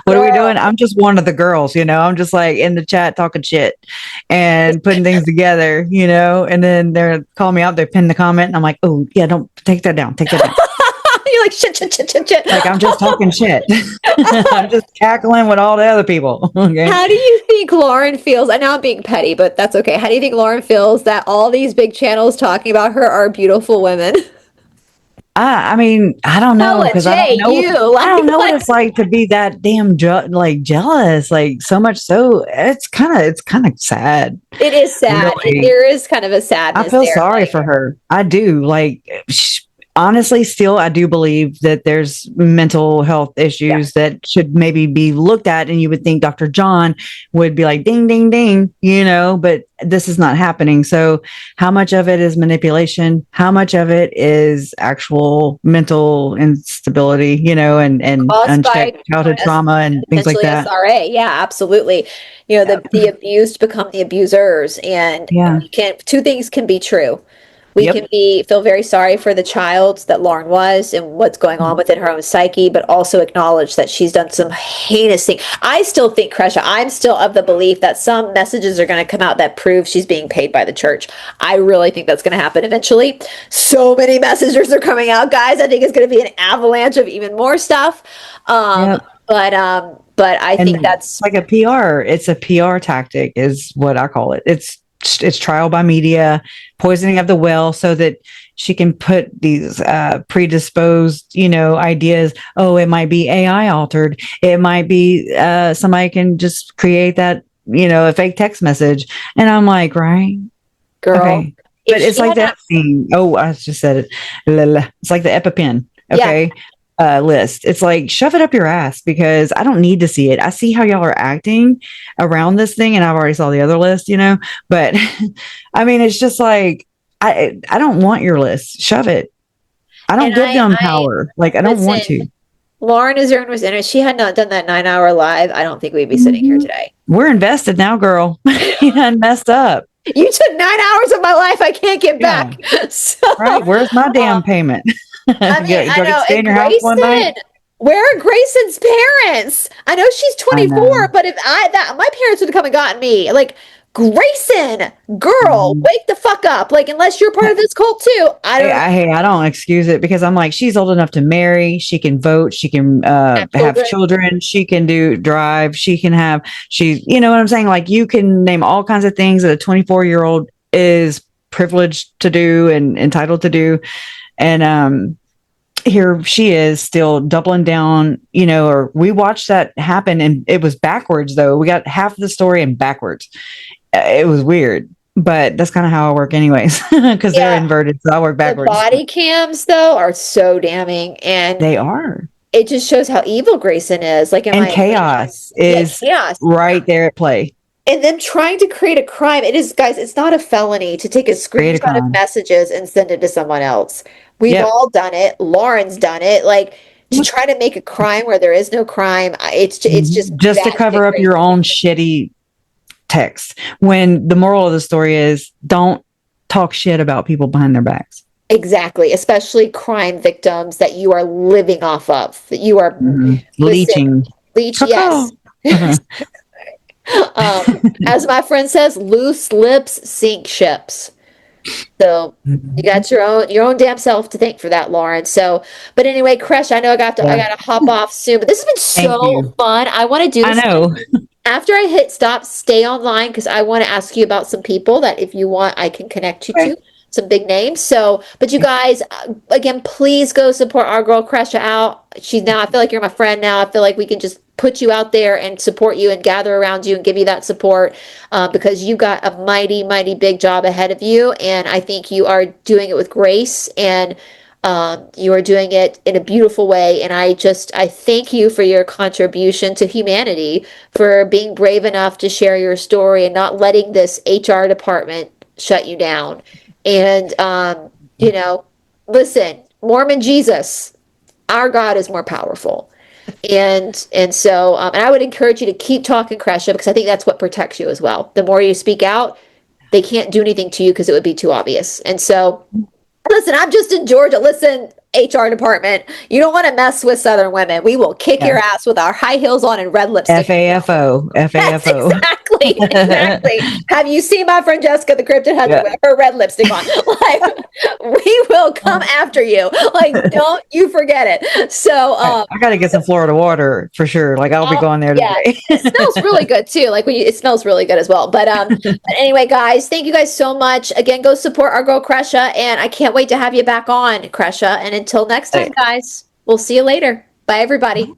What are we doing? I'm just one of the girls, I'm just like in the chat talking shit and putting things together, and then they're calling me out. They pin the comment and I'm like, oh yeah, don't take that down. Take that down. You're like shit. Like I'm just talking shit. I'm just cackling with all the other people. Okay. How do you think Lauren feels? I know I'm being petty, but that's okay. How do you think Lauren feels that all these big channels talking about her are beautiful women? I mean, I don't know Hella because Jay, you I don't know what like it's like to be that damn like jealous, like so much so it's kind of sad. it is sad. Really, There is kind of a I sadness feel there. sorry Like, for her. I do. Like, honestly, still, I do believe that there's mental health yeah. issues that should maybe be looked at. And you would think Dr. John would be like, ding, ding, ding, but this is not happening. So, how much of it is manipulation? How much of it is actual mental instability, and Caused by unchecked childhood trauma and things like potentially that? SRA. Yeah, absolutely. The abused become the abusers, and Yeah. two things can be true. We Yep. can feel very sorry for the child that Lauren was and what's going on within her own psyche, but also acknowledge that she's done some heinous thing. I still think, Kresha, I'm still of the belief that some messages are going to come out that prove she's being paid by the church. I really think that's going to happen eventually. So many messages are coming out, guys. I think it's going to be an avalanche of even more stuff. Yep. But I think And that's like a PR. It's a PR tactic, is what I call it. It's trial by media, poisoning of the well, so that she can put these predisposed, ideas. Oh, it might be AI altered. It might be somebody can just create that, a fake text message. And I'm like, right, girl. okay, but it's like that thing. Oh, I just said it. It's like the EpiPen. Okay. Yeah. List. It's like, shove it up your ass, because I don't need to see it. I see how y'all are acting around this thing, and I've already saw the other list, but I mean, it's just like, I don't want your list. Shove it. I don't give them power. Like, I don't want to. Lauren is there was in it. She had not done that 9-hour live, I don't think we'd be sitting here today. We're invested now, girl. You done messed up. You took 9 hours of my life I can't get back. So, right. Where's my damn payment? I mean, I know. Stay in your house one night? Where are Grayson's parents? I know she's 24, but if my parents would have come and gotten me. Like, Grayson, girl, wake the fuck up. Like, unless you're part of this cult too. I don't excuse it, because I'm like, she's old enough to marry. She can vote. She can have children. She can drive. She can have, you know what I'm saying? Like, you can name all kinds of things that a 24-year-old is privileged to do and entitled to do. And here she is still doubling down, or we watched that happen, and it was backwards though. We got half of the story and backwards. It was weird, but that's kind of how I work anyways, because they're inverted. So I work backwards. The body cams though are so damning, and they are. It just shows how evil Grayson is. Like, and chaos is right there at play. And them trying to create a crime. It is, guys, it's not a felony to take a screenshot of messages and send it to someone else. We've all done it. Lauren's done it. Like, to try to make a crime where there is no crime. It's just to cover up your own shitty text. When the moral of the story is, don't talk shit about people behind their backs. Exactly. Especially crime victims that you are living off of. That you are leeching. Yes. As my friend says, loose lips sink ships. So you got your own damn self to thank for that, Lauren. So, but anyway, Kresha, I know I got to hop off soon, but this has been so fun. I want to do this. I know. After I hit stop, stay online, because I want to ask you about some people that, if you want, I can connect you to. Some big names. So, but you guys, again, please go support our girl Kresha out. I feel like you're my friend now. I feel like we can just put you out there and support you and gather around you and give you that support, because you got a mighty, mighty big job ahead of you. And I think you are doing it with grace, and you are doing it in a beautiful way. And I thank you for your contribution to humanity, for being brave enough to share your story and not letting this HR department shut you down. And, listen, Mormon Jesus, our God is more powerful. And so I would encourage you to keep talking, Kresha, because I think that's what protects you as well. The more you speak out, they can't do anything to you because it would be too obvious. And so, listen, I'm just in Georgia. Listen, HR department. You don't want to mess with Southern women. We will kick your ass with our high heels on and red lipstick. FAFO. Yes, exactly. Have you seen my friend Jessica, the cryptid, has her red lipstick on? Like, we will come after you. Like, don't you forget it. So, I got to get some Florida water for sure. Like, I'll be going there today. It smells really good too. Like, it smells really good as well. But anyway, guys, thank you guys so much. Again, go support our girl Kresha, and I can't wait to have you back on, Kresha. And until next time, guys, we'll see you later. Bye, everybody.